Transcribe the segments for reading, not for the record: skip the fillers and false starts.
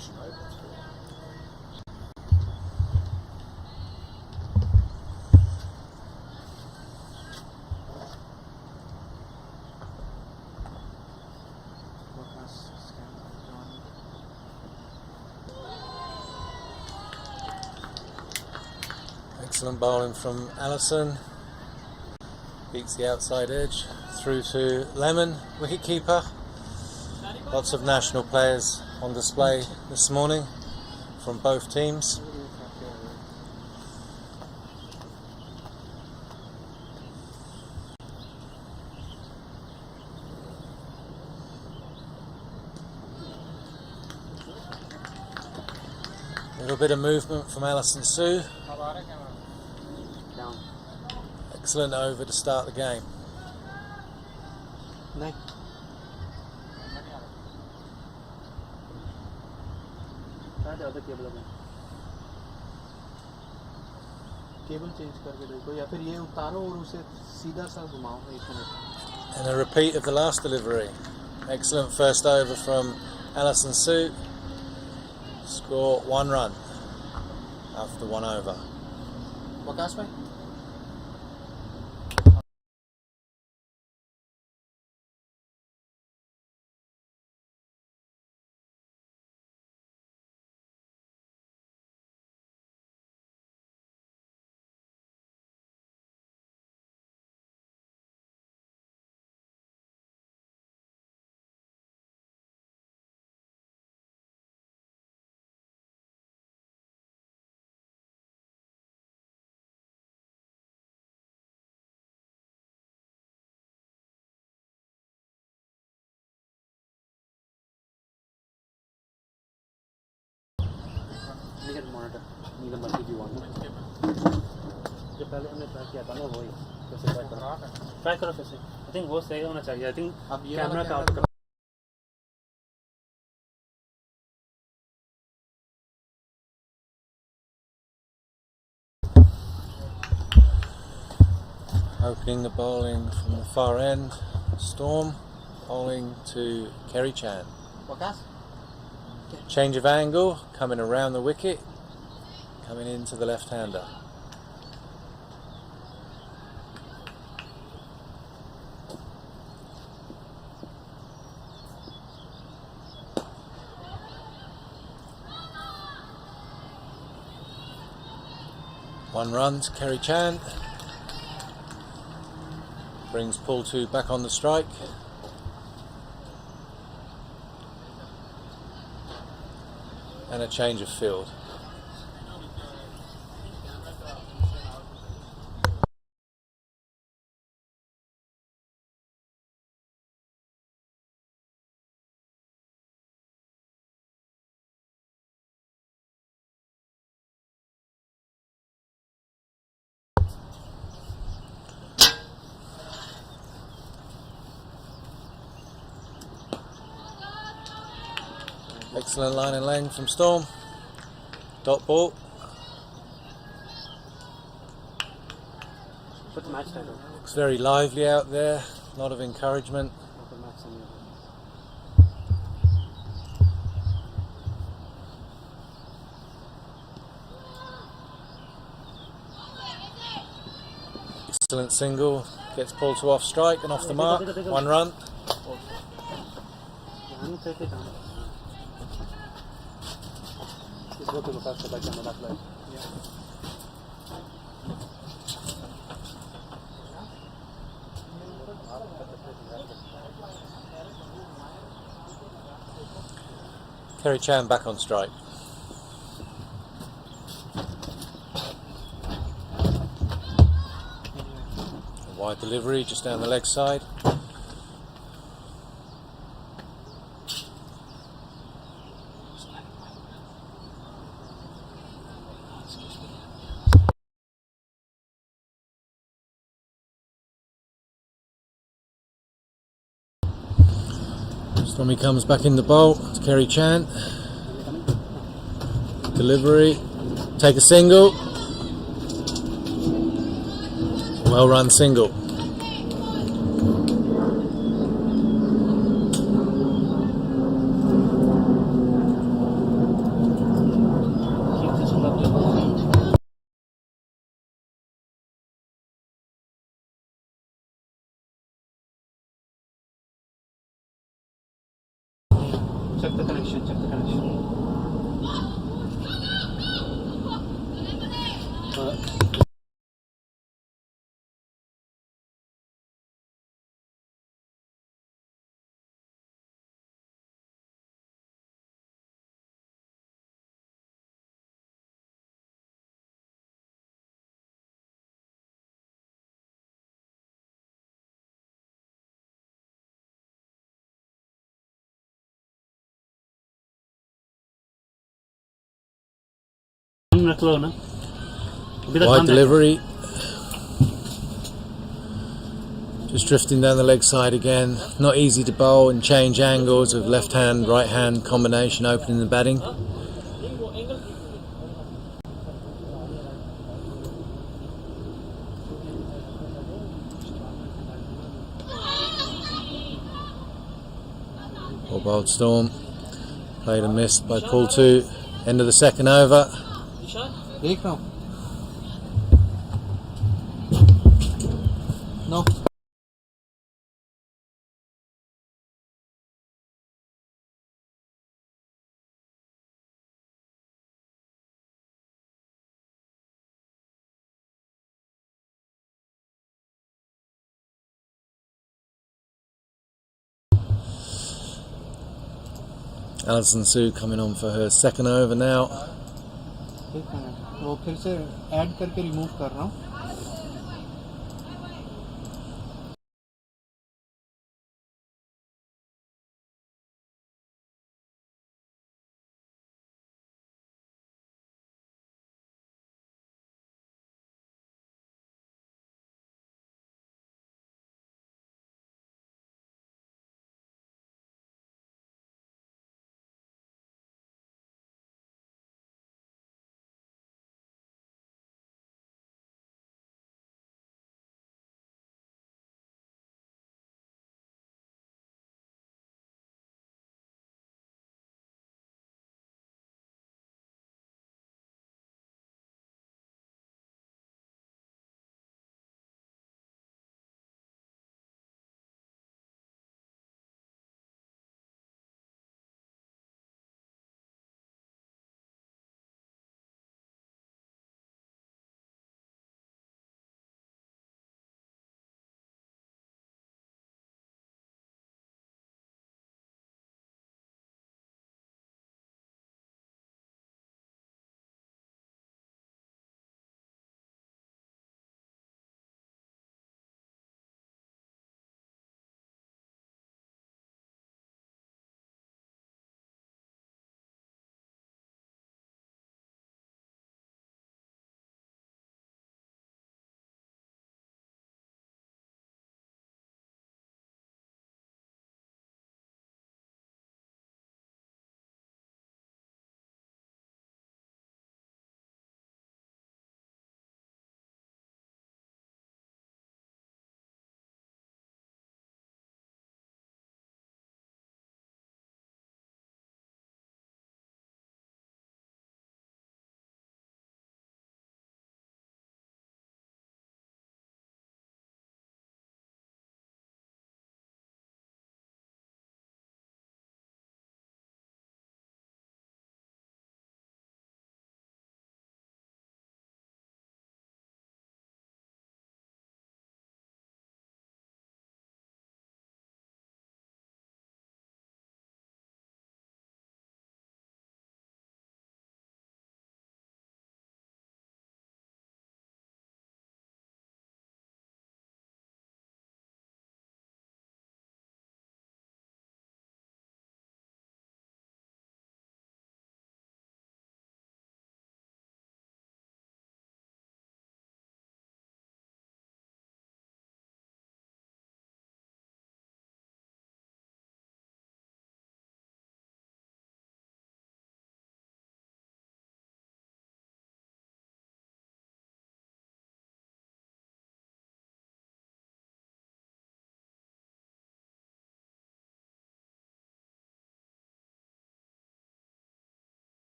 pushing over through. Excellent bowling from Allison. Beats the outside edge through to Lemon, wicketkeeper. Lots of national players on display this morning from both teams. A little bit of movement from Alison Sue. Excellent over to start the game. And a repeat of the last delivery. Excellent first over from Alison Sue. Score 1 run after 1 over. Try करो फिर से I think वो सही होना चाहिए I think camera का Opening the bowling from the far end, Storm bowling to Kerry Chan. Change of angle, coming around the wicket, coming into the left-hander. One run to Kerry Chan. Brings Paul 2 back on the strike. And a change of field. Excellent line and length from Storm. Dot ball. Looks very lively out there. A lot of encouragement. Excellent single. Gets Paul 2 off strike and off the mark. 1 run. Kerry Chan back on strike. A wide delivery just down the leg side. Stormy comes back in the bowl to Kerry Chan. Delivery, take a single. Well run single. check the connection. Wide delivery. Just drifting down the leg side again. Not easy to bowl and change angles with left hand, right hand combination opening the batting. Well bowled Storm. Played and missed by Paul 2. End of the second over. No. Alison Sue coming on for her second over now. एक minute वो फिर से add करके remove कर रहा हूँ.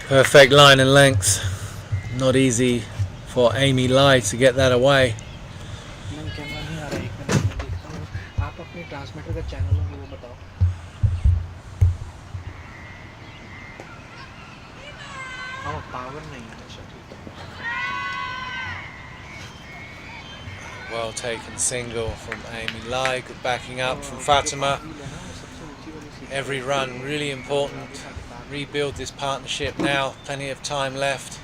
Perfect line and length. Not easy for Amy Lai to get that away. नहीं camera नहीं आ रहा है, एक मिनट में देखता हूँ। आप अपने ट्रांसमीटर का चैनल होंगे वो बताओ। हाँ पावर नहीं है, अच्छा ठीक है। Well taken single from Amy Lai. Good backing up from Fatima. Every run really important. Rebuild this partnership now. Plenty of time left.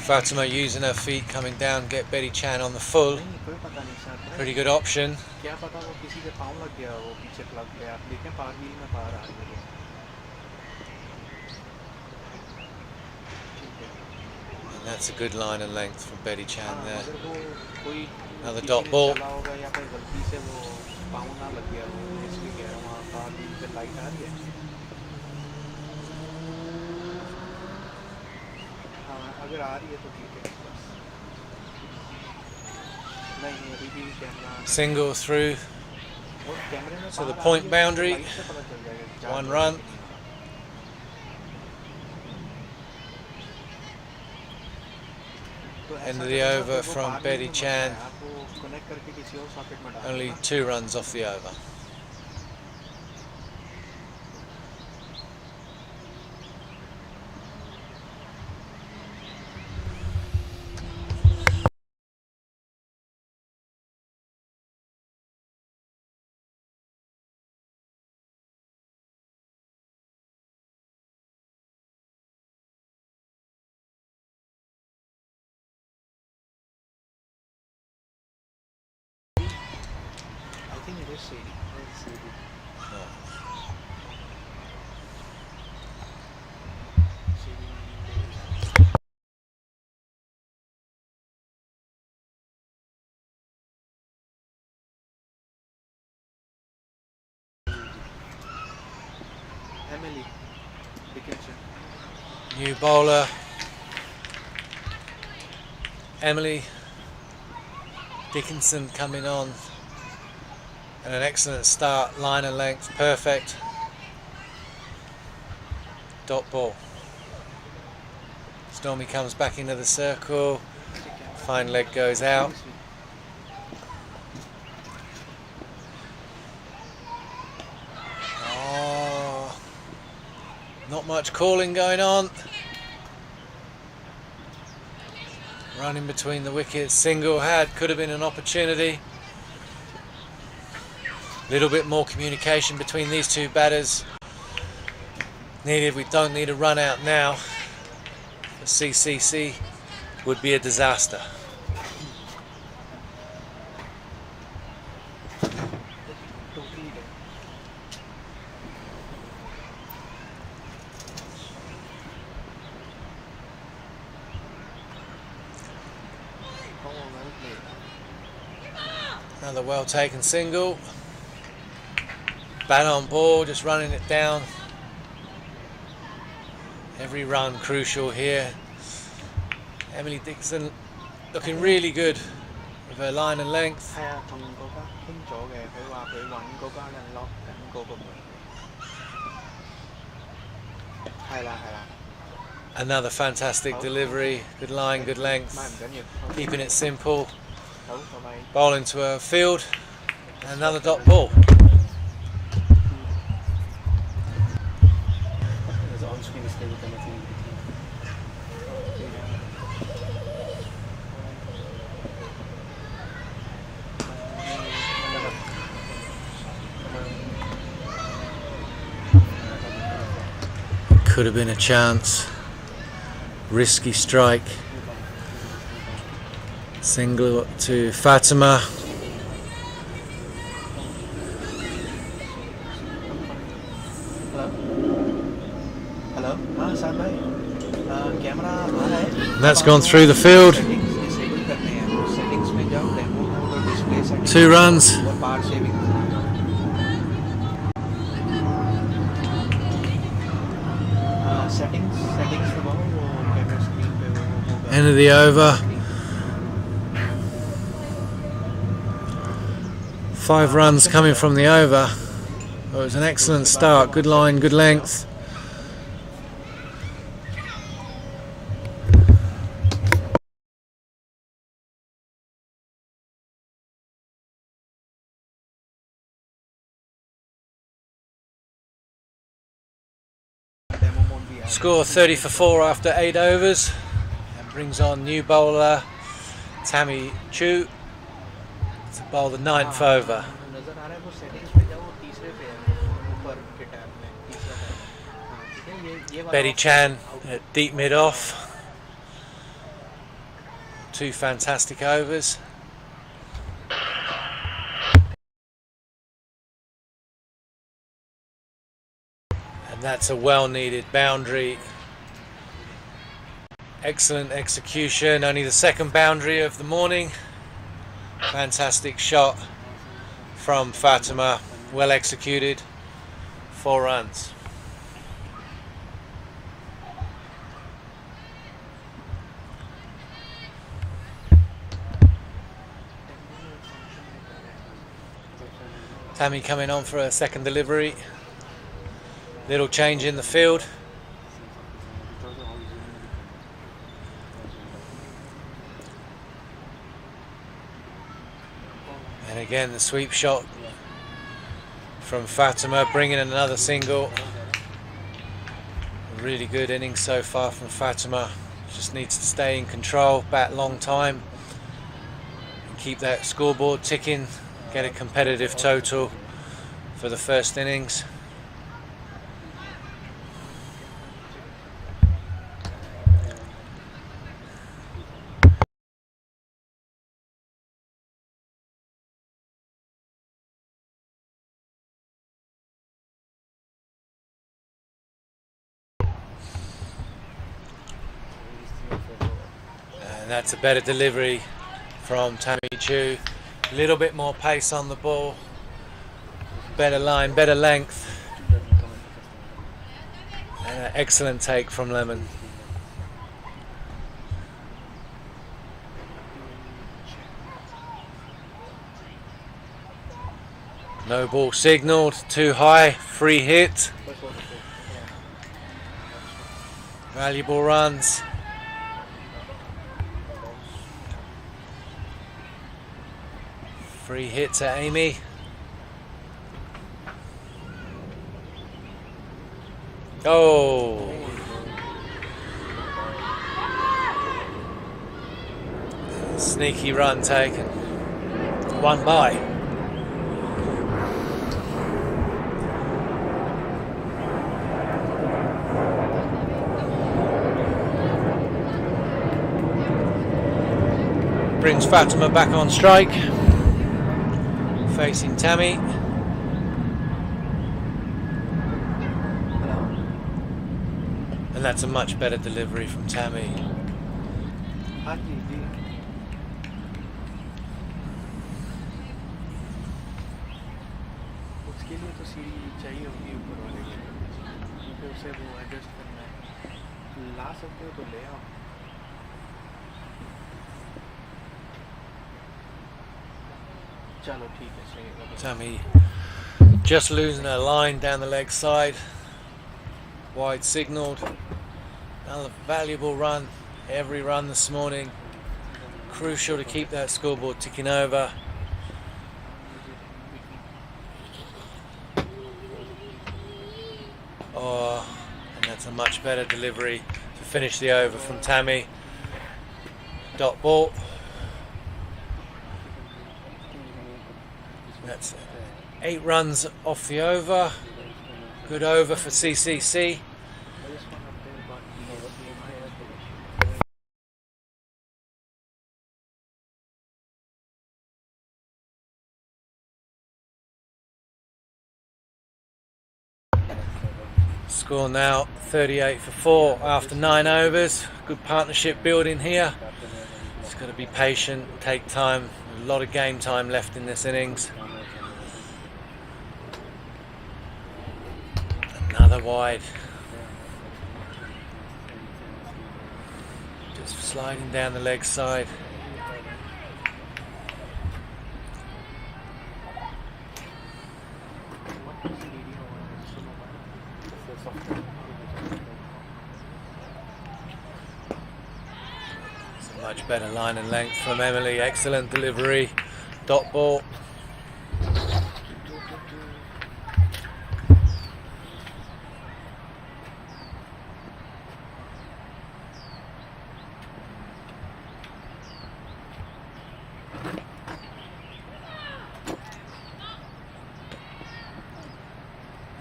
Fatima using her feet coming down, get Betty Chan on the full. Pretty good option. And that's a good line and length from Betty Chan there. Another dot ball. अगर आ रही है तो ठीक है बस नहीं अभी भी camera Single through to the point boundary. 1 run. End of the over from Betty Chan. Only 2 runs off the over. I think it is CD. Emily Dickinson. New bowler Emily Dickinson coming on, and an excellent start, line and length, perfect. Dot ball. Stormy comes back into the circle, fine leg goes out. Oh, not much calling going on. Running between the wickets, single could have been an opportunity. A little bit more communication between these two batters needed. We don't need a run out now. The CCC would be a disaster. Another well taken single. Bat on ball, just running it down. Every run crucial here. Emily Dixon looking really good with her line and length. Another fantastic delivery, good line, good length, keeping it simple. Bowl into a field, and another dot ball. Could have been a chance. Risky strike. Single to Fatima. Hello? हाँ साथ भाई camera आ रहा है. And that's gone through the field. 2 runs. Settings. End of the over. 5 runs coming from the over. It was an excellent start. Good line, good length. Score 30 for 4 after 8 overs, and brings on new bowler Tammy Chu to bowl the 9th over. नजर आ रहा है वो settings पे जाओ, तीसरे पे है ऊपर के टैब में तीसरा टैब। ठीक है, ये वाला Betty Chan at deep mid off. 2 fantastic overs. And that's a well needed boundary. Excellent execution, only the second boundary of the morning. Fantastic shot from Fatima, well executed, 4 runs. Tammy coming on for a second delivery. Little change in the field. And again the sweep shot from Fatima, bringing in another single. A really good innings so far from Fatima. Just needs to stay in control, bat long time, and keep that scoreboard ticking, get a competitive total for the first innings. And that's a better delivery from Tammy Chu. A little bit more pace on the ball. Better line, better length. And an excellent take from Lemon. No ball signalled, too high, free hit. Valuable runs. Free hits at Amy. Oh! Sneaky run taken. 1 by. Brings Fatima back on strike. Facing Tammy. And that's a much better delivery from Tammy. उसके लिए तो सीढ़ी चाहिए होगी ऊपर वाले के लिए, क्योंकि उसे वो एडजस्ट करना है। ला सकते हो तो ले आओ। चलो ठीक है, सही है। Tammy just losing her line down the leg side. Wide signalled. Another valuable run. Every run this morning. Crucial to keep that scoreboard ticking over. Oh, and that's a much better delivery to finish the over from Tammy. Dot ball. That's 8 runs off the over. Good over for CCC. Score now 38 for 4 after 9 overs. Good partnership building here. Just got to be patient, take time. A lot of game time left in this innings. Another wide. Sliding down the leg side. It's a much better line and length from Emily. Excellent delivery. Dot ball.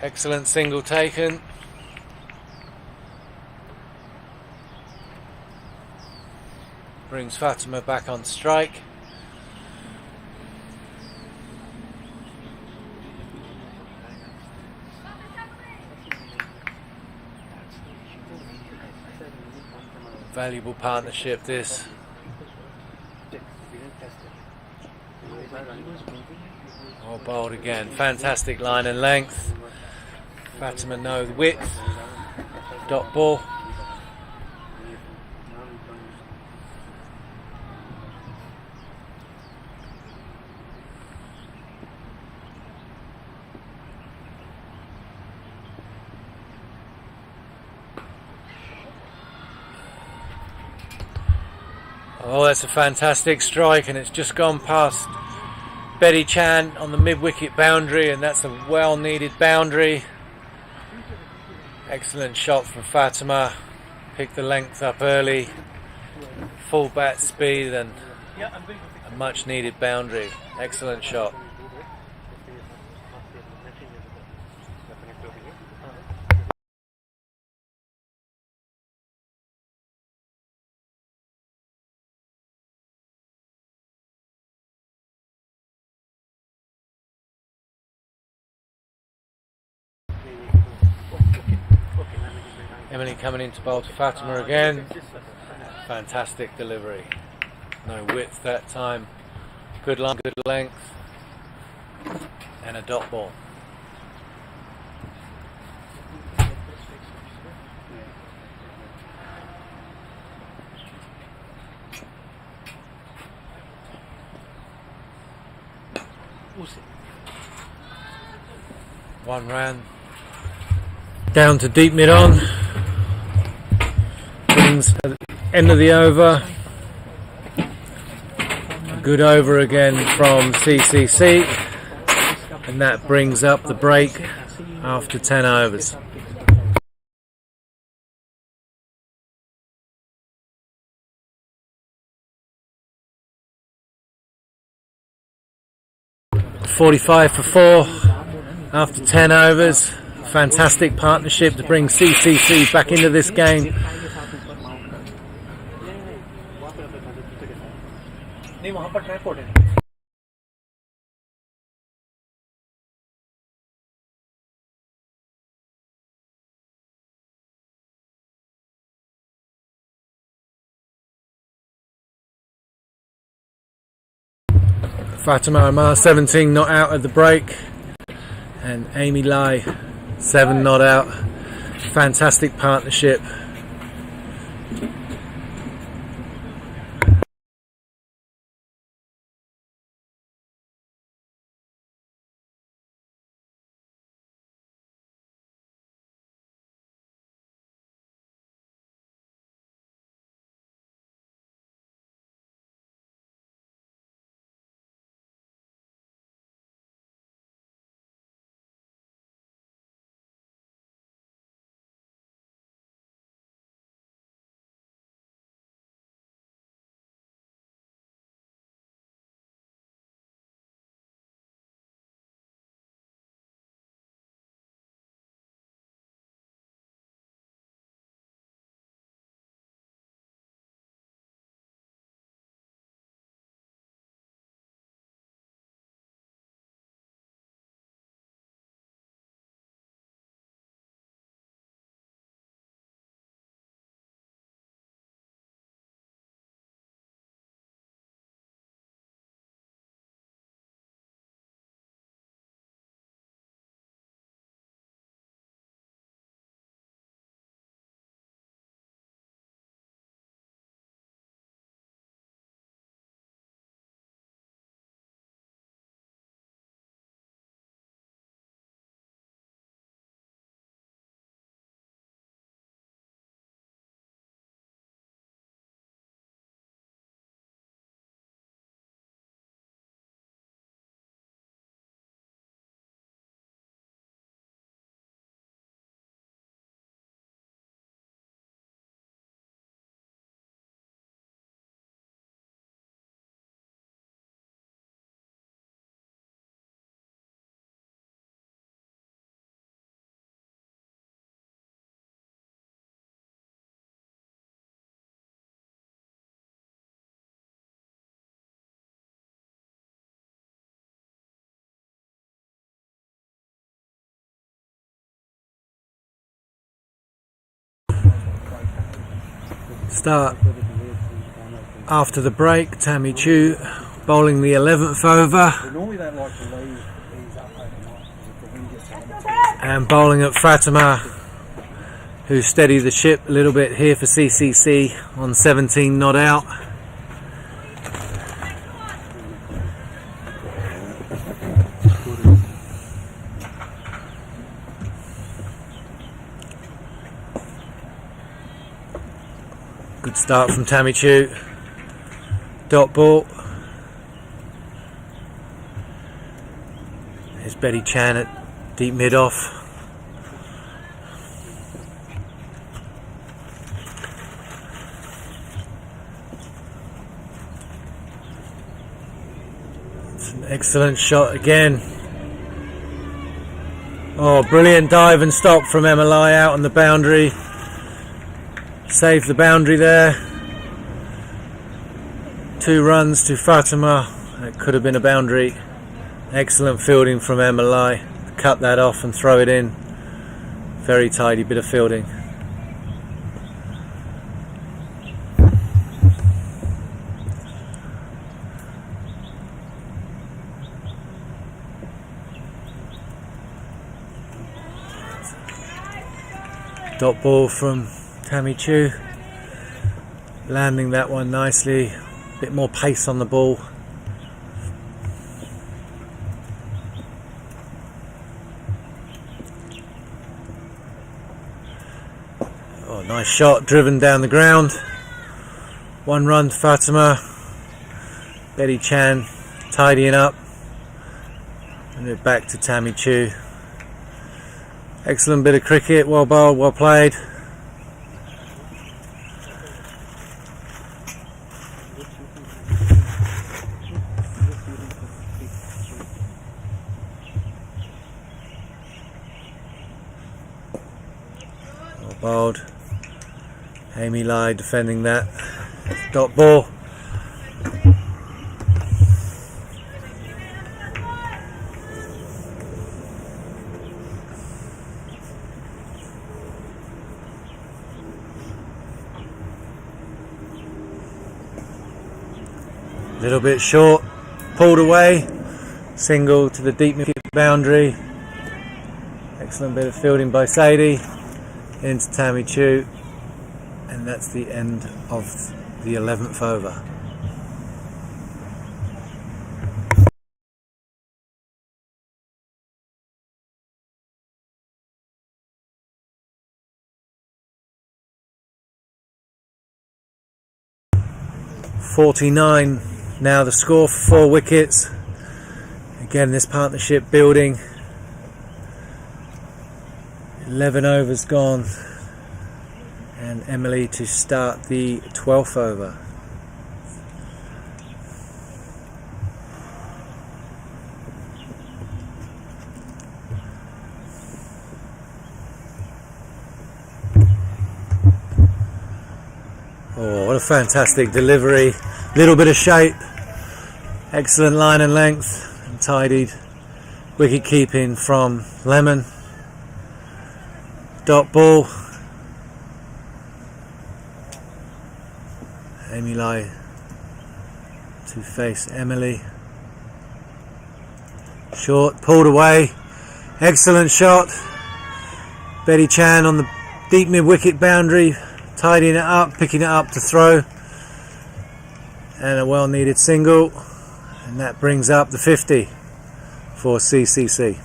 Excellent single taken. Brings Fatima back on strike. Valuable partnership this. Oh, bowled again. Fantastic line and length. Fatima no width. Dot ball. Oh, that's a fantastic strike, and it's just gone past Betty Chan on the mid-wicket boundary, and that's a well-needed boundary. Excellent shot from Fatima. Picked the length up early. Full bat speed and a much-needed boundary. Excellent shot. Emily coming in to bowl to Fatima again. Fantastic delivery. No width that time. Good line, good length. And a dot ball. One ran. Down to deep mid on. Brings at the end of the over. A good over again from CCC. And that brings up the break after 10 overs. .45 for 4 after 10 overs. Fantastic partnership to bring CCC back into this game. Fatima Omar 17 not out at the break, and Amy Lai 7 not out. Fantastic partnership. start after the break. Tammy Chu bowling the 11th over. Normally don't like to leave these up overnight because the wind gets out. And bowling at Fatima, who steadied the ship a little bit here for CCC on 17 not out. Good start from Tammy Chu. Dot ball. Here's Betty Chan at deep mid off. It's an excellent shot again. Oh, brilliant dive and stop from Emma Lai out on the boundary. Saved the boundary there. 2 runs to Fatima. That could have been a boundary. Excellent fielding from Emma Lai. Cut that off and throw it in. Very tidy bit of fielding. Dot ball from Tammy Chu, landing that one nicely. A bit more pace on the ball. Oh, nice shot, driven down the ground. 1 run to Fatima. Betty Chan tidying up. And then back to Tammy Chu. Excellent bit of cricket, well bowled, well played. Well bowled. Amy Lai defending that. Dot ball. Little bit short, pulled away, single to the deep mid boundary. Excellent bit of fielding by Sadie into Tammy Chu, and that's the end of the 11th over. .49 now the score for 4 wickets. Again, this partnership building. 11 overs gone, and Emily to start the 12th over. Oh, what a fantastic delivery. Little bit of shape. Excellent line and length. And tidied wicket keeping from Lemon. Dot ball. Amy Lai to face Emily. Short, pulled away. Excellent shot. Betty Chan on the deep mid wicket boundary. Tidying it up, picking it up to throw, and a well needed single, and that brings up the 50 for CCC.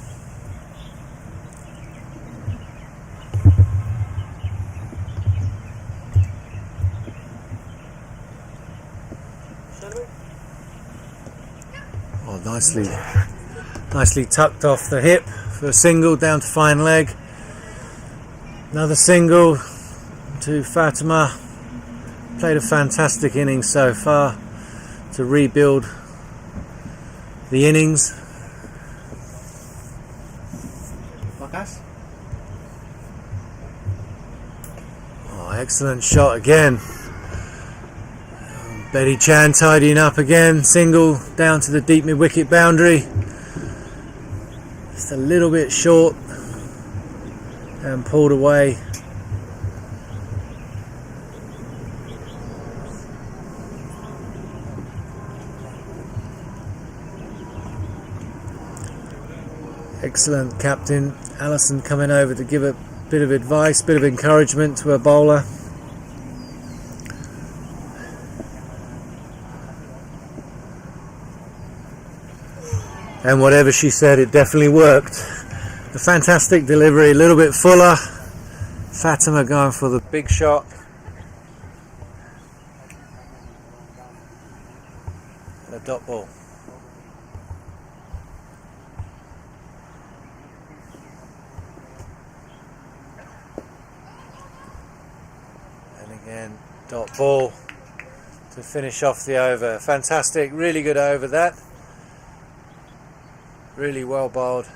Oh, nicely tucked off the hip for a single down to fine leg. Another single to Fatima. Played a fantastic innings so far to rebuild the innings. Oh, excellent shot again. Betty Chan tidying up again. Single down to the deep mid wicket boundary. Just a little bit short and pulled away. Excellent captain Alison coming over to give a bit of advice, bit of encouragement to her bowler. And whatever she said, it definitely worked. A fantastic delivery, a little bit fuller. Fatima going for the big shot. A dot ball. And again, dot ball to finish off the over. Fantastic, really good over that. Really well bowled.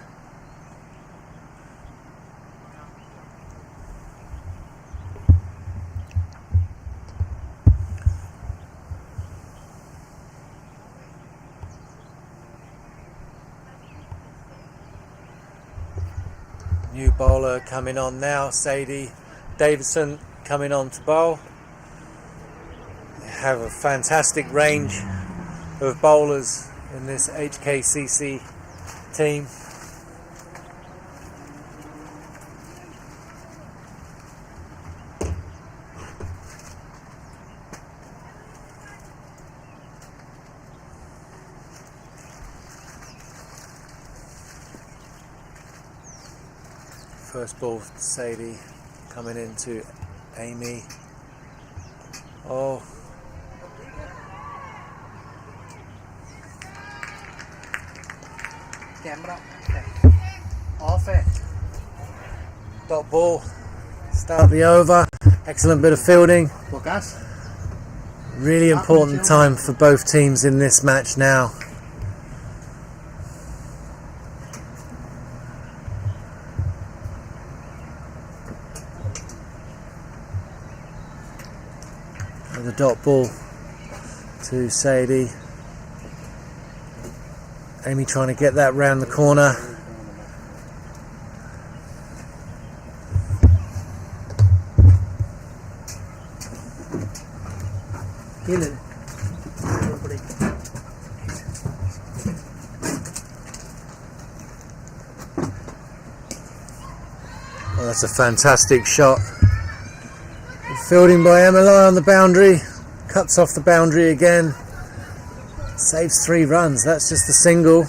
New bowler coming on now, Sadie Davidson coming on to bowl. They have a fantastic range of bowlers in this HKCC team. First ball for Sadie, coming into Amy. Oh, Camera off it. dot ball, start the over. Excellent bit of fielding. Focus. Really important time for both teams in this match now. The dot ball to Sadie. Amy trying to get that round the corner. Well, that's a fantastic shot. Fielding by Emily on the boundary, cuts off the boundary again, saves 3 runs. That's just a single.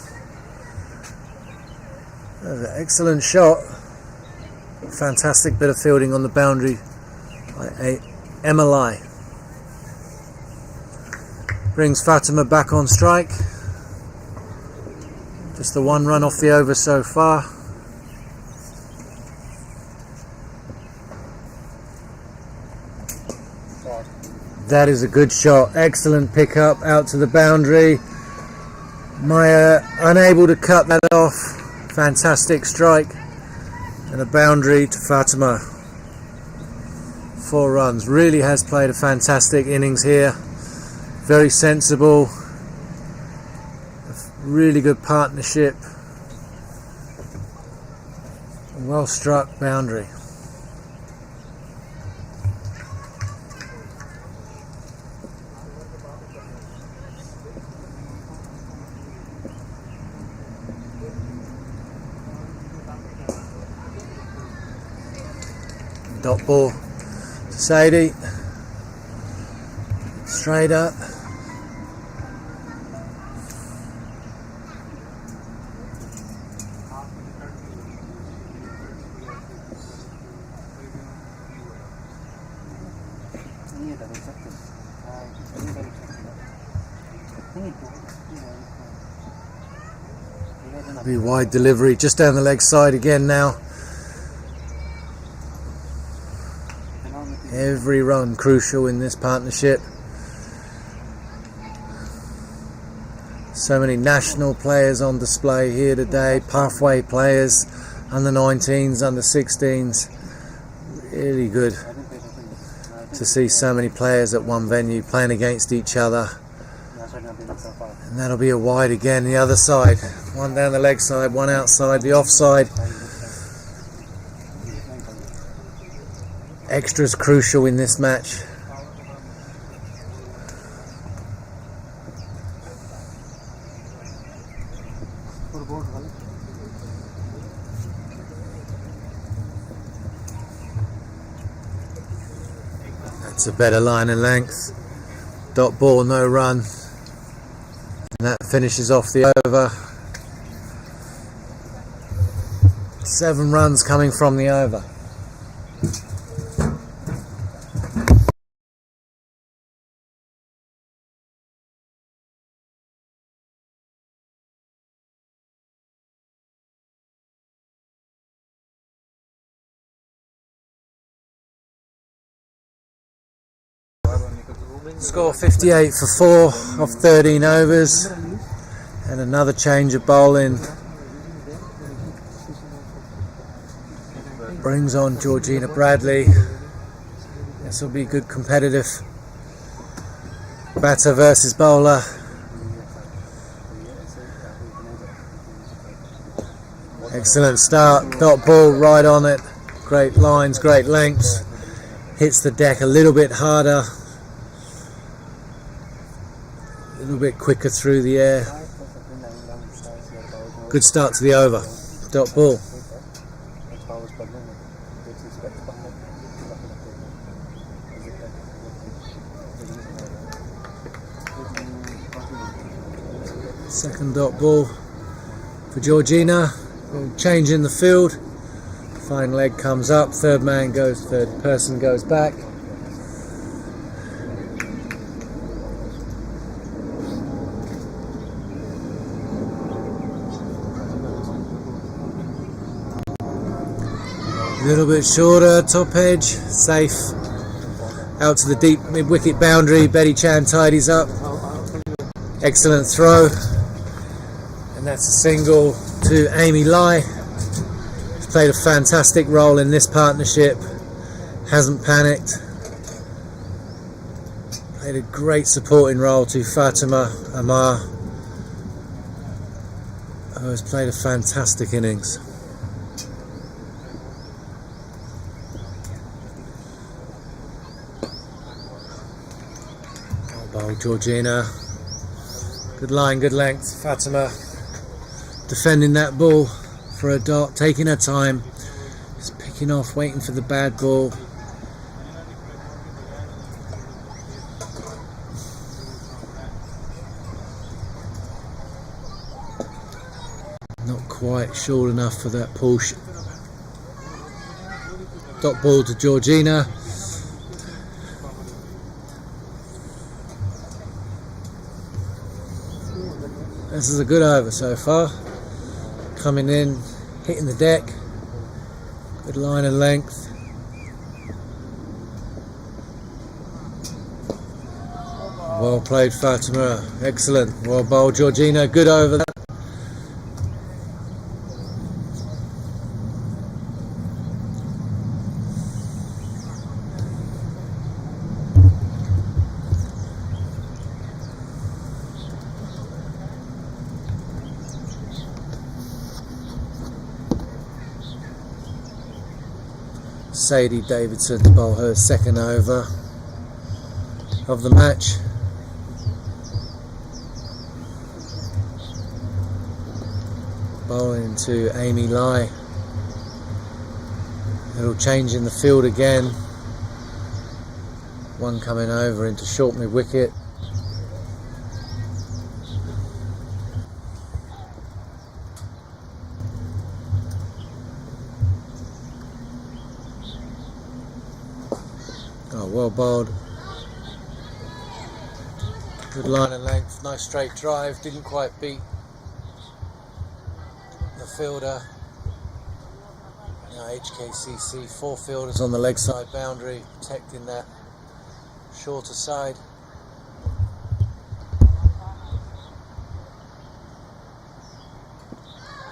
That's an excellent shot. Fantastic bit of fielding on the boundary by Emily. Brings Fatima back on strike. Just the 1 run off the over so far. That is a good shot. Excellent pickup out to the boundary. Maya unable to cut that off. Fantastic strike. And a boundary to Fatima. 4 runs. Really has played a fantastic innings here. Very sensible. Really good partnership. Well struck boundary. Dot ball to Sadie, straight up. Be wide delivery, just down the leg side again now. Every run crucial in this partnership. So many national players on display here today, pathway players, under 19s, under 16s. Really good to see so many players at one venue playing against each other. And that'll be a wide again the other side. 1 down the leg side, 1 outside the offside. Extras crucial in this match. That's a better line and length. Dot ball, no run. And that finishes off the over. 7 runs coming from the over. Score 58 for 4 off 13 overs, and another change of bowling brings on Georgina Bradley. This will be good competitive batter versus bowler. Excellent start, dot ball right on it, great lines, great lengths, hits the deck a little bit harder, a little bit quicker through the air. Good start to the over. Dot ball. Second dot ball for Georgina. Change in the field. Fine leg comes up. Third person goes back. A little bit shorter, top edge, safe. Out to the deep mid-wicket boundary, Betty Chan tidies up. Excellent throw. And that's a single to Amy Lai. She's played a fantastic role in this partnership. Hasn't panicked. Played a great supporting role to Fatima Amar, who has played a fantastic innings. Georgina, good line, good length. Fatima defending that ball for a dot, taking her time, just picking off, waiting for the bad ball. Not quite short enough for that push. Dot ball to Georgina. This is a good over so far. Coming in, hitting the deck. Good line and length. Well played, Fatima. Excellent. Well bowled, Georgina. Good over. Sadie Davidson to bowl her second over of the match. Bowling to Amy Lai. Little change in the field again. One coming over into short mid wicket. Oh, well bowled. Good line and length, nice straight drive, didn't quite beat the fielder. Now HKCC, 4 fielders on the leg side boundary, protecting that shorter side.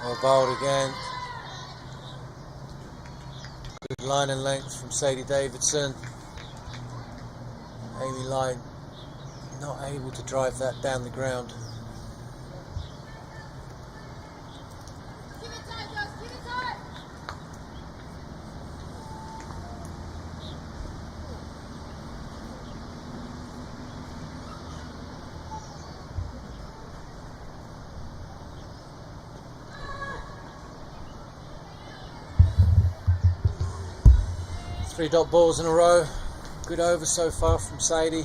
Well bowled again. Good line and length from Sadie Davidson. Amy Lai not able to drive that down the ground. Three dot balls in a row. Good over so far from Sadie.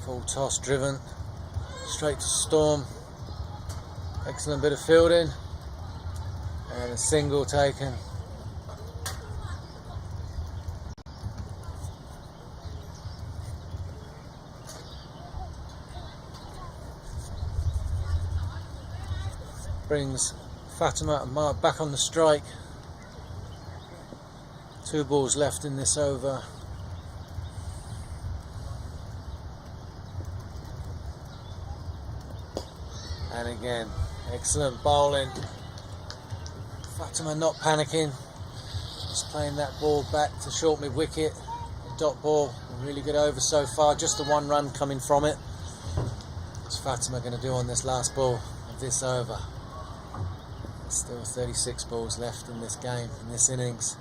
Full toss driven, straight to Storm. Excellent bit of fielding and a single taken. Brings Fatima Amar back on the strike. 2 balls left in this over. And again, excellent bowling. Fatima not panicking, just playing that ball back to short mid wicket. Dot ball, really good over so far. Just the 1 run coming from it. What's Fatima going to do on this last ball of this over? Still 36 balls left in this game, in this innings.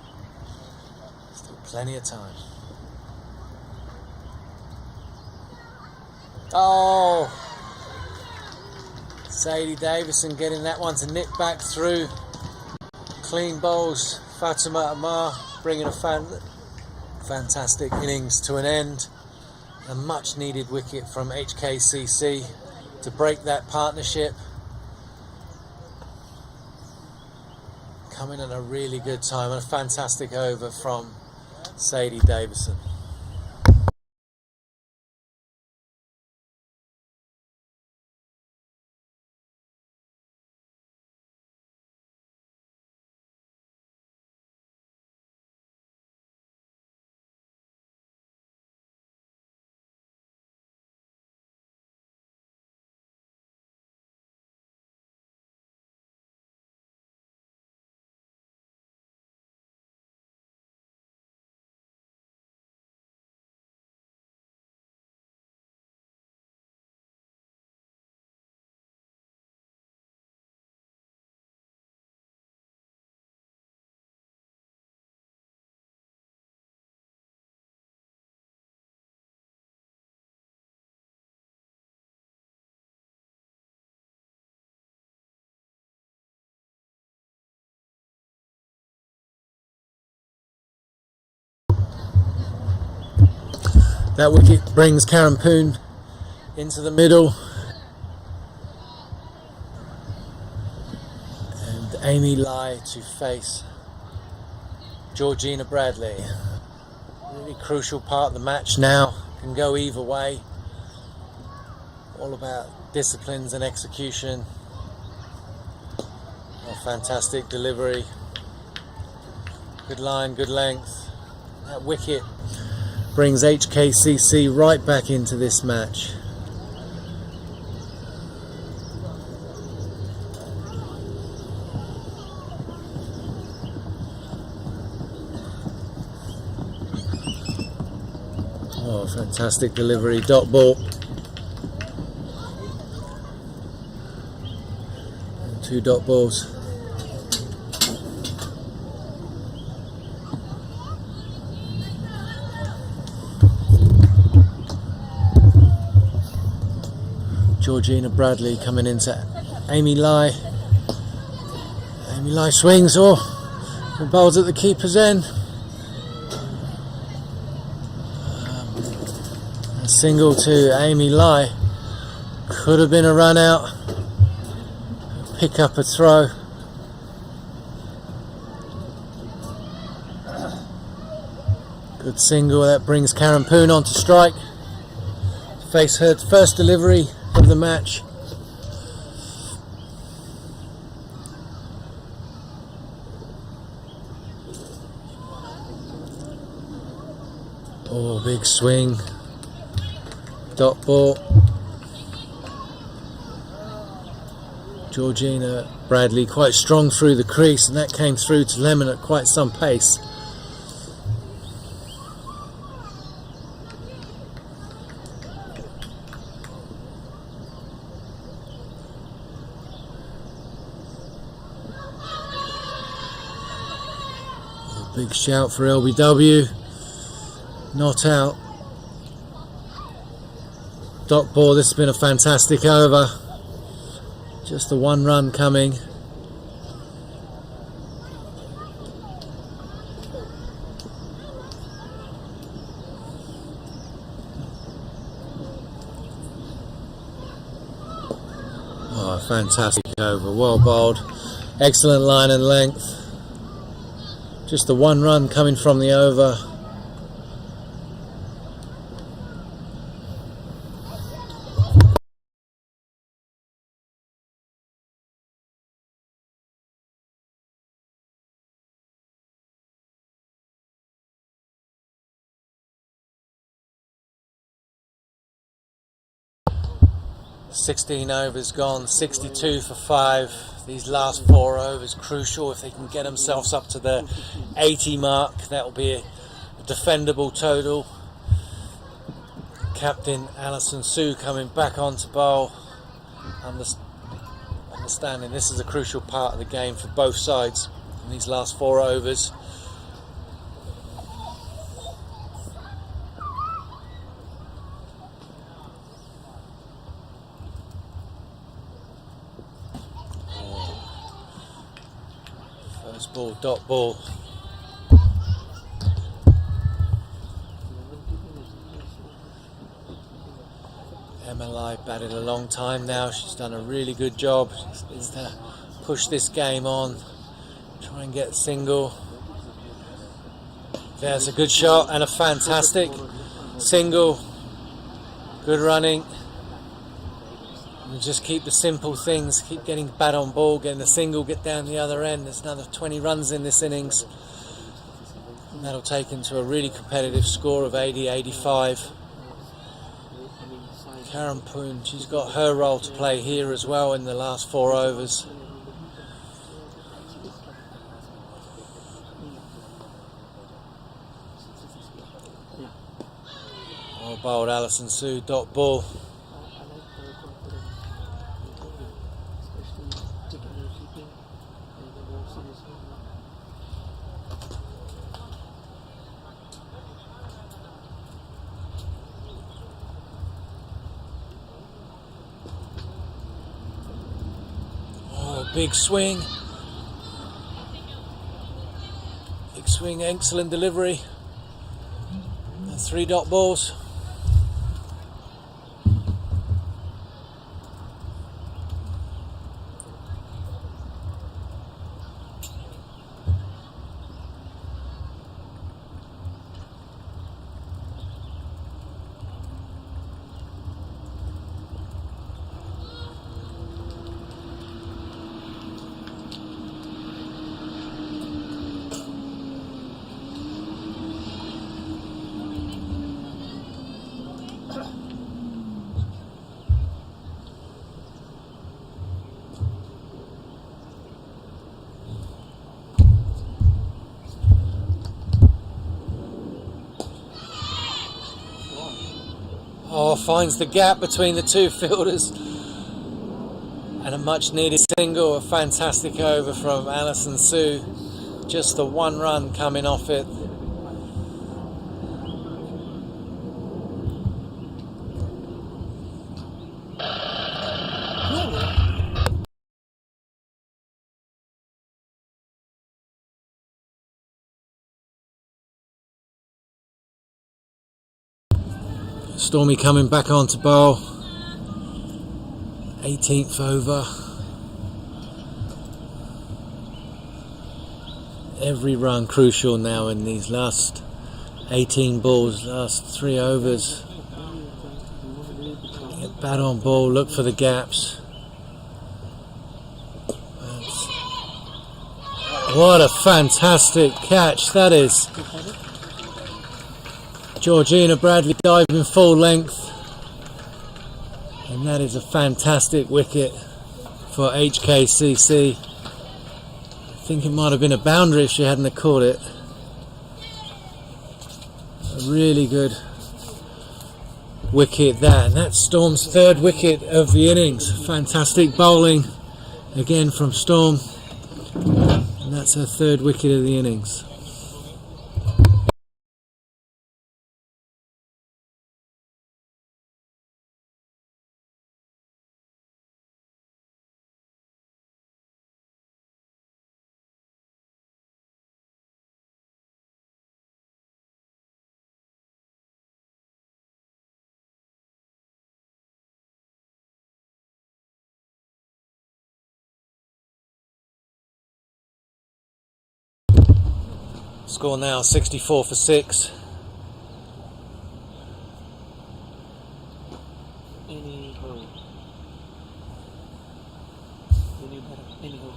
Still plenty of time. Oh! Sadie Davison getting that one to nip back through. Clean bowls. Fatima Amar bringing a fantastic innings to an end. A much needed wicket from HKCC to break that partnership. Coming at a really good time and a fantastic over from Sadie Davison. That wicket brings Karen Poon into the middle. And Amy Lai to face Georgina Bradley. Really crucial part of the match now. Can go either way. All about disciplines and execution. A fantastic delivery. Good line, good length. That wicket brings HKCC right back into this match. Oh, fantastic delivery, dot ball. And 2 dot balls. Georgina Bradley coming into Amy Lai. Amy Lai swings, and bowls at the keeper's end. A single to Amy Lai. Could have been a run out. Pick up a throw. Good single, that brings Karen Poon on to strike. Face her first delivery of the match. Oh, big swing. Dot ball. Georgina Bradley quite strong through the crease, and that came through to Lemon at quite some pace. Big shout for LBW. Not out. Dot ball. This has been a fantastic over. Just the one run coming. Oh, fantastic over. Well bowled. Excellent line and length. Just the one run coming from the over. "16 overs gone, 62 for 5. These last 4 overs crucial. If they can get themselves up to the 80 mark, that will be a defendable total." Captain Alison Sue coming back onto bowl, understanding this is a crucial part of the game for both sides in these last 4 overs. First ball, dot ball. Emily batted a long time now. She's done a really good job. She needs to push this game on, try and get a single. There's a good shot and a fantastic single. Good running. And just keep the simple things, keep getting bat on ball, getting the single, get down the other end. There's another 20 runs in this innings. And that'll take into a really competitive score of 80-85. Karen Poon, she's got her role to play here as well in the last 4 overs. Well bowled, Alison Sue, dot ball. Big swing. Big swing, excellent delivery. And 3 dot balls. Oh, finds the gap between the 2 fielders. And a much needed single, a fantastic over from Alison Sue. Just the 1 run coming off it. Stormy coming back onto bowl. 18th over. Every run crucial now in these last 18 balls, last 3 overs. Get bat on ball, look for the gaps. What a fantastic catch that is. Georgina Bradley diving full length, and that is a fantastic wicket for HKCC. I think it might have been a boundary if she hadn't have caught it. A really good wicket that, and that's Storm's 3rd wicket of the innings. Fantastic bowling again from Storm, and that's her 3rd wicket of the innings. Score now 64 for 6. Anyhow. Anyhow.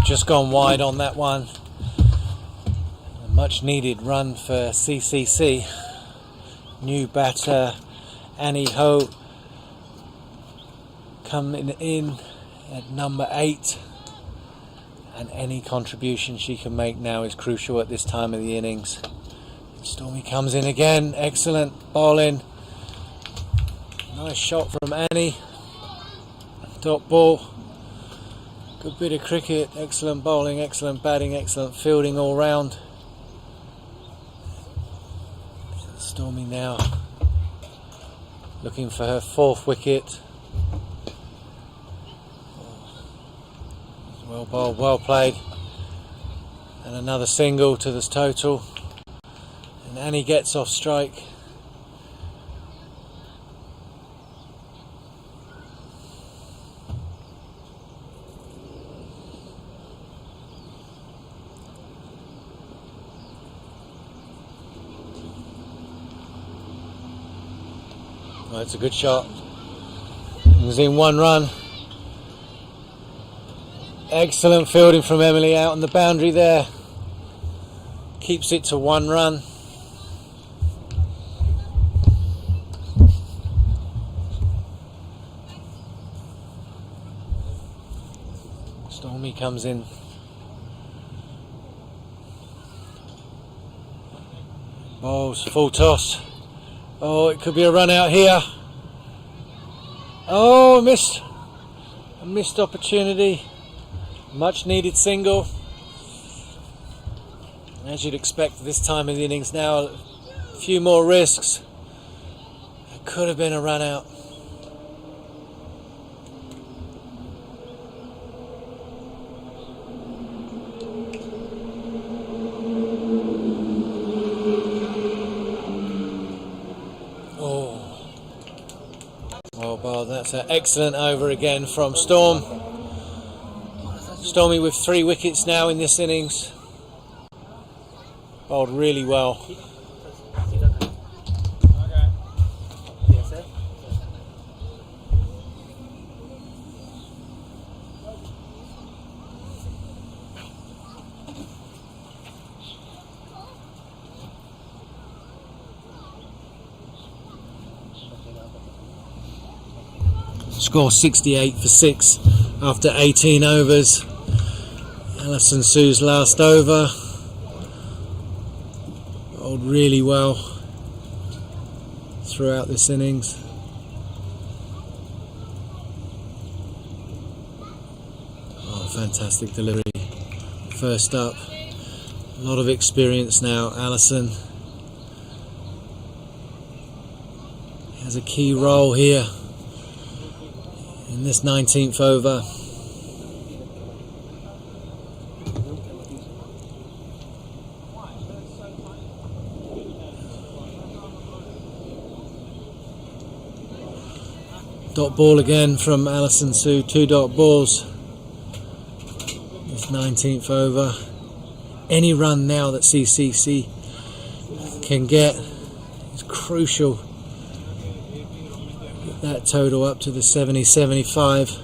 Just gone wide on that one. A much needed run for CCC. New batter Annie Ho coming in at number 8, and any contribution she can make now is crucial at this time of the innings. Stormy comes in again, excellent bowling. Nice shot from Annie. Dot ball. Good bit of cricket, excellent bowling, excellent batting, excellent fielding all round. Stormy now looking for her 4th wicket. Well bowled, well played. And another single to this total. And Annie gets off strike. Well, it's a good shot. It was in 1 run. Excellent fielding from Emily out on the boundary there. Keeps it to 1 run. Stormy comes in. Bowls, full toss. Oh, it could be a run out here. Oh, missed. A missed opportunity. Much needed single. As you'd expect this time of the innings now, a few more risks. It could have been a run out. Well, that's an excellent over again from Storm. Stormy with 3 wickets now in this innings. Bowled really well. Yes, sir. Score 68 for 6 after 18 overs. Alison Sue's last over. Bowled really well throughout this innings. Oh, fantastic delivery. First up. A lot of experience now, Alison. Has a key role here in this 19th over. Dot ball again from Alison Sue, 2 dot balls. This 19th over. Any run now that CCC can get is crucial. Get that total up to the 70-75.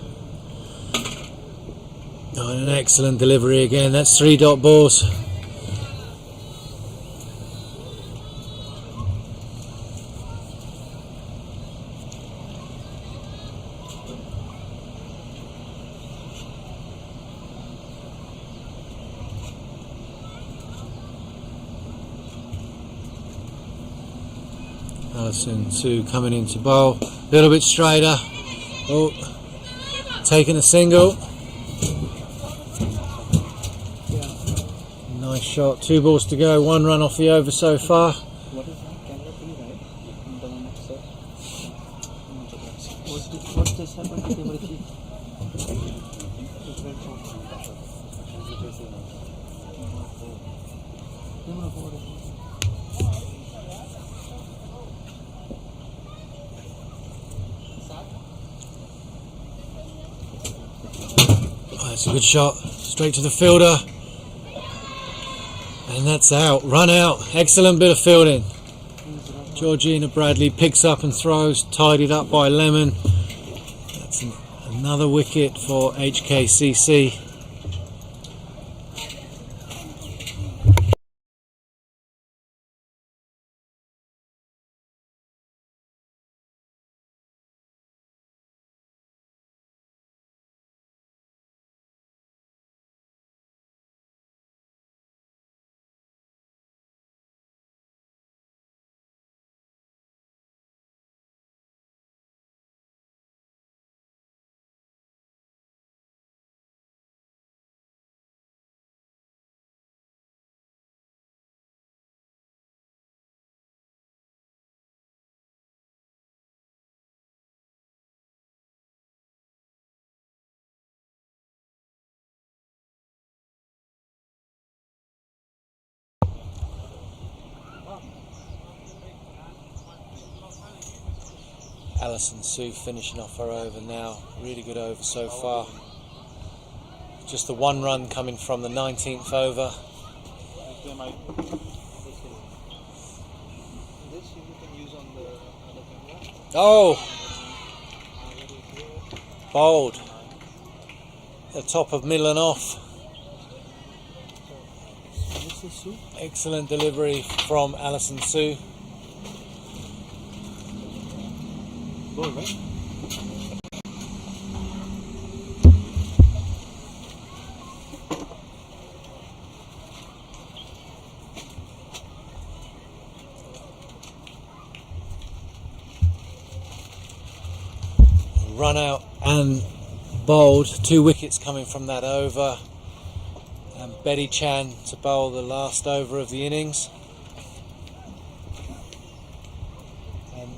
Oh, and an excellent delivery again. That's 3 dot balls. Alison Sue coming into bowl, a little bit straighter. Oh, taking a single. Nice shot. 2 balls to go. 1 run off the over so far. What is that? Camera thing, right? The one upset. What just happened to the Murphy? That's a good shot, straight to the fielder, and that's out, run out. Excellent bit of fielding. Georgina Bradley picks up and throws, tidied up by Lemon. That's another wicket for HKCC. Alison Sue finishing off her over now. Really good over so far. Just the one run coming from the 19th over. Oh! Bowled. The top of middle and off. Excellent delivery from Alison Sue. Run out and bowled. 2 wickets coming from that over. And Betty Chan to bowl the last over of the innings. And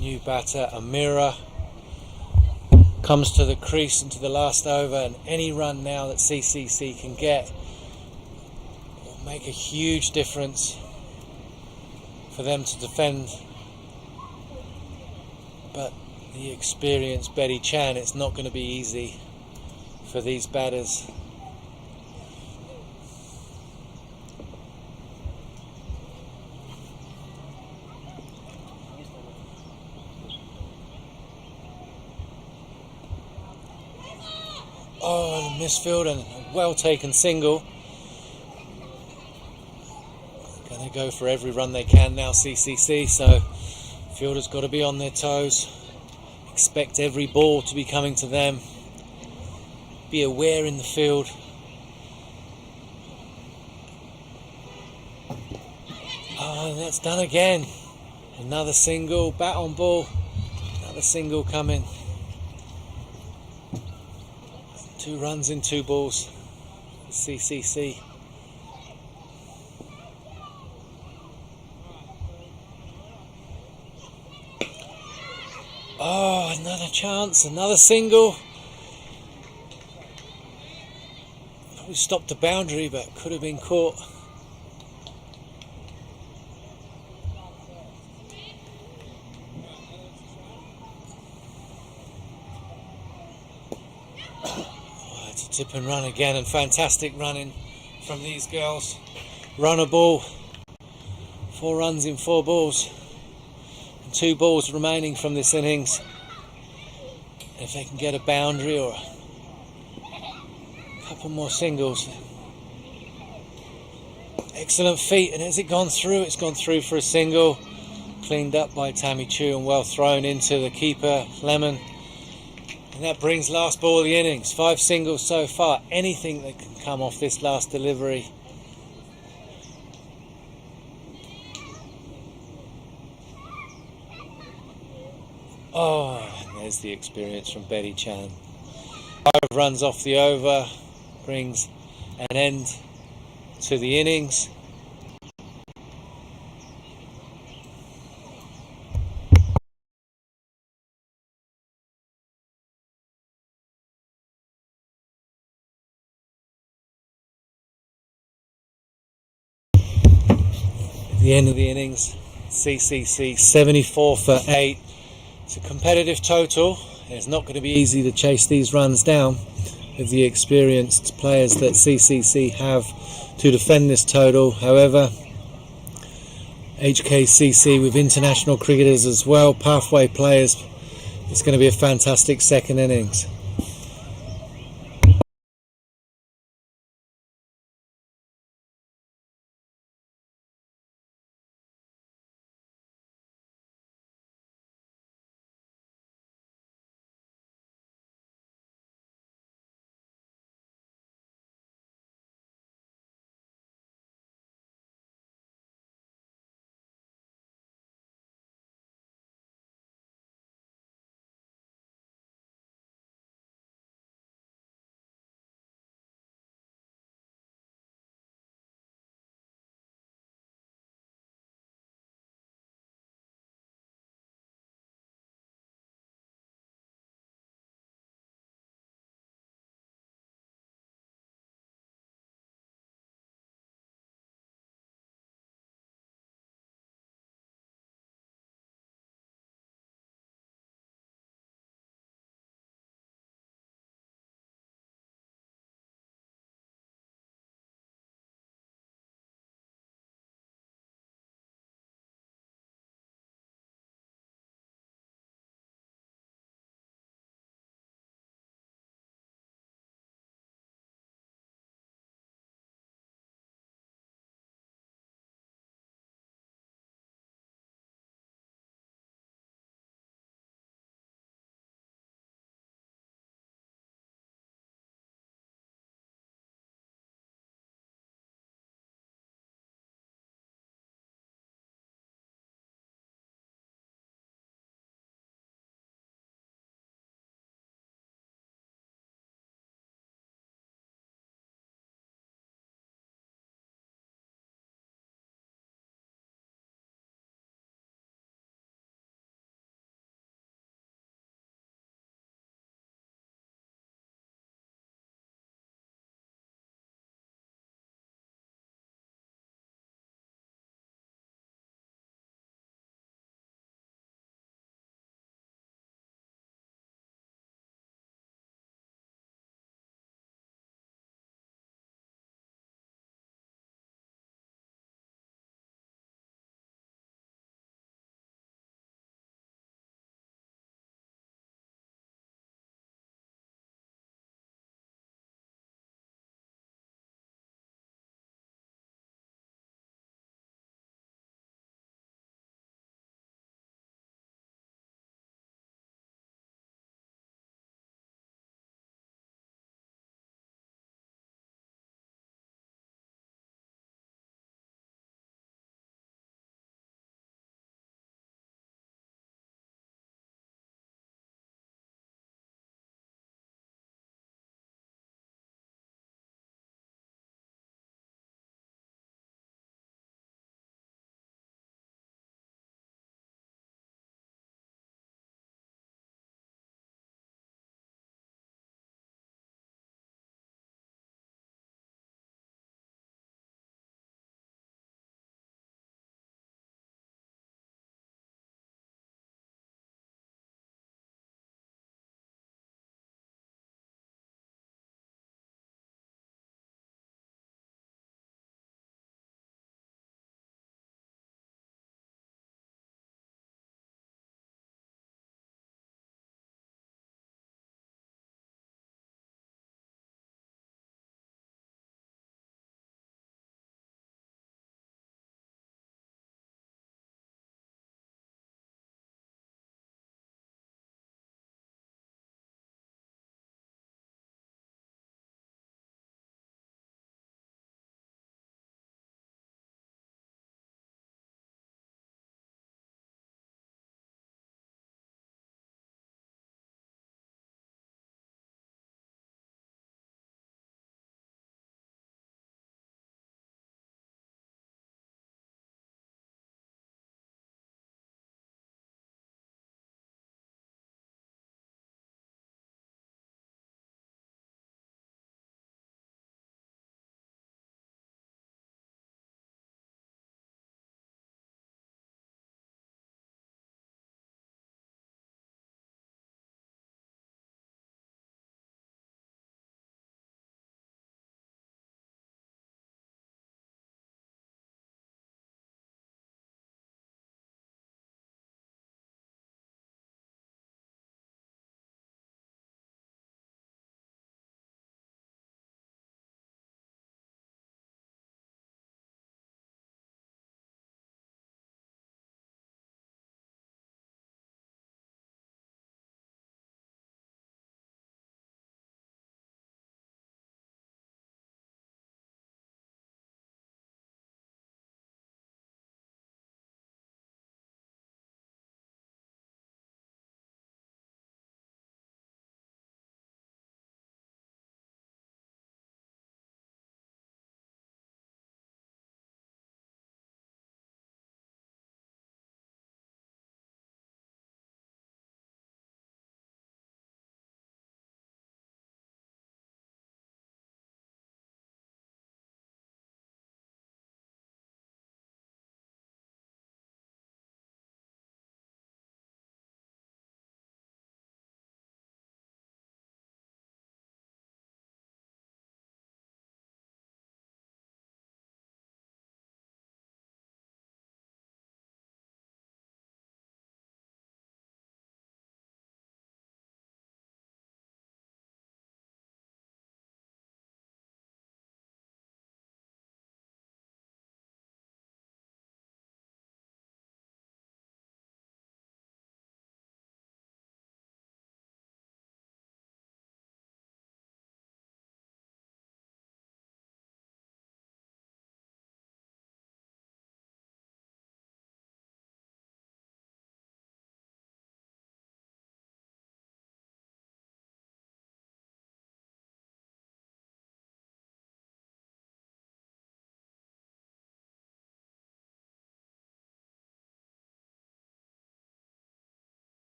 new batter Amira comes to the crease into the last over, and any run now that CCC can get will make a huge difference for them to defend. But the experienced Betty Chan, it's not going to be easy for these batters. Oh, the misfield and a well taken single. Going to go for every run they can now, CCC, so fielders got to be on their toes. Expect every ball to be coming to them. Be aware in the field. Oh, and that's done again. Another single, bat on ball. Another single coming. 2 runs in 2 balls. CCC. Oh, another chance, another single. Probably stopped the boundary, but could have been caught. Oh, it's a tip and run again, and fantastic running from these girls. Run a ball. 4 runs in 4 balls. 2 balls remaining from this innings. If they can get a boundary or a couple more singles. Excellent feet, and has it gone through? It's gone through for a single. Cleaned up by Tammy Chu and well thrown into the keeper, Lemon. And that brings last ball of the innings. 5 singles so far. Anything that can come off this last delivery. Oh, and there's the experience from Betty Chan. 5 runs off the over, brings an end to the innings. At the end of the innings, CCC 74 for 8. It's a competitive total. It's not going to be easy to chase these runs down with the experienced players that CCC have to defend this total. However, HKCC with international cricketers as well, pathway players, it's going to be a fantastic second innings.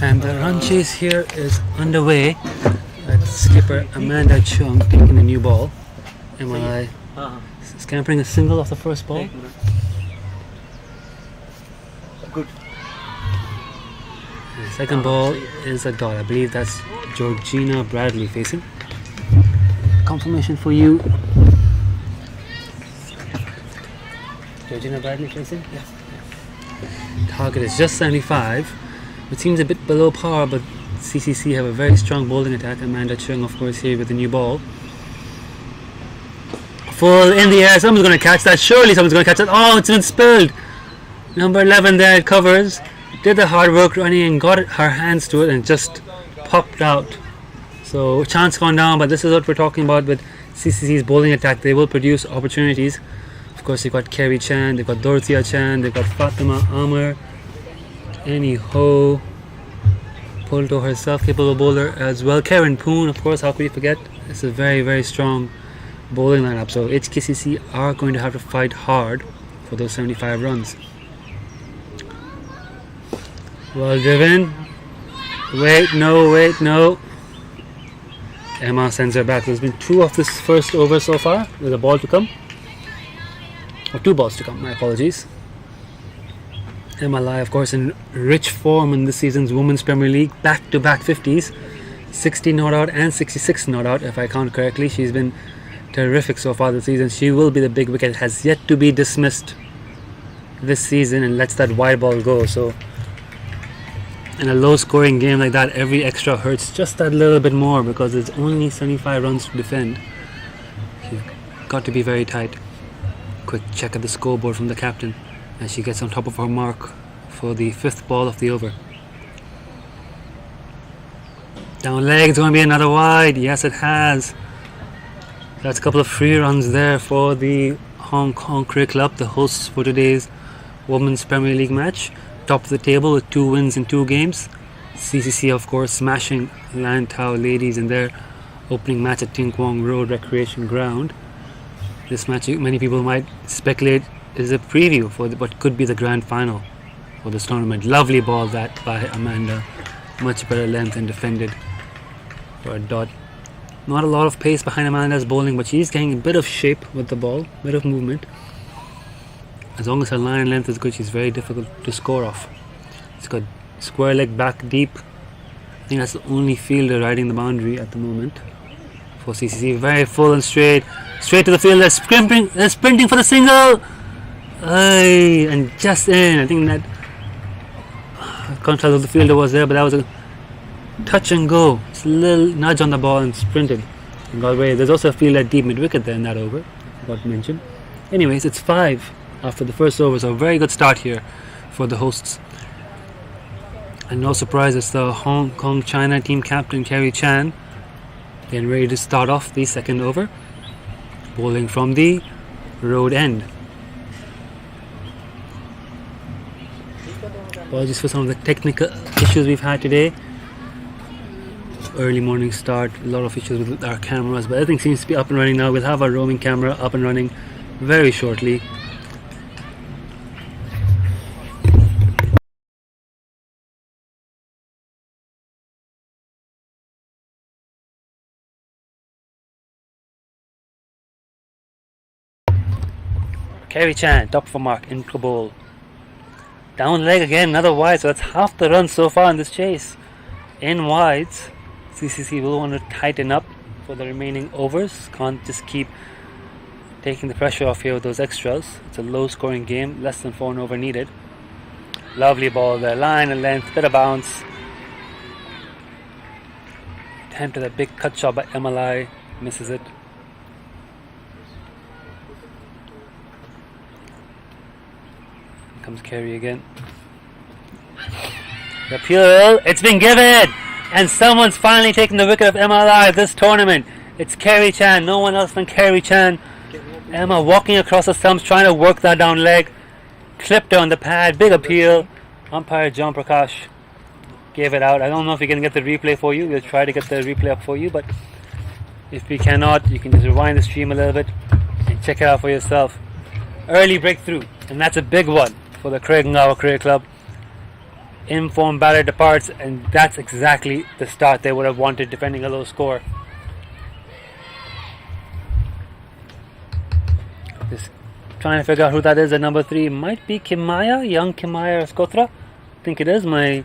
And the run chase here is underway. Skipper Amanda Chung taking the new ball. MLI scampering a single off the first ball. Good. The second ball is a dot. I believe that's Georgina Bradley facing. Confirmation for you. Georgina Bradley facing? Yes. Target is just 75. It seems a bit below par, but CCC have a very strong bowling attack. Amanda Chung, of course, here with the new ball. Full in the air. Someone's going to catch that. Surely someone's going to catch that. Oh, it's been spilled. Number 11 there, it covers. Did the hard work running and got her hands to it and just popped out. So chance gone down, but this is what we're talking about with CCC's bowling attack. They will produce opportunities. Of course, they've got Kerry Chan, they've got Dorothea Chan, they've got Fatima Amar, Annie Ho, Polto herself, capable bowler as well. Karen Poon, of course, how could you forget? It's a very, very strong bowling lineup. So HKCC are going to have to fight hard for those 75 runs. Well driven. Wait, no. Emma sends her back. There's been 2 of this first over so far. There's a ball to come. Or 2 balls to come, my apologies. Emma Lai, of course, in rich form in this season's Women's Premier League. Back-to-back 50s. 60 not out and 66 not out, if I count correctly. She's been terrific so far this season. She will be the big wicket. Has yet to be dismissed this season and lets that wide ball go. So in a low-scoring game like that, every extra hurts just that little bit more because there's only 75 runs to defend. You've got to be very tight. Quick check at the scoreboard from the captain as she gets on top of her mark for the 5th ball of the over. Down leg, it's going to be another wide. Yes, it has. That's a couple of free runs there for the Hong Kong Cricket Club, the hosts for today's Women's Premier League match. Top of the table with 2 wins in 2 games. CCC, of course, smashing Lantau ladies in their opening match at Ting Kwong Road Recreation Ground. This match, many people might speculate, is a preview for what could be the grand final for this tournament. Lovely ball that by Amanda. Much better length and defended for a dot. Not a lot of pace behind Amanda's bowling, but she's getting a bit of shape with the ball, bit of movement. As long as her line length is good, she's very difficult to score off. It's got square leg back deep. I think that's the only fielder riding the boundary at the moment for CCC. Very full and straight to the field. They're sprinting for the single. And just in. I think that I can't tell if the fielder was there, but that was a touch and go. Just a little nudge on the ball and sprinted and got away. There's also a fielder deep mid wicket there in that over. I forgot to mention. Anyways, it's 5 after the first over, so a very good start here for the hosts. And no surprise, it's the Hong Kong China team captain Kerry Chan getting ready to start off the second over, bowling from the road end. Apologies for some of the technical issues we've had today. Early morning start, a lot of issues with our cameras, but everything seems to be up and running now. We'll have our roaming camera up and running very shortly. Kerry Chan, top for mark, into bowl. Down leg again, another wide, so that's half the run so far in this chase. In wides, CCC will want to tighten up for the remaining overs. Can't just keep taking the pressure off here with those extras. It's a low scoring game, less than 4 and over needed. Lovely ball there, line and length, bit of bounce. Attempt at a big cut shot by MLI, misses it. Comes Kerry again. The appeal, it's been given! And someone's finally taken the wicket of MLI this tournament. It's Kerry Chan, no one else than Kerry Chan. Emma walking across the stumps, trying to work that down leg. Clipped her on the pad, big appeal. Umpire John Prakash gave it out. I don't know if we can get the replay for you. We'll try to get the replay up for you, but if we cannot, you can just rewind the stream a little bit and check it out for yourself. Early breakthrough, and that's a big one for the Craig Ngawa Cricket Club. informed batter departs, and that's exactly the start they would have wanted defending a low score. Just trying to figure out who that is at number 3. Might be Kimaya, young Kimaya Raskotra. I think it is. My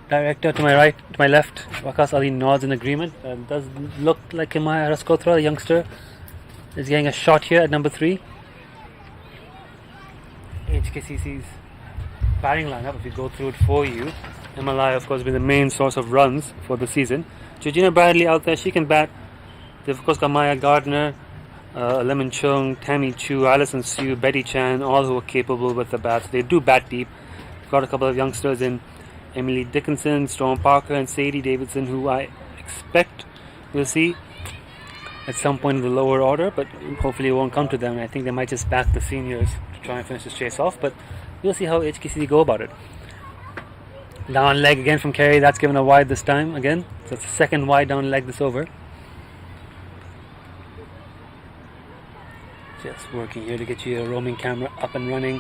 director to my right, to my left, Wakas Ali nods in agreement. Does look like Kimaya Raskotra, the youngster, is getting a shot here at number 3. HKCC's batting lineup, if we go through it for you. MLI, of course, been the main source of runs for the season. Georgina Bradley out there, she can bat. They've, of course, got Maya Gardner, Lemon Chung, Tammy Chu, Alison Sue, Betty Chan, all who are capable with the bats. They do bat deep. Got a couple of youngsters in Emily Dickinson, Storm Parker, and Sadie Davidson, who I expect we'll see at some point in the lower order, but hopefully it won't come to them. I think they might just back the seniors to try and finish this chase off, but we'll see how HKCC go about it. Down leg again from Kerry, that's given a wide this time again. So it's the second wide down leg this over. Just working here to get you a roaming camera up and running.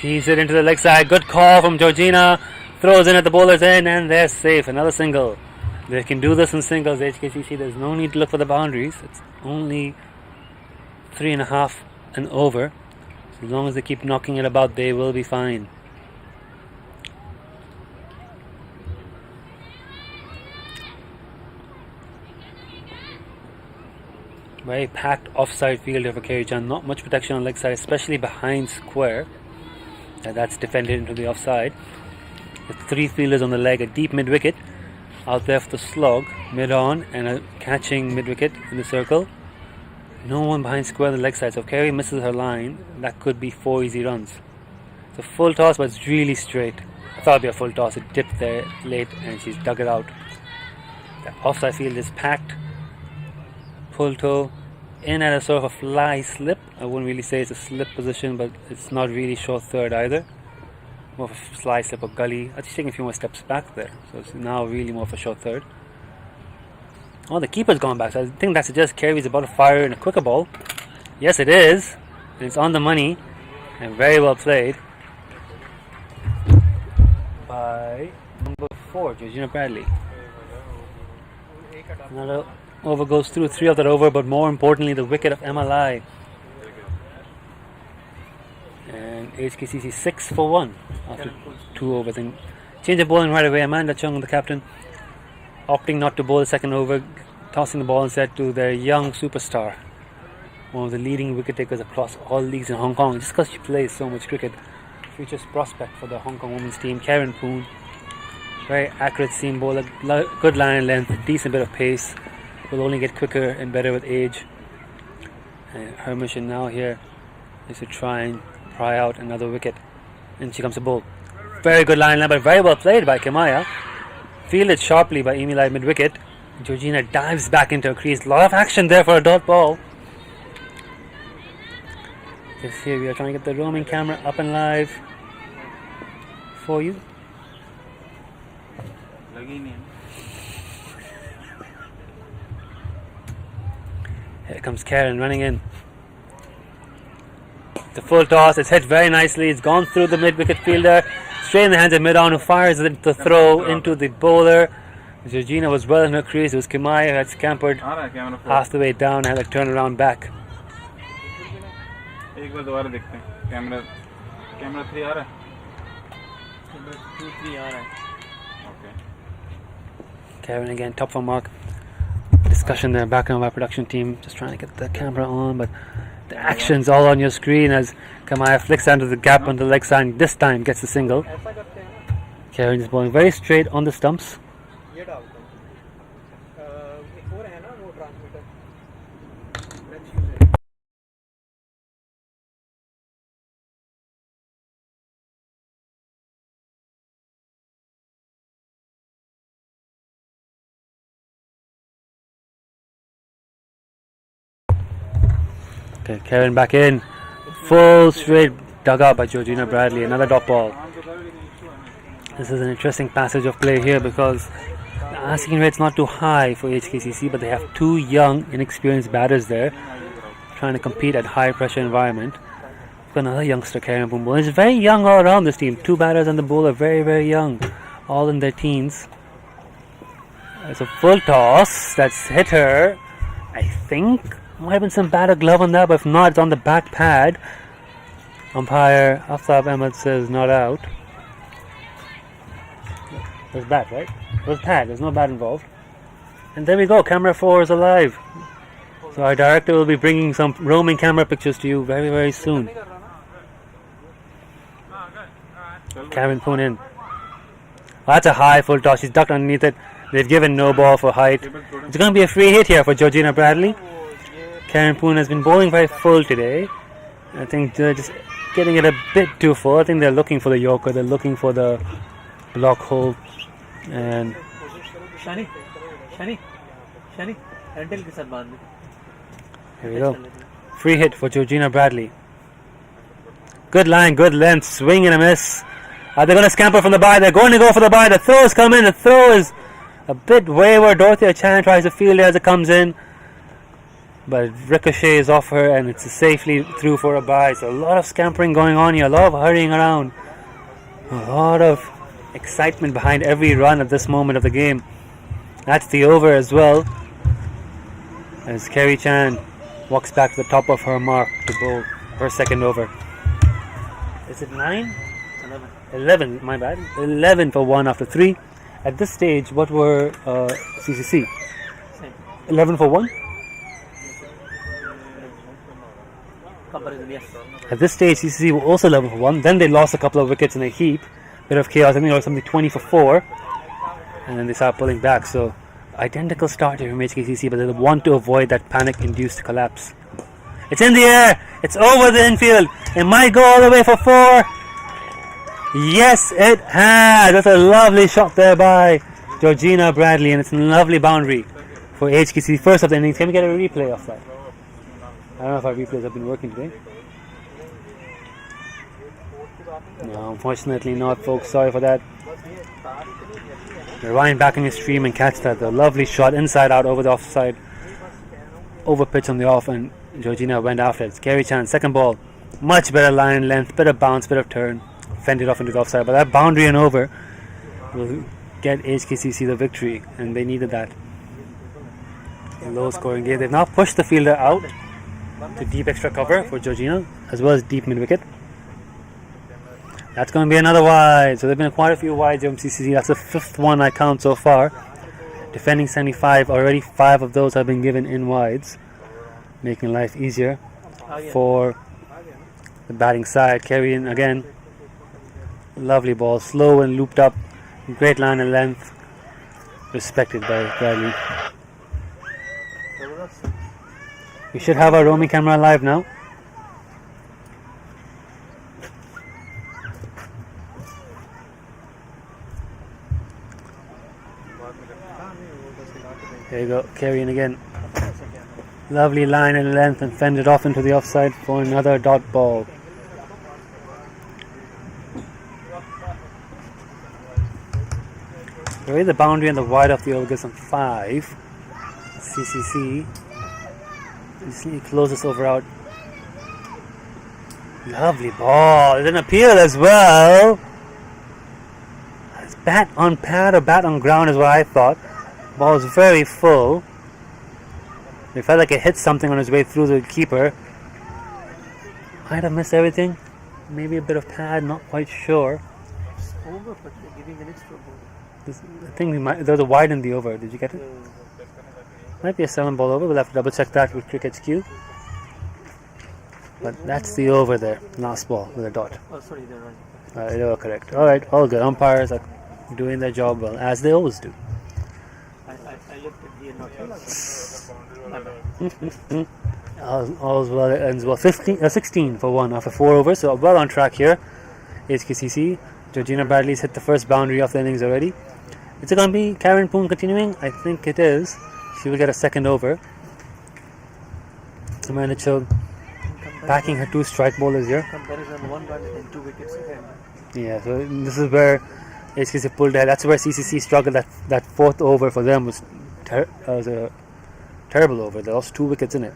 Sees it into the leg side. Good call from Georgina. Throws in at the bowler's end, and they're safe. Another single. They can do this in singles, HKCC. There's no need to look for the boundaries. It's only 3.5 and over. So as long as they keep knocking it about, they will be fine. Very packed offside field here for Kerry Chan. Not much protection on leg side, especially behind square. That's defended into the offside. With 3 fielders on the leg, a deep mid wicket out there for the slog, mid on, and a catching mid wicket in the circle. No one behind square on the leg side. So if Kerry misses her line, that could be 4 easy runs. It's a full toss, but it's really straight. I thought it'd be a full toss. It dipped there late, and she's dug it out. The offside field is packed. Pull toe in at a sort of a fly slip. I wouldn't really say it's a slip position, but it's not really short third either. More of a fly slip or gully. She's taking a few more steps back there, so it's now really more of a short third. Oh, the keeper's gone back, so I think that suggests Kerry's about to fire in a quicker ball. Yes, it is, and it's on the money, and very well played by number 4, Georgina Bradley. Another over goes through, 3 of that over, but more importantly, the wicket of MLI. And HKCC 6 for 1 after 2 overs. And change of bowling right away. Amanda Chung, the captain, opting not to bowl the second over, tossing the ball instead to their young superstar, one of the leading wicket takers across all leagues in Hong Kong, just because she plays so much cricket. Future prospect for the Hong Kong women's team, Karen Poon. Very accurate seam bowler, good line and length, decent bit of pace. Will only get quicker and better with age. And her mission now here is to try and pry out another wicket. And she comes to bowl. Very good line, but very well played by Kimaya. Fielded sharply by Emily mid wicket. Georgina dives back into her crease. A lot of action there for a dot ball. Just here we are trying to get the roaming camera up and live for you. Here comes Karen running in. The full toss, it's hit very nicely. It's gone through the mid-wicket fielder, straight in the hands of mid-on, who fires the throw into the bowler. Georgina was well in her crease. It was Kimaya who had scampered half the way down and had a turnaround back. Camera 3 आ रहा है? Camera 2, 3 आ रहा है. Okay. Karen again, top for mark. Discussion there, background of our production team, just trying to get the camera on, but the action's all on your screen as Kamaya flicks under the gap on the leg side and this time gets the single. Karen is bowling very straight on the stumps. Okay, Karen back in. Full straight dug out by Georgina Bradley. Another dot ball. This is an interesting passage of play here because the asking rate's not too high for HKCC, but they have 2 young, inexperienced batters there trying to compete at high pressure environment. Of got another youngster, Karen Boom. It's very young all around this team. 2 batters and the bowler, very, very young. All in their teens. It's a full toss. That's hit her. I think might have been some batter glove on that, but if not, it's on the back pad. Umpire Aftab Ahmed says not out. There's bat, right? There's pad. There's no bat involved. And there we go. Camera 4 is alive. So our director will be bringing some roaming camera pictures to you very, very soon. Karen Poon in. That's a high full toss. She's ducked underneath it. They've given no ball for height. It's going to be a free hit here for Georgina Bradley. Karen Poon has been bowling very full today. I think they're just getting it a bit too full. I think they're looking for the Yorker. They're looking for the block hole. And Shani, handle ke saath baandh. Here we go. Free hit for Georgina Bradley. Good line, good length, swing and a miss. Are they going to scamper from the bye? They're going to go for the bye. The throws come in. The throw is a bit wayward. Dorothea Chan tries to field it as it comes in, but it ricochets off her and it's safely through for a bye. So a lot of scampering going on here, a lot of hurrying around, a lot of excitement behind every run at this moment of the game. That's the over as well, as Kerry Chan walks back to the top of her mark to bowl her second over. Is it 9? 11, my bad. 11 for 1 after 3. At this stage, what were CCC? 11 for 1? At this stage, CCC were also 11 for 1. Then they lost a couple of wickets in a heap. Bit of chaos. I think it was something 20 for 4. And then they started pulling back. So, identical start here from HKCC, but they want to avoid that panic-induced collapse. It's in the air. It's over the infield. It might go all the way for 4. Yes, it has. That's a lovely shot there by Georgina Bradley, and it's a lovely boundary for HKCC. First of the innings. Can we get a replay of that? I don't know if our replays have been working today. No, unfortunately not, folks. Sorry for that. Rewind back in your stream and catch that. The lovely shot inside out over the offside. Over pitch on the off, and Georgina went after it. It's Kerry Chan, second ball. Much better line and length, bit of bounce, bit of turn. Fended off into the offside. But that boundary and over will get HKCC the victory, and they needed that. A low scoring game. They've now pushed the fielder out to deep extra cover for Georgina, as well as deep mid wicket. That's going to be another wide. So there have been quite a few wides from CCC. That's the 5th one I count so far. Defending 75, already 5 of those have been given in wides, making life easier for the batting side. Carry in again. Lovely ball, slow and looped up. Great line and length. Respected by Bradley. We should have our roaming camera live now. There you go, carrying again. Lovely line and length and fended off into the offside for another dot ball. Away the boundary and the wide of the over gives them 5. CCC just need to close this over out. Lovely ball. It's an appeal as well. It's bat on pad or bat on ground is what I thought. Ball was very full. It felt like it hit something on its way through the keeper. Might have missed everything. Maybe a bit of pad, not quite sure. It's over, but they're giving an extra ball. I think there's a wide in the over. Did you get it? Might be a 7 ball over. We'll have to double check that with Cricket HQ. But that's the over there. Last ball with a dot. Oh, sorry, they're right. They were correct. Alright, all good. Umpires are doing their job well, as they always do. I looked at here, not All's well, it ends well. 16 for 1 after 4 overs, so well on track here. HKCC. Georgina Bradley's hit the first boundary of the innings already. Is it going to be Karen Poon continuing? I think it is. She will get a second over. Amanda Cho backing her 2 strike bowlers here. Comparison 1 run and 2 wickets ahead. Yeah, so this is where HKCC pulled ahead. That's where CCC struggled. That 4th over for them was a terrible over. They lost 2 wickets in it.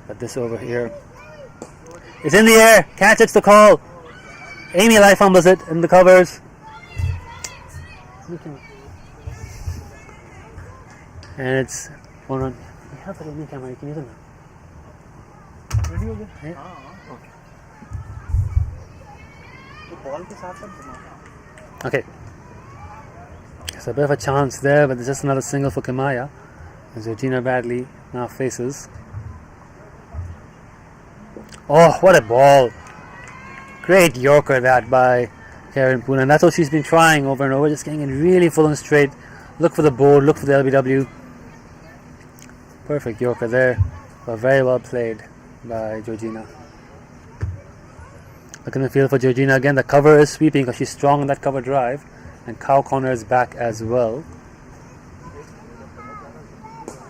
But this over here, It's in the air. Catch, it's the call. Amy Life fumbles it in the covers. And it's one run. You have it in the camera, you can use it now. Ready हो गया? Yeah. हाँ, okay. तो ball के साथ साथ घुमा. Okay. So a bit of a chance there, but there's just another single for Kimaya. As Georgina Bradley now faces. Oh, what a ball. Great Yorker that by Karen Poon. And that's what she's been trying over and over, just getting it really full and straight. Look for the board, look for the LBW. Perfect Yorker there. But very well played by Georgina. Look in the field for Georgina again. The cover is sweeping because she's strong in that cover drive. And Cow Corner is back as well.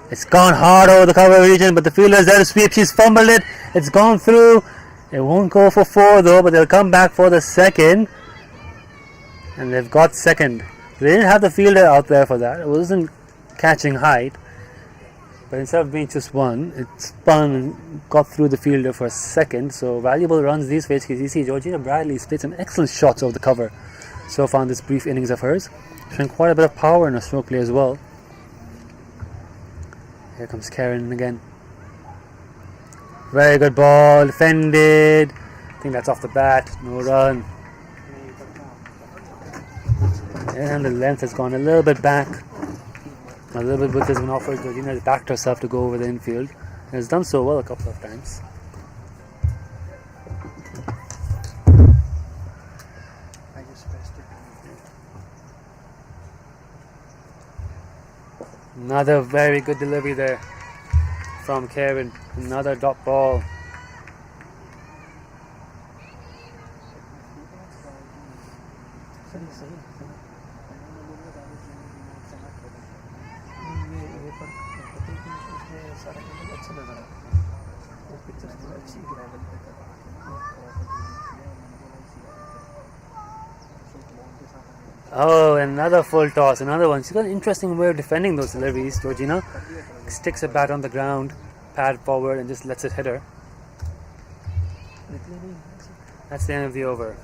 It's gone hard over the cover region, but the fielder is there to sweep. She's fumbled it. It's gone through. It won't go for 4 though, but they'll come back for the second. And they've got second. They didn't have the fielder out there for that. It wasn't catching height. But instead of being just one, it spun and got through the fielder for a second. So valuable runs these for HKCC. Georgina Bradley's played some excellent shots over the cover so far in this brief innings of hers. Showing quite a bit of power in her stroke play as well. Here comes Karen again. Very good ball, defended. I think that's off the bat, no run. And the length has gone a little bit back. A little bit width has been offered. Georgina has backed herself to go over the infield. And has done so well a couple of times. I just pressed it. Another very good delivery there from Karen. Another dot ball. ये पर उसमें सारा angle अच्छा लग रहा है. वो pictures थोड़ा अच्छी ग्रेवल पे कर Oh, another full toss, another one. She's got an interesting way of defending those deliveries, Georgina. Sticks her bat on the ground, pad forward, and just lets it hit her. That's the end of the over.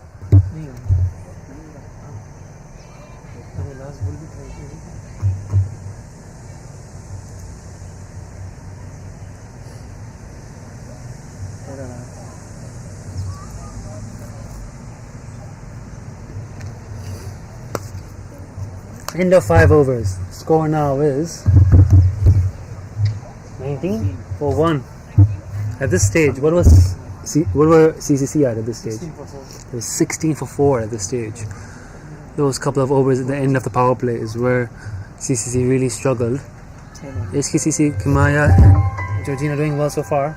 End of 5 overs. Score now is 19 for 1. At this stage, what were CCC at this stage? It was 16 for 4 at this stage. Those couple of overs at the end of the power play is where CCC really struggled. HKCC, Kimaya and Georgina doing well so far.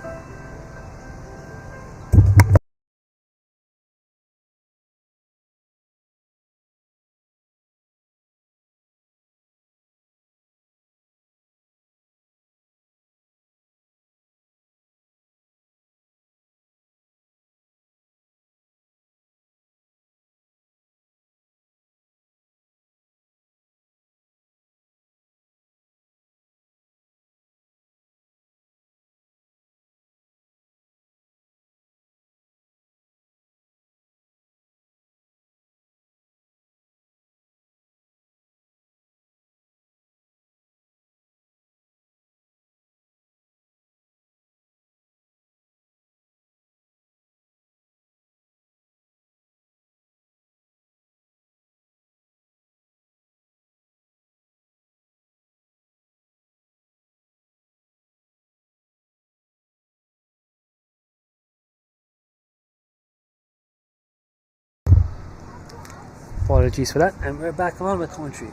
Apologies for that, and we're back on with commentary.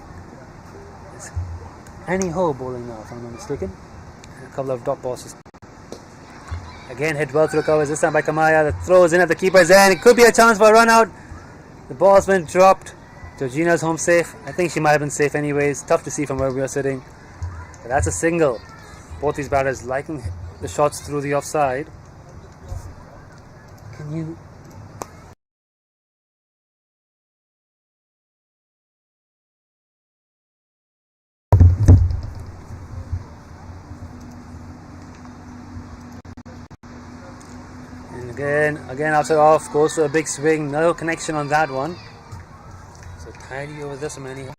It's Annie Ho bowling now, if I'm not mistaken. And a couple of dot balls. Again, hit well through the covers, this time by Kamaya. The throws in at the keeper's end. It could be a chance for a run out. The ball's been dropped. Georgina's home safe. I think she might have been safe anyways. Tough to see from where we are sitting. But that's a single. Both these batters liking the shots through the offside. Can you... Again outside off, goes to a big swing, no connection on that one. So tidy over this one anyhow.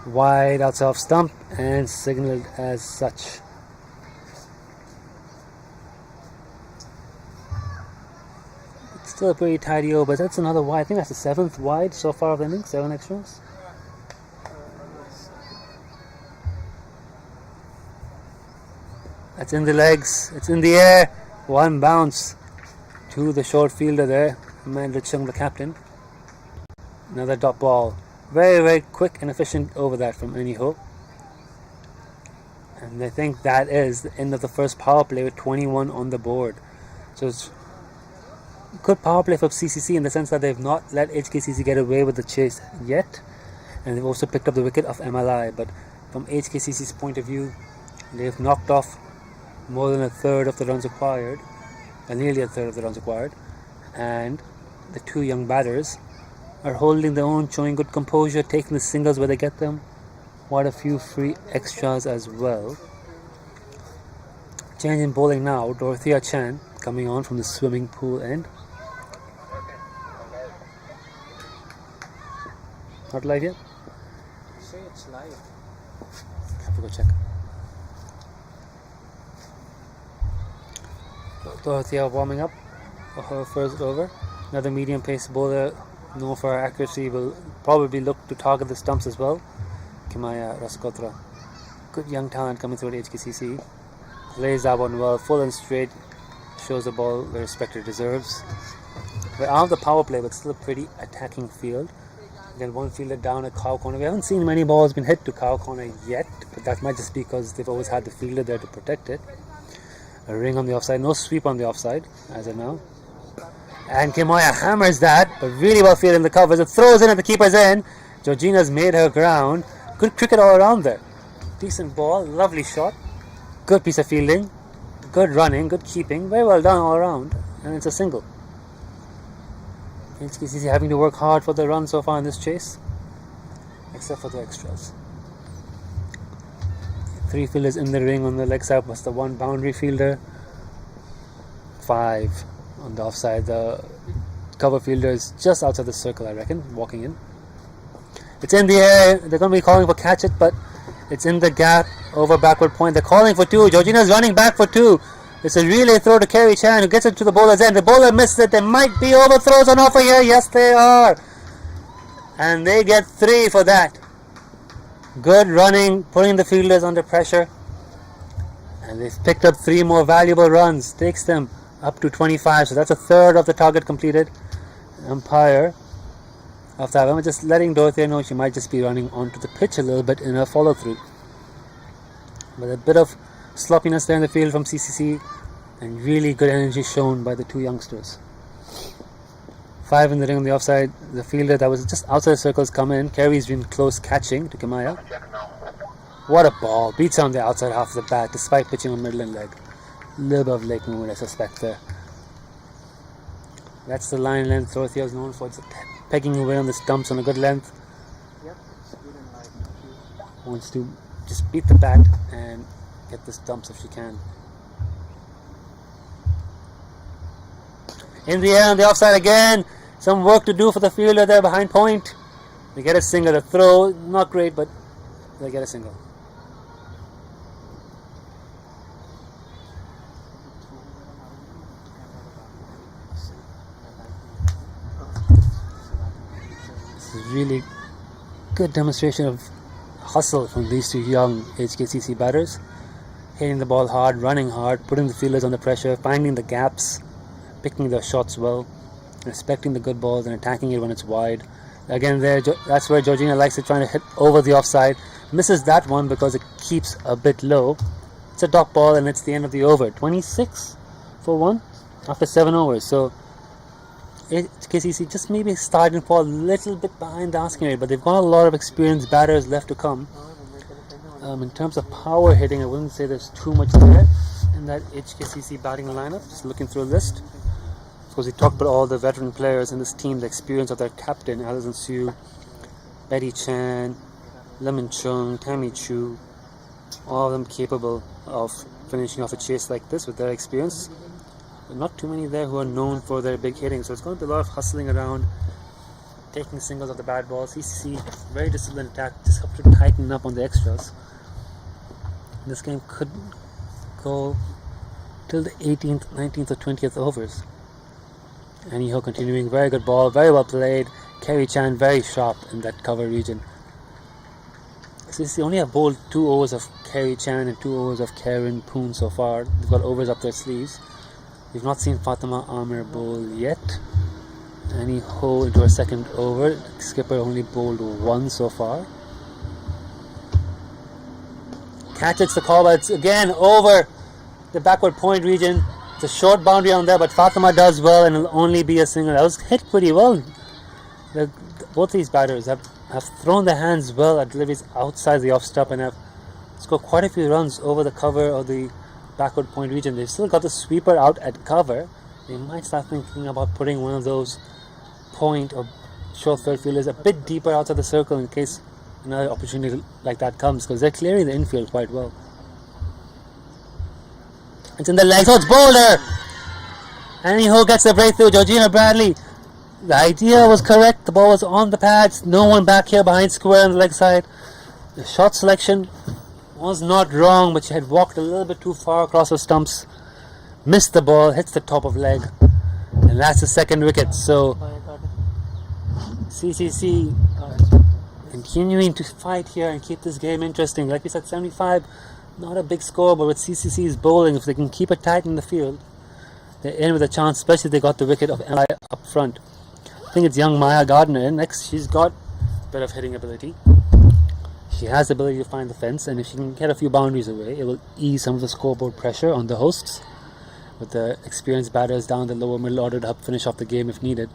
Wide outside off stump and signaled as such. It's still a pretty tidy over, but that's another wide. I think that's the 7th wide so far of the innings, 7 extras. That's in the legs, it's in the air. One bounce to the short fielder there, Amanda Chung, the captain. Another dot ball. Very, very quick and efficient over that from Ernie Ho. And I think that is the end of the first power play with 21 on the board. So it's a good power play for CCC in the sense that they've not let HKCC get away with the chase yet. And they've also picked up the wicket of MLI. But from HKCC's point of view, they've knocked off more than a third of the runs required. Nearly a third of the runs required. And the two young batters are holding their own, showing good composure, taking the singles where they get them. Quite a few free extras as well. Change in bowling now. Dorothea Chan coming on from the swimming pool end. Not live yet? Say it's live. Have to go check. Dorothea warming up for her first over. Another medium pace bowler, known for her accuracy, will probably look to target the stumps as well. Kimaya Raskotra. Good young talent coming through at HKCC. Plays that one well, full and straight. Shows the ball the respect it deserves. We're out of the power play, but still a pretty attacking field. Then one fielder down at cow corner. We haven't seen many balls been hit to cow corner yet, but that might just be because they've always had the fielder there to protect it. A ring on the offside, no sweep on the offside as of now. And Kimoya hammers that, but really well fielded in the covers. It throws in at the keeper's end. Georgina's made her ground. Good cricket all around there. Decent ball, lovely shot. Good piece of fielding. Good running, good keeping. Very well done all around. And it's a single. HKCC having to work hard for the run so far in this chase. Except for the extras. 3 fielders in the ring on the leg side plus the 1 boundary fielder. 5 on the offside. The cover fielder is just outside the circle, I reckon, walking in. It's in the air. They're going to be calling for catch it, but it's in the gap over backward point. They're calling for 2. Georgina's running back for 2. It's a relay throw to Kerry Chan, who gets it to the bowler's end. The bowler missed it. There might be overthrows on offer here. Yes, they are. And they get 3 for that. Good running, putting the fielders under pressure. And they've picked up 3 more valuable runs. Takes them up to 25. So that's a third of the target completed. Umpire of that. I'm just letting Dorothea know she might just be running onto the pitch a little bit in her follow through. But a bit of sloppiness there in the field from CCC, and really good energy shown by the 2 youngsters. 5 in the ring on the offside. The fielder that was just outside the circles come in. Kerry's been close catching to Kimaya. What a ball. Beats on the outside half of the bat despite pitching on middle and leg. A little bit of leg movement, I suspect there. That's the line length Dorothea is known for. It's pegging away on the stumps on a good length. Yep, it's good and live. Wants to just beat the bat and get the stumps if she can. In the air on the offside again. Some work to do for the fielder there behind point. They get a single. The throw, not great, but they get a single. This is really good demonstration of hustle from these 2 young HKCC batters. Hitting the ball hard, running hard, putting the fielders under pressure, finding the gaps, picking their shots well, respecting the good balls and attacking it when it's wide. Again, that's where Georgina likes it, trying to hit over the offside. Misses that one because it keeps a bit low. It's a dot ball and it's the end of the over. 26 for 1 after 7 overs. So HKCC just maybe starting to fall a little bit behind the asking rate, but they've got a lot of experienced batters left to come. In terms of power hitting, I wouldn't say there's too much there in that HKCC batting lineup. Just looking through a list. because we talked about all the veteran players in this team, the experience of their captain, Alison Sue, Betty Chan, Lemon Chung, Tammy Chu, all of them capable of finishing off a chase like this with their experience. But not too many there who are known for their big hitting, so it's going to be a lot of hustling around, taking singles of the bad balls. CCC, very disciplined attack, just have to tighten up on the extras. This game could go till the 18th, 19th or 20th overs. Annie Ho continuing, very good ball, very well played. Kerry Chan very sharp in that cover region. CCC only have bowled 2 overs of Kerry Chan and 2 overs of Karen Poon so far. They've got overs up their sleeves. We've not seen Fatima Amir bowl yet. Annie Ho into her second over. Skipper only bowled 1 so far. Catch it's the call, but it's again over the backward point region. It's a short boundary on there, but Fatima does well and it'll only be a single. That was hit pretty well. Both these batters have thrown their hands well at deliveries outside the off stump and have scored quite a few runs over the cover of the backward point region. They've still got the sweeper out at cover. They might start thinking about putting one of those point or short third fielders a bit deeper outside the circle in case another opportunity like that comes, because they're clearing the infield quite well. It's in the legs. Oh, it's Boulder! Annie Ho gets the breakthrough. Georgina Bradley. The idea was correct. The ball was on the pads. No one back here behind square on the leg side. The shot selection was not wrong, but she had walked a little bit too far across the stumps. Missed the ball, hits the top of leg. And that's the second wicket. So CCC continuing to fight here and keep this game interesting. Like we said, 75, not a big score, but with CCC's bowling, if they can keep it tight in the field, they're in with a chance, especially if they got the wicket of Eli up front. I think it's young Maya Gardner next. She's got a bit of hitting ability. She has the ability to find the fence, and if she can get a few boundaries away, it will ease some of the scoreboard pressure on the hosts, with the experienced batters down the lower middle order to help finish off the game if needed.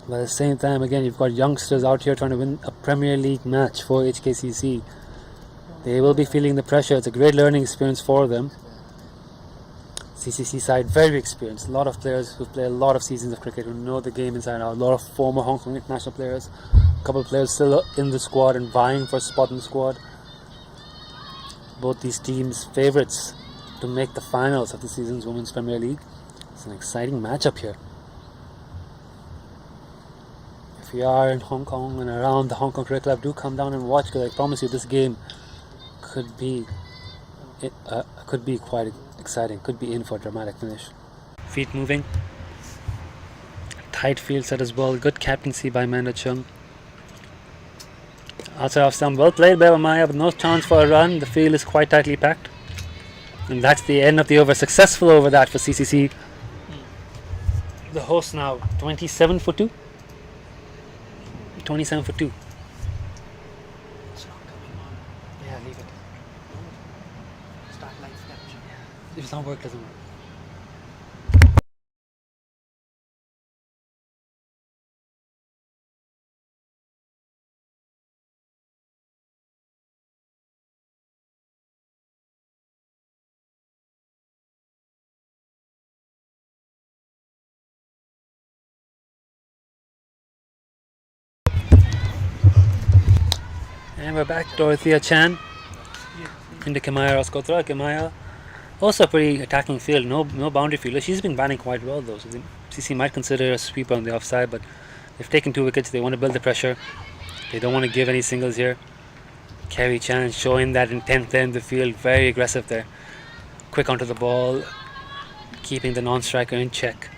But at the same time, again, you've got youngsters out here trying to win a Premier League match for HKCC. They will be feeling the pressure. It's a great learning experience for them. CCC side, very experienced. A lot of players who play a lot of seasons of cricket, who know the game inside out. A lot of former Hong Kong international players. A couple of players still in the squad and vying for a spot in the squad. Both these teams favourites to make the finals of the season's Women's Premier League. It's an exciting matchup here. If you are in Hong Kong and around the Hong Kong Cricket Club, do come down and watch, because I promise you this game could be quite exciting, could be in for a dramatic finish. Feet moving, tight field set as well, good captaincy by Amanda Chung. Outside off stump, well played by Maya, but no chance for a run. The field is quite tightly packed, and that's the end of the over. Successful over that for CCC. The host now 27 for 2. 27 for 2. It's not coming on. Yeah, leave it. Start live capture. If it's not work, doesn't work. And we're back. Dorothea Chan into Kimaya Raskotra. Kimaya, also a pretty attacking field, no boundary fielder. She's been batting quite well though, so the CC might consider a sweeper on the offside, but they've taken 2 wickets. They want to build the pressure. They don't want to give any singles here. Kerry Chan showing that intent there in the field, very aggressive there. Quick onto the ball, keeping the non-striker in check.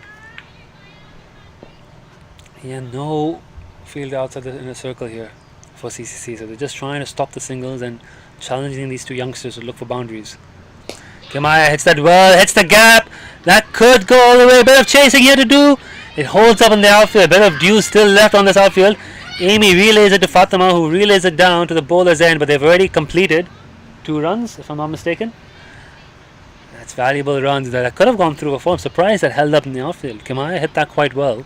Yeah, no fielder outside the inner circle here for CCC, so they're just trying to stop the singles and challenging these 2 youngsters to look for boundaries. Kimaya hits that well, hits the gap. That could go all the way. A bit of chasing here to do. It holds up in the outfield. A bit of dew still left on this outfield. Amy relays it to Fatima, who relays it down to the bowler's end, but they've already completed 2 runs, if I'm not mistaken. That's valuable runs that could have gone through before. I'm surprised that held up in the outfield. Kimaya hit that quite well.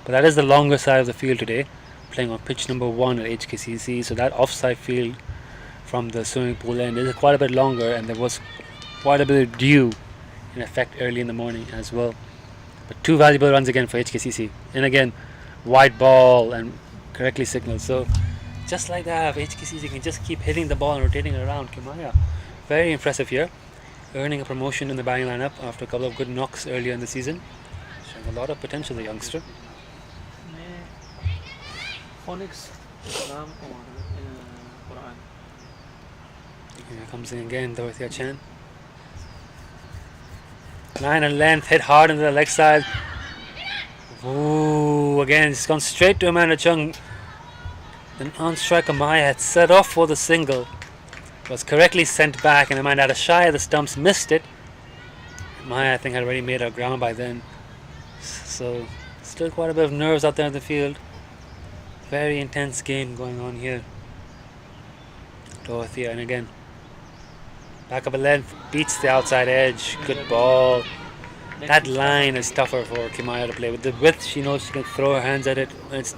But that is the longer side of the field today, playing on pitch number 1 at HKCC, so that offside field from the swimming pool end is quite a bit longer, and there was quite a bit of dew in effect early in the morning as well. But 2 valuable runs again for HKCC. And again, wide ball and correctly signaled. So just like that, HKCC can just keep hitting the ball and rotating it around. Kimaya, very impressive here. Earning a promotion in the batting lineup after a couple of good knocks earlier in the season. Showing a lot of potential, the youngster. Phonics Islam Quran. Here comes in again, Dorothea Chan. Line and length, hit hard into the leg side. Ooh, again, it's gone straight to Amanda Chung. An on-striker Maya had set off for the single. Was correctly sent back, and Amanda had a shy of the stumps, missed it. Maya, I think, had already made her ground by then. So, still quite a bit of nerves out there in the field. Very intense game going on here. Dorothea, and again, back of a length, beats the outside edge. Good ball. That line is tougher for Kimaya to play. With the width, she knows she can throw her hands at it. When it's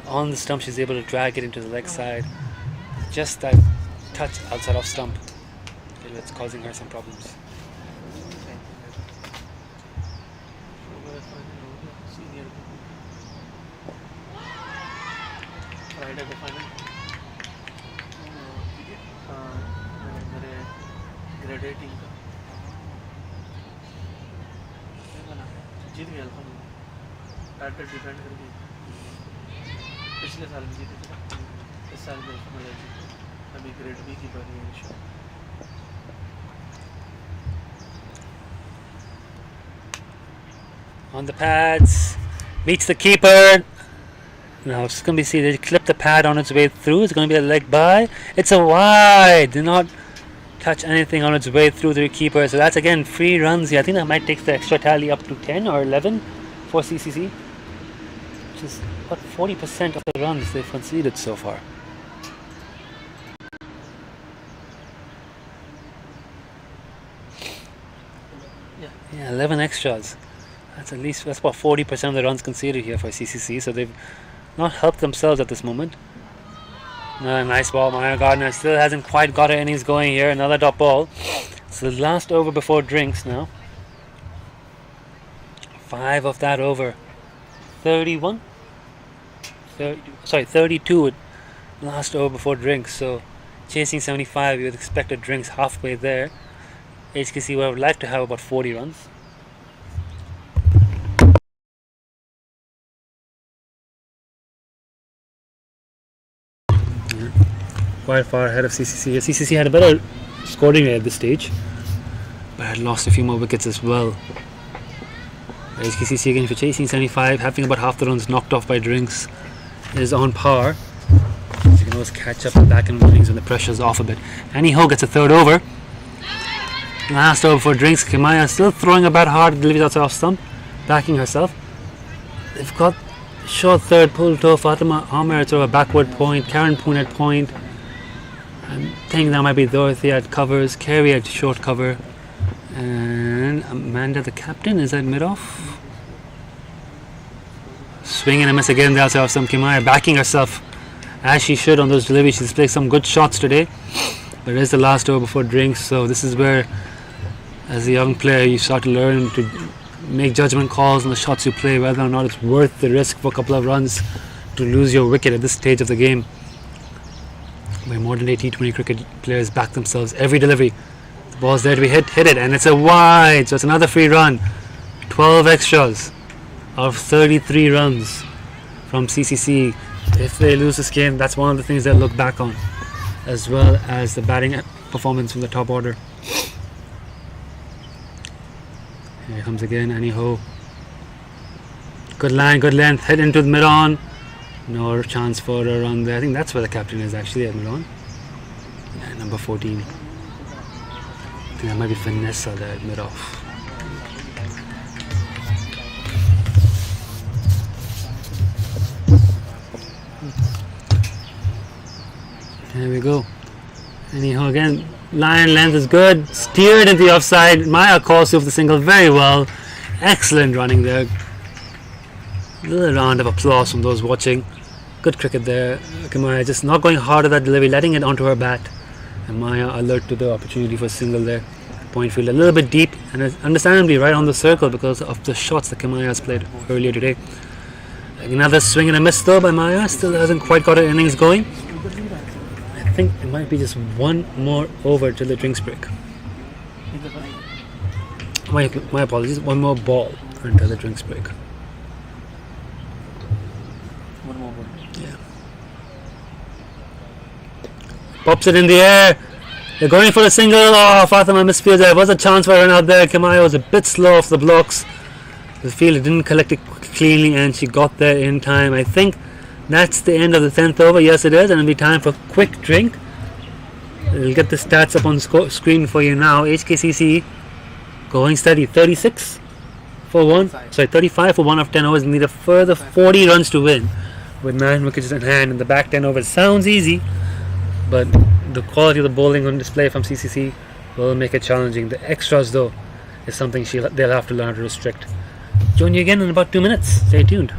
on the stump, she's able to drag it into the leg side. Just that touch outside off stump, it's causing her some problems. Right at the final. मेरे ग्रेडेटिंग का जीत गया अल्हम्दुलिल्लाह। Target defend करके पिछले साल भी जीते थे, इस साल भी अल्हम्दुलिल्लाह जीते। अभी ग्रेड बी की बारी है इंशाल्लाह। On the pads, meets the keeper. Now it's going to be seen, they clip the pad on its way through. It's going to be a leg by. It's a wide. Did not touch anything on its way through the keeper. So that's again free runs here. I think that might take the extra tally up to 10 or 11 for CCC, which is about 40% of the runs they've conceded so far. Yeah, 11 extras. That's about 40% of the runs conceded here for CCC. So they've not helped themselves at this moment. Nice ball. Maya Gardner still hasn't quite got her innings going here. Another top ball. So the last over before drinks now. 5 of that over. 31? 32 last over before drinks. So chasing 75, you would expect a drinks halfway there. HKC would have liked to have about 40 runs. Quite far ahead of CCC. CCC had a better scoring rate at this stage, but had lost a few more wickets as well. HKCC again for chasing 75, having about half the runs knocked off by drinks, is on par. You can always catch up back in innings when the pressure's off a bit. Annie Ho gets a third over. Last over for drinks. Kimaya still throwing a bat hard, delivers outside off stump, backing herself. They've got short third, pull toe, Fatima Ahmer at sort of a backward point, Karen Poon at point. I think that might be Dorothea at covers, Carrie at short cover, and Amanda the captain is at mid-off. Swing and a miss again, that's off some. Kimaya backing herself as she should on those deliveries. She's played some good shots today, but it is the last over before drinks, so this is where, as a young player, you start to learn to make judgment calls on the shots you play, whether or not it's worth the risk for a couple of runs to lose your wicket at this stage of the game, where modern day T20 cricket players back themselves every delivery. The ball's there to be hit it, and it's a wide, so it's another free run. 12 extras out of 33 runs from CCC. If they lose this game, that's one of the things they'll look back on, as well as the batting performance from the top order. Here comes again Annie Ho. Good line, good length, hit into the mid-on. No chance for a run there. I think that's where the captain is actually, at mid-on. Yeah, number 14. I think that might be Vanessa there at mid-off. There we go. Annie Ho again. Line length is good. Steered into the offside. Maya calls off the single very well. Excellent running there. A little round of applause from those watching. Good cricket there. Maya just not going hard at that delivery, letting it onto her bat. And Maya alert to the opportunity for a single there. point field, a little bit deep, and it's understandably right on the circle because of the shots that Kamaya has played earlier today. Another swing and a miss though by Maya. Still hasn't quite got her innings going. I think it might be just one more over till the drinks break. My apologies. One more ball until the drinks break. One more ball. Yeah. Pops it in the air. They're going for a single. Oh, Fatima misfields. There was a chance for a run out there. Kamaya was a bit slow off the blocks. The field didn't collect it cleanly, and she got there in time. I think that's the end of the 10th over. Yes, it is, and it'll be time for a quick drink. We'll get the stats up on screen for you now. HKCC going steady, 36 for 1. Sorry, 35 for 1 of 10 overs. Need a further 40 runs to win with 9 wickets in hand in the back 10 overs. Sounds easy, but the quality of the bowling on display from CCC will make it challenging. The extras, though, is something they'll have to learn to restrict. Join you again in about 2 minutes. Stay tuned.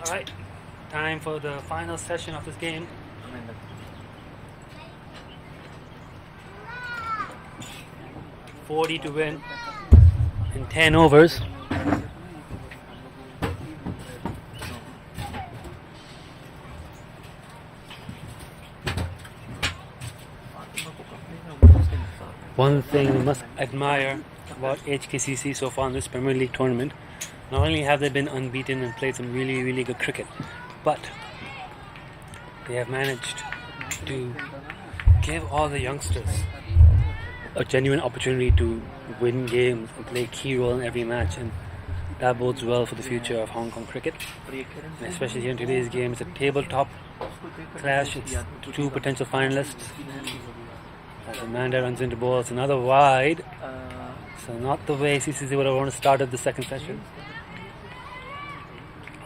Alright, time for the final session of this game. 40 to win in 10 overs. One thing we must admire about HKCC so far in this Premier League tournament, not only have they been unbeaten and played some really, really good cricket, but they have managed to give all the youngsters a genuine opportunity to win games and play a key role in every match, and that bodes well for the future of Hong Kong cricket. And especially here in today's game, it's a tabletop clash. It's 2 potential finalists. As Amanda runs into ball, it's another wide. So not the way CCC would have wanted to start the second session.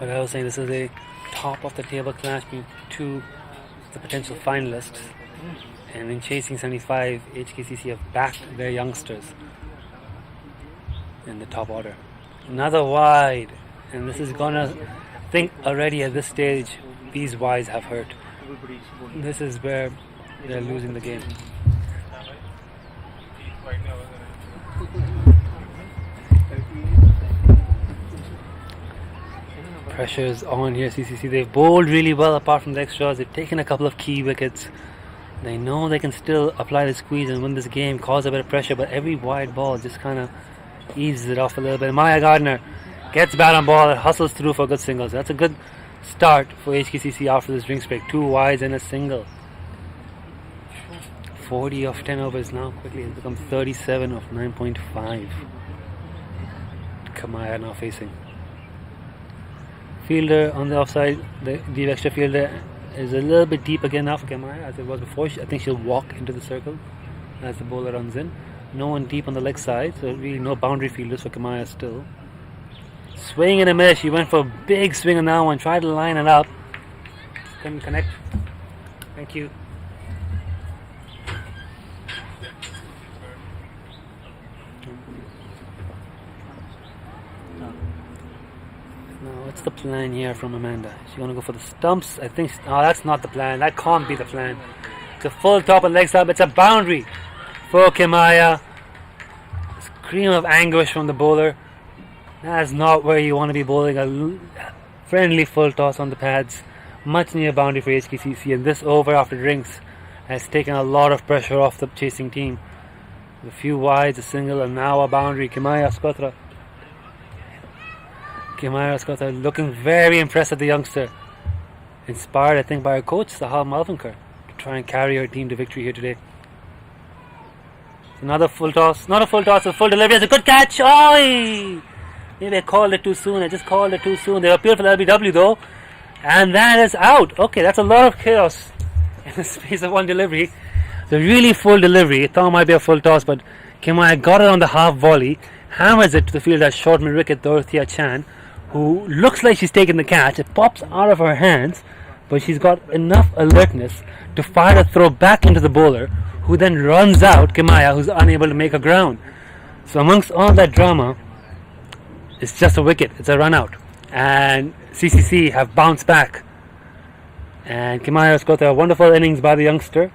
Like I was saying, this is a top of the table clash between 2 the potential finalists. And in chasing 75, HKCC have backed their youngsters in the top order. Another wide, and this is gonna think already at this stage these wides have hurt. This is where they're losing the game. Pressure's on here, CCC. They've bowled really well apart from the extras. They've taken a couple of key wickets. They know they can still apply the squeeze and win this game, cause a bit of pressure, but every wide ball just kind of eases it off a little bit. Maya Gardner Gets bat on ball and hustles through for a good single. So that's a good start for HKCC after this drinks break. 2 wides and a single. 40 of 10 overs now. Quickly it's become 37 of 9.5. Kamaya now facing. Fielder on the offside. The deep extra fielder is a little bit deep again now for Kamaya as it was before. I think she'll walk into the circle as the bowler runs in. No one deep on the leg side, so really no boundary fielders for Kamaya still. Swing and a miss. She went for a big swing on that one. Tried to line it up. Couldn't connect. Thank you. Now, what's the plan here from Amanda? She's going to go for the stumps. I think. Oh, that's not the plan. That can't be the plan. It's a full top and leg side. It's a boundary for Kamaya. Scream of anguish from the bowler. That's not where you want to be bowling. A friendly full toss on the pads. Much near boundary for HKCC. And this over after drinks has taken a lot of pressure off the chasing team. A few wides, a single, and now a boundary. Kamaya Skotra looking very impressed at the youngster. Inspired, I think, by her coach, Sahal Malvinkar, to try and carry her team to victory here today. Another full toss. Not a full toss, a full delivery. It's a good catch. Oi! Maybe I called it too soon. I just called it too soon. They appealed for the LBW though. And that is out. Okay, that's a lot of chaos in the space of one delivery. The really full delivery. I thought it might be a full toss, but Kamaya got it on the half volley. Hammers it to the fielder, short mid wicket, Dorothea Chan, who looks like she's taking the catch. It pops out of her hands, but she's got enough alertness to fire a throw back into the bowler, who then runs out Kamaya, who's unable to make a ground. So amongst all that drama, it's just a wicket. It's a run out. And CCC have bounced back. And Kamaya Skotra, a wonderful innings by the youngster,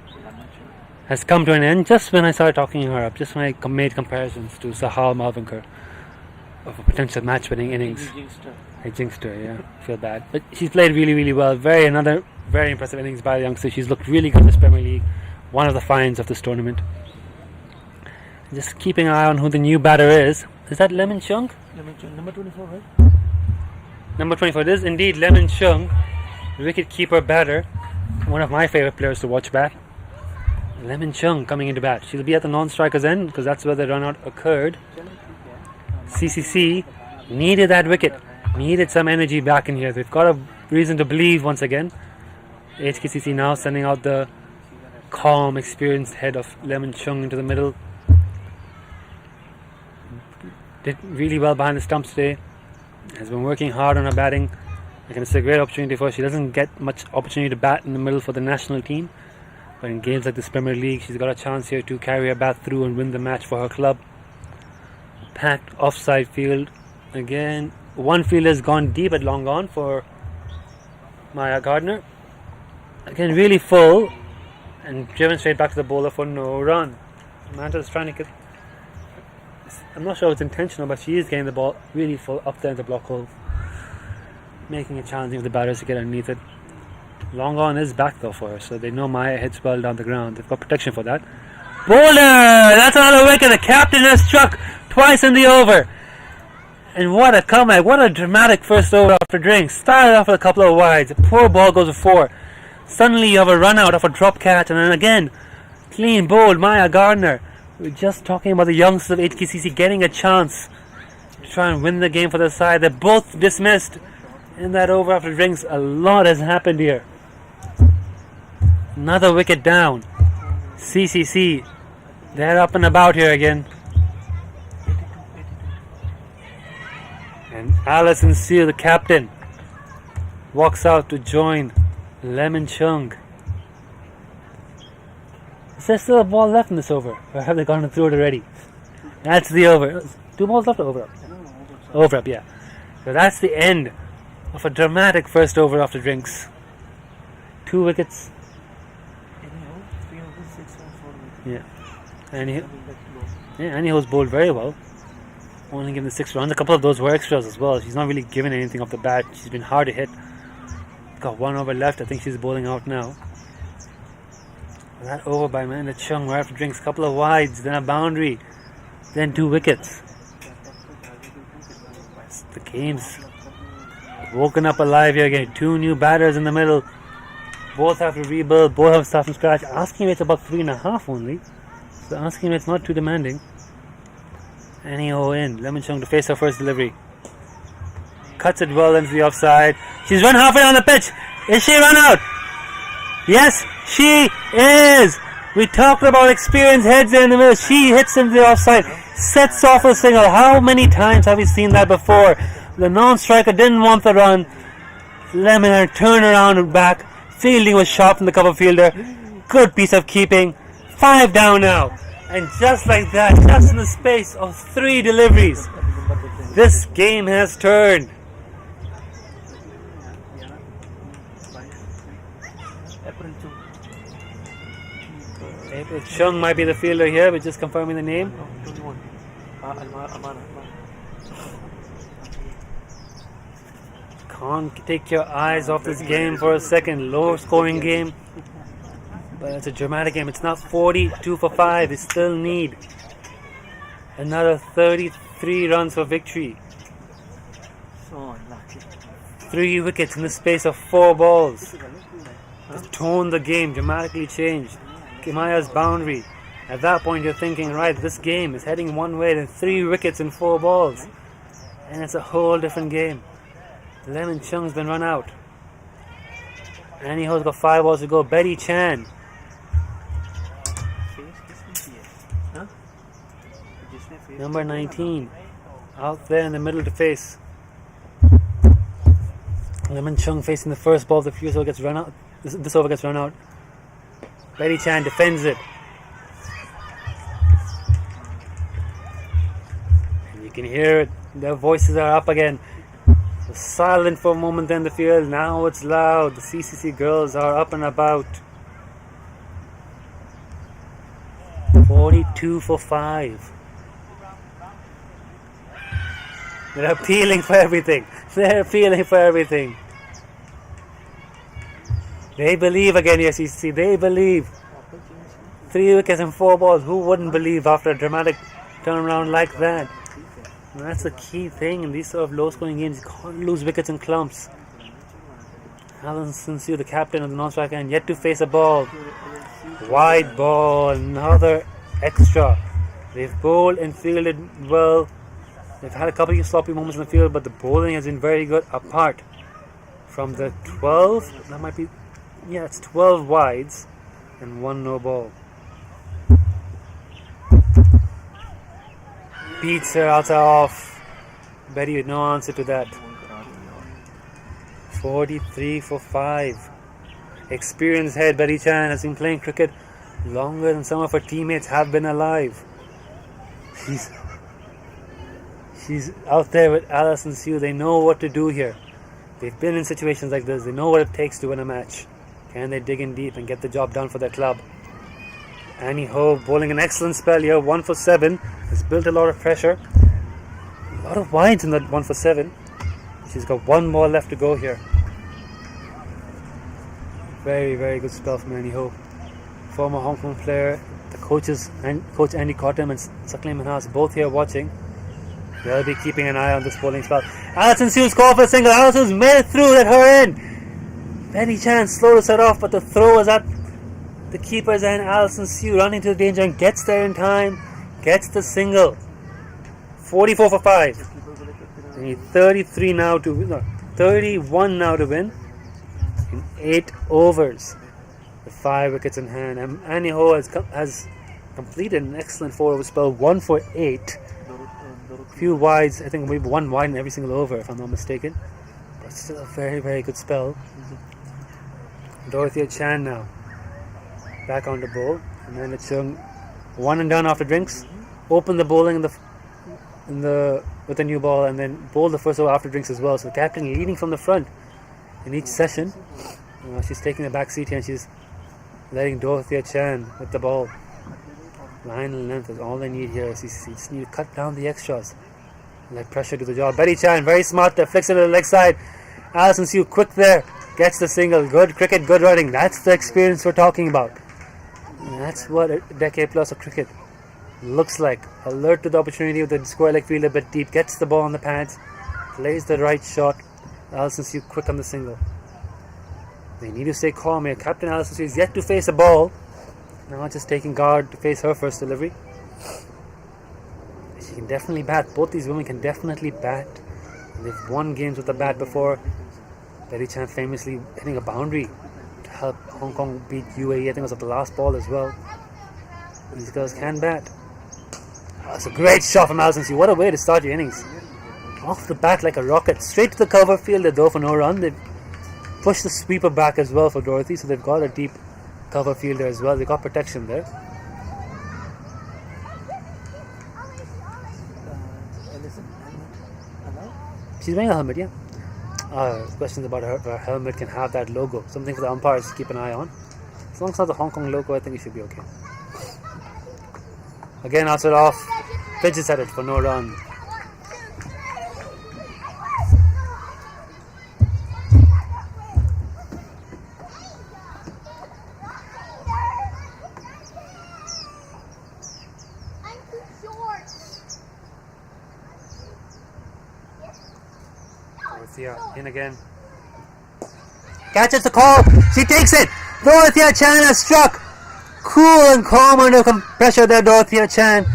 has come to an end just when I started talking her up, just when I made comparisons to Sahal Malvinkar of a potential match-winning innings. I jinxed her, yeah. I feel bad. But she's played really, really well. Another very impressive innings by the youngster. She's looked really good in this Premier League. One of the finds of this tournament. Just keeping an eye on who the new batter is. Is that Lemon Chung? Number 24, right? Number 24. It is indeed Lemon Chung, wicket-keeper batter. One of my favourite players to watch bat. Lemon Chung coming into bat. She'll be at the non-striker's end because that's where the run-out occurred. CCC needed that wicket. Needed some energy back in here. They've got a reason to believe once again. HKCC now sending out the calm, experienced head of Lemon Chung into the middle. Did really well behind the stumps today. Has been working hard on her batting. I think it's a great opportunity for her. She doesn't get much opportunity to bat in the middle for the national team. But in games like this Premier League, she's got a chance here to carry her bat through and win the match for her club. Packed offside field. Again, one fielder has gone deep at long on for Maya Gardner. Again, really full. And driven straight back to the bowler for no run. Manta's trying to get... I'm not sure if it's intentional, but she is getting the ball really full up there in the block hole. Making it challenging for the batters to get underneath it. Long on is back though for her, so they know Maya hits well down the ground. They've got protection for that. Bowler! That's another wicket. The captain has struck twice in the over. And what a comeback. What a dramatic first over after drinks. Started off with a couple of wides. The poor ball goes to 4. Suddenly you have a run out of a drop catch, and then again, clean bowled Maya Gardner. We're just talking about the youngsters of HKCC getting a chance to try and win the game for their side. They're both dismissed in that over after drinks. A lot has happened here. Another wicket down. CCC, they're up and about here again. And Alison Seal, the captain, walks out to join Lemon Chung. Is there still a ball left in this over? Or have they gone through it already? That's the over. 2 balls left or over up? Over up, yeah. So that's the end of a dramatic first over after drinks. 2 wickets. Yeah. And he was bowled very well. Only given the 6 runs. A couple of those were extras as well. She's not really given anything off the bat. She's been hard to hit. Got 1 over left. I think she's bowling out now. That over by Amanda Chung right after drinks. Couple of wides, then a boundary, then 2 wickets. The game's woken up alive here again. 2 new batters in the middle. Both have to rebuild, both have to start from scratch. Asking rate's about 3.5 only. So asking rate's not too demanding. Anyhow in. Lemon Chung to face her first delivery. Cuts it well into the offside. She's run halfway on the pitch. Is she run out? Yes, she is. We talked about experienced heads there in the middle. She hits into the offside. Sets off a single. How many times have we seen that before? The non-striker didn't want the run. Lemon had turned around and back. Fielding was sharp from the cover fielder. Good piece of keeping. 5 down now. And just like that, just in the space of 3 deliveries, this game has turned. April Chung might be the fielder here. We're just confirming the name. Can't take your eyes off this game for a second. Low scoring game, but it's a dramatic game. It's not 42 for 5. They still need another 33 runs for victory. 3 wickets in the space of 4 balls. The tone of the game dramatically changed. Kimaya's boundary. At that point you're thinking, right, this game is heading one way, then 3 wickets in 4 balls. And it's a whole different game. Lemon Chung's been run out. Annie Ho's got 5 balls to go. Betty Chan. Number 19. Out there in the middle to face. Lemon Chung facing the first ball. The first over gets run out. This over gets run out. Betty Chan defends it. And you can hear it. Their voices are up again. Silent for a moment in the field. Now it's loud. The CCC girls are up and about. 42 for 5. They're appealing for everything. They're appealing for everything. They believe again, yes, CCC. They believe. 3 wickets and 4 balls. Who wouldn't believe after a dramatic turnaround like that? And that's the key thing in these sort of low-scoring games. You can't lose wickets in clumps. Alison Siu, the captain of the non-striker, and yet to face a ball. Wide ball, another extra. They've bowled and fielded well. They've had a couple of sloppy moments in the field, but the bowling has been very good. Apart from the 12, that might be, yeah, it's 12 wides and 1 no ball. Beats her outside off. Betty with no answer to that. 43 for 5. Experienced head Betty Chan has been playing cricket longer than some of her teammates have been alive. She's out there with Alison Siu. They know what to do here. They've been in situations like this. They know what it takes to win a match. Can they dig in deep and get the job done for their club? Annie Ho bowling an excellent spell here. 1 for 7. Has built a lot of pressure. A lot of wides in that 1 for 7. She's got 1 more left to go here. Very, very good spell from Annie Ho. Former Hong Kong player. The coaches, and Coach Andy Cottam and Saklim Manhas, both here watching. They'll be keeping an eye on this bowling spell. Alison Siu's call for a single. Alison's made it through. Let her in. Betty Chan slow to set off, but the throw is at the keeper's end. Alison Siu running to the danger and gets there in time. Gets the single. 44 for 5. They need 33 now to win. No, 31 now to win. In 8 overs. With 5 wickets in hand. And Annie Ho has completed an excellent 4-over spell. 1 for 8. Few wides. I think maybe 1 wide in every single over, if I'm not mistaken. But still a very, very good spell. Dorothea Chan now. Back on the bowl. And then it's 1 and done after drinks. Open the bowling with a new ball, and then bowl the first over after drinks as well. So the captain leading from the front in each session. She's taking the back seat here, and she's letting Dorothea Chan with the ball. Line and length is all they need here. You just need to cut down the extras. Let pressure do the job. Betty Chan, very smart there, flicks it to the leg side. Alison Siu, quick there, gets the single. Good cricket, good running. That's the experience we're talking about. And that's what a decade plus of cricket looks like. Alert to the opportunity with the square leg field a bit deep, gets the ball on the pads, plays the right shot. Alison Sue quick on the single. They need to stay calm here. Captain Alison Sue is yet to face a ball. Now just taking guard to face her first delivery. She can definitely bat. Both these women can definitely bat. And they've won games with the bat before. Betty Chan famously hitting a boundary to help Hong Kong beat UAE. I think it was at the last ball as well. These girls can bat. Oh, that's a great shot from Alison Sue. What a way to start your innings. Off the bat like a rocket. Straight to the cover field, though, for no run. They've pushed the sweeper back as well for Dorothy, so they've got a deep cover fielder as well. They've got protection there. She's wearing a helmet, yeah. Questions about her helmet can have that logo. Something for the umpires to keep an eye on. As long as it's not the Hong Kong logo, I think it should be okay. Again, outside off. Fidgets at it for no run. In again. Catches the call. She takes it. Dorothea Chan has struck. Cool and calm under pressure there, Dorothea Chan.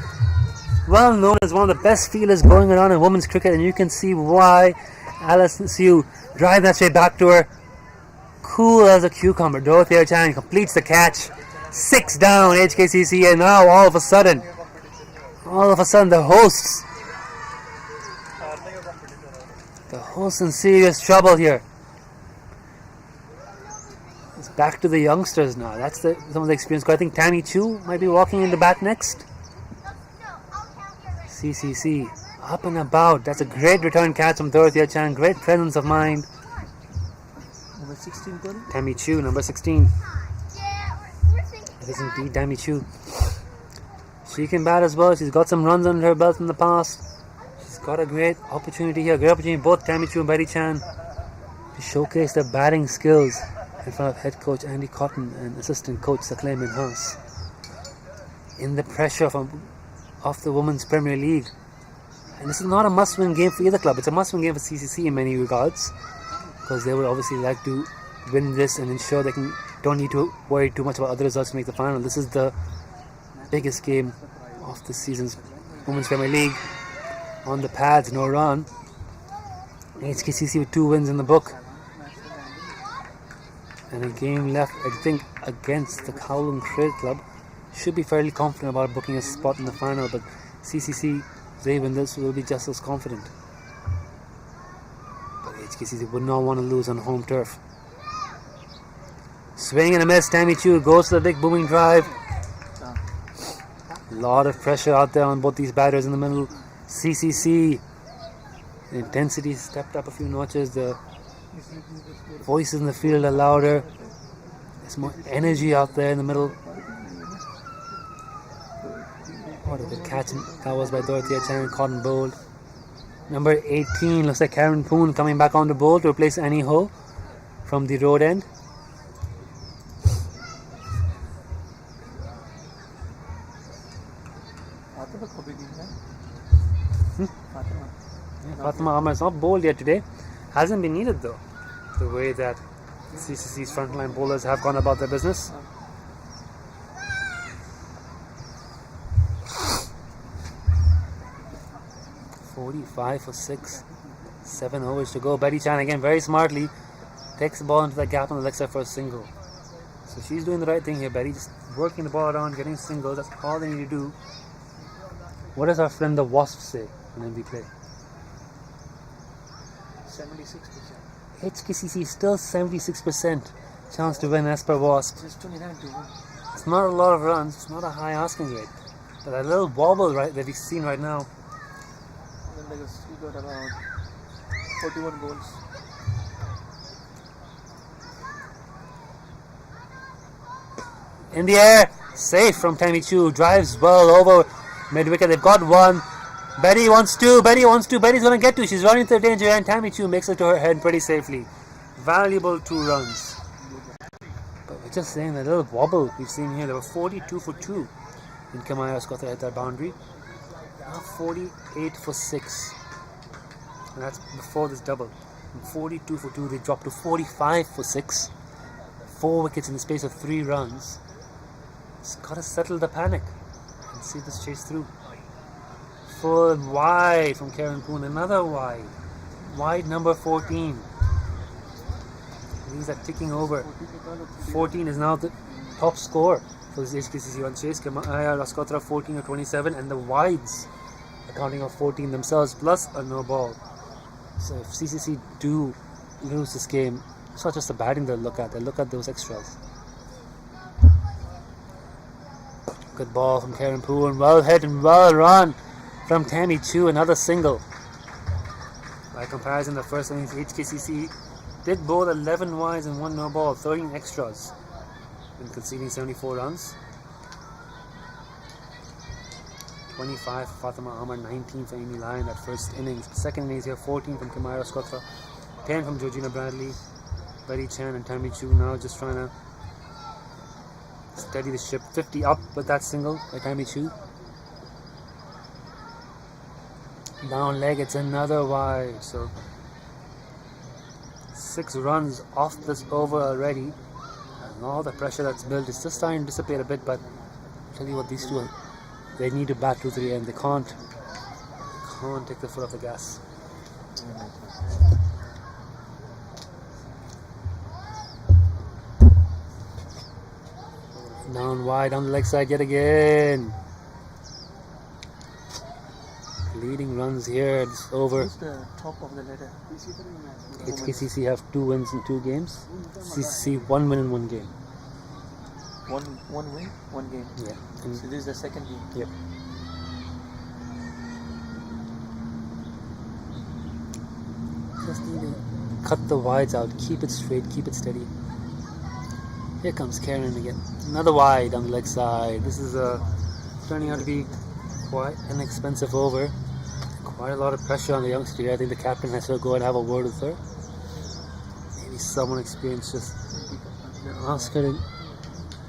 Well known as one of the best fielders going around in women's cricket, and you can see why Alison Sue drive that straight back to her. Cool as a cucumber. Dorothea Chan completes the catch. 6 down, HKCC, and now all of a sudden the hosts in serious trouble here. It's back to the youngsters now. That's some of the experience. I think Tammy Chu might be walking in the bat next. CCC up and about. That's a great return catch from Dorothea Chan. Great presence of mind. Number 16, Tony? Tammy Chu, number 16. It is indeed Tammy Chu. She can bat as well. She's got some runs under her belt in the past. Got a great opportunity here. Great opportunity both Tammy Chu and Betty Chan to showcase their batting skills in front of head coach Andy Cotton and assistant coach Saklay Minhas. In the pressure of the Women's Premier League. And this is not a must-win game for either club. It's a must-win game for CCC in many regards, because they would obviously like to win this and ensure they don't need to worry too much about other results to make the final. This is the biggest game of the season's Women's Premier League. On the pads, no run. HKCC with 2 wins in the book. And a game left, I think, against the Kowloon Cricket Club. Should be fairly confident about booking a spot in the final, but CCC, they win this, will be just as confident. But HKCC would not want to lose on home turf. Swing and a miss. Tammy Chu goes to the big booming drive. A lot of pressure out there on both these batters in the middle. CCC, the intensity stepped up a few notches. The voices in the field are louder. There's more energy out there in the middle. What a good catch that was by Dorothea Chan, cotton bowled. Number 18 looks like Karen Poon coming back on the bowl to replace Annie Ho from the road end. Fatima Amar is not bowled yet today. Hasn't been needed though, the way that CCC's frontline bowlers have gone about their business. .45 for 6. 7 overs to go. Betty Chan again very smartly takes the ball into the gap on the leg side for a single. So she's doing the right thing here, Betty. Just working the ball around, getting singles. That's all they need to do. What does our friend the Wasp say when we play? 76%. HKCC still 76% chance to win as per Wasp. Just 29 to 1. It's not a lot of runs. It's not a high asking rate. But that little wobble that we've seen right now. And then we got about 41 goals. In the air, safe from Tammy Chu. Drives well over mid-wicket. They've got one. Betty wants two. Betty's going to get two. She's running into the danger, and Tammy Chu makes it to her head pretty safely. Valuable 2 runs. But we're just saying that little wobble we've seen here. There were 42 for 2 in Kamaya Scott at that boundary. Now 48 for 6. And that's before this double. From 42 for 2, they dropped to 45 for 6. 4 wickets in the space of 3 runs. Just gotta settle the panic and see this chase through. Full wide from Karen Poon, another wide. Wide number 14. These are ticking over. 14 is now the top score for this HKCC on chase. Raskotra 14 or 27, and the wides accounting of 14 themselves plus a no ball. So if CCC do lose this game, it's not just the batting they'll look at those extras. Good ball from Karen Poon, well hit and well run from Tammy Chu, another single. By comparison, the first innings HKCC did bowl 11 wides and 1 no ball, 13 extras, and conceding 74 runs. 25 for Fatima Amar, 19 for Amy Lyon that first innings. Second innings here, 14 from Kamaira Skotra, 10 from Georgina Bradley, Betty Chan and Tammy Chu now just trying to steady the ship. 50 up with that single by Tammy Chu. Down leg, it's another wide. So 6 runs off this over already, and all the pressure that's built is just starting to dissipate a bit. But I'll tell you what, these two, they need to bat to the end. They can't take the foot off the gas. Down wide on the leg side yet again. Leading runs here. It's over. Who's the top of the ladder? HKCC have 2 wins in 2 games. CCC 1 win in 1 game. One win, 1 game. Yeah. So this is the second game. Yep. Just need to cut the wides out. Keep it straight. Keep it steady. Here comes Karen again. Another wide on the leg side. This is turning out to be quite an expensive over. Quite a lot of pressure on the youngster here. I think the captain has to go and have a word with her. Maybe someone experienced, just ask her to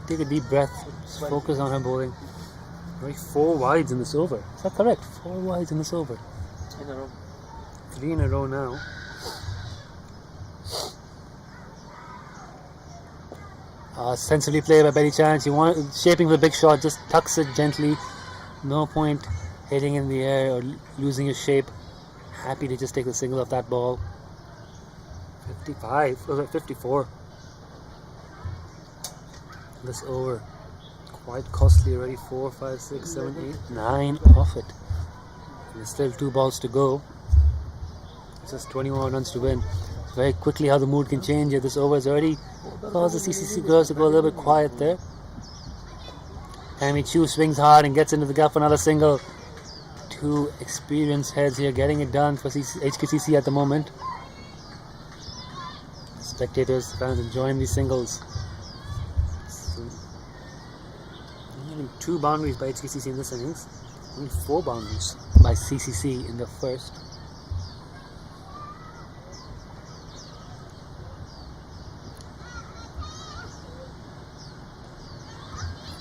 take a deep breath. Just focus on her bowling. Only 4 wides in this over. Is that correct? 4 wides in this over. In a row. 3 in a row now. Sensibly played by Betty Chan. She shaping for the big shot, just tucks it gently. No point hitting in the air or losing your shape. Happy to just take the single off that ball. 54. This over. Quite costly already. 4, 5, 6, 7, 8, 9 off it. And there's still 2 balls to go. It's just 21 runs to win. Very quickly how the mood can change here. This over is already caused the CCC girls to go a little bit quiet there. Tammy Chu swings hard and gets into the gap for another single. 2 experienced heads here getting it done for HKCC at the moment. Spectators, fans enjoying these singles. So, only 2 boundaries by HKCC in this innings. Only 4 boundaries by CCC in the first.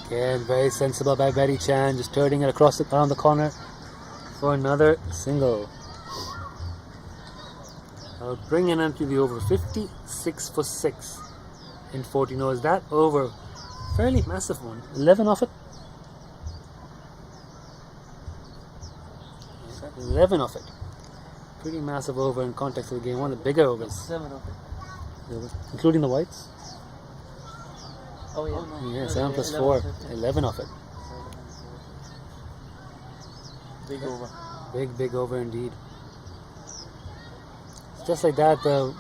Again, very sensible by Betty Chan, just turning it around the corner for another single. Bringing them to the over. 56 for 6 in 14 overs. That over, fairly massive one. 11 off it. 11 off it. Pretty massive over in context of the game. One of the bigger overs. 7 of it. Including the whites. Oh yeah. Yeah, 7 plus 4. 11 off it. Big over. Big over indeed. Just like that, the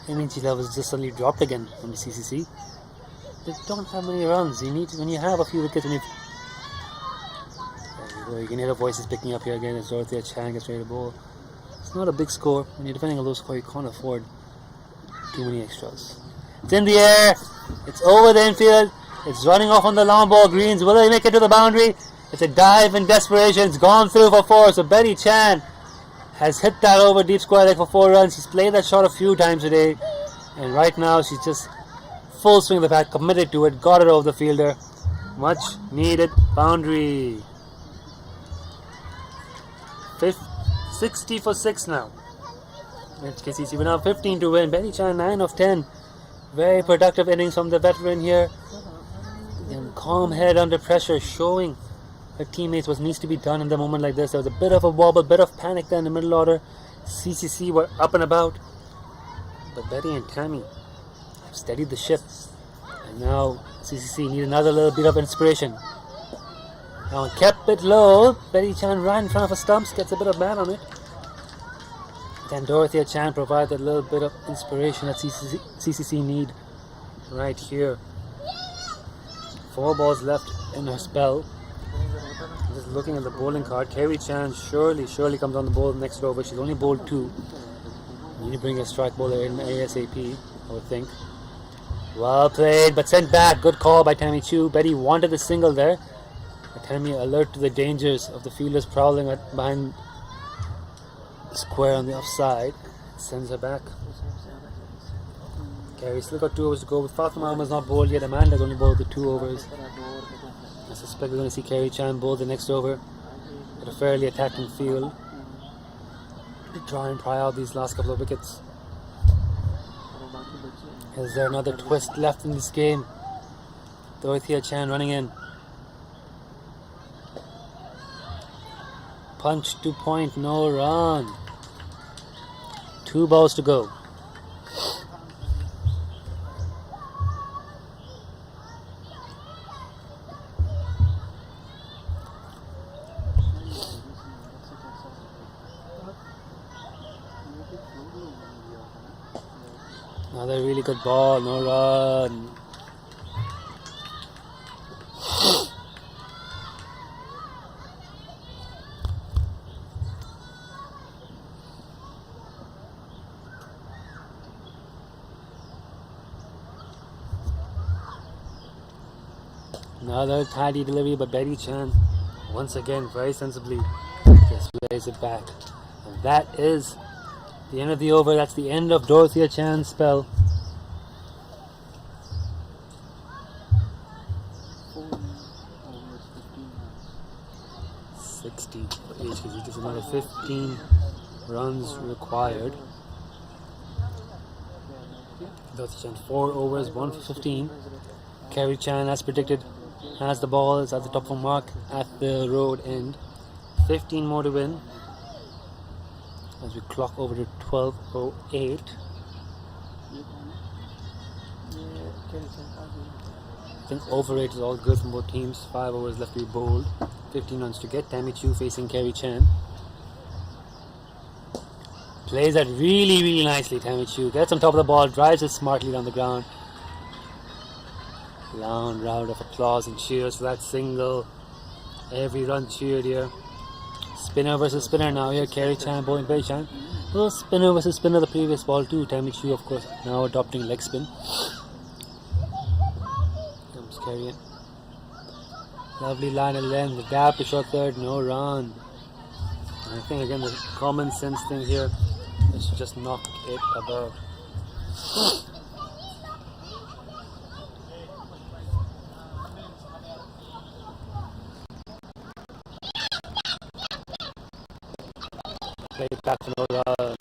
energy levels just suddenly dropped again from the CCC. They don't have many runs. When you have a few wickets, you can hear the voices picking up here again as Dorothea Chan gets ready to bowl. It's not a big score. When you're defending a low score, you can't afford too many extras. It's in the air. It's over the infield. It's running off on the long ball greens. Will they make it to the boundary? It's a dive in desperation. It's gone through for 4. So Betty Chan has hit that over deep square leg for 4 runs. She's played that shot a few times today. And right now she's just full swing of the bat, committed to it, got it over the fielder. Much needed boundary. 60 for 6 now. HKCC we're now 15 to win. Betty Chan 9 of 10. Very productive innings from the veteran here. And calm head under pressure, showing her teammates what needs to be done in the moment like this. There was a bit of a wobble, bit of panic there in the middle order. CCC were up and about, but Betty and Tammy have steadied the ship. And now CCC need another little bit of inspiration. Now kept it low. Betty Chan ran in front of a stumps, gets a bit of bat on it. Then Dorothea Chan provides a little bit of inspiration that CCC need right here. 4 balls left in her spell. Just looking at the bowling card, Kerry Chan surely comes on the bowl next over. She's only bowled 2. You need to bring a strike bowler in ASAP, I would think. Well played, but sent back. Good call by Tammy Chu. Betty wanted the single there. But Tammy, alert to the dangers of the fielders prowling behind the square on the offside, sends her back. Kerry still got 2 overs to go. With Fatima Ahmed's not bowled yet. Amanda's only bowled the 2 overs. I suspect we're going to see Kerry Chan bowl the next over at a fairly attacking field to try and pry out these last couple of wickets. Is there another twist left in this game? Dorothea Chan running in. Punch to point, no run. 2 balls to go. Another really good ball, no run. Another tidy delivery by Betty Chan. Once again, very sensibly, just lays it back. And that is the end of the over. That's the end of Dorothea Chan's spell. For HKCC. Just another 15 runs required. Dorothea Chan 4 overs, 1 for 15. Kerry Chan, as predicted, has the ball. Is at the top of the mark at the road end. 15 more to win. As we clock over to 12:08. I think over 8 is all good from both teams. 5 overs left to be bowled. 15 runs to get. Tammy Chu facing Kerry Chan. Plays that really nicely, Tammy Chu. Gets on top of the ball, drives it smartly down the ground. Loud round of applause and cheers for that single. Every run cheered here. Spinner versus spinner now here. Kerry Chan bowling Betty Chan. Well, spinner versus spinner the previous ball too. Tammy Chu, of course, now adopting leg spin. Comes Kerry in. Lovely line of length. The gap to short third. No run. And I think again the common sense thing here is to just knock it about. Play it back to no run.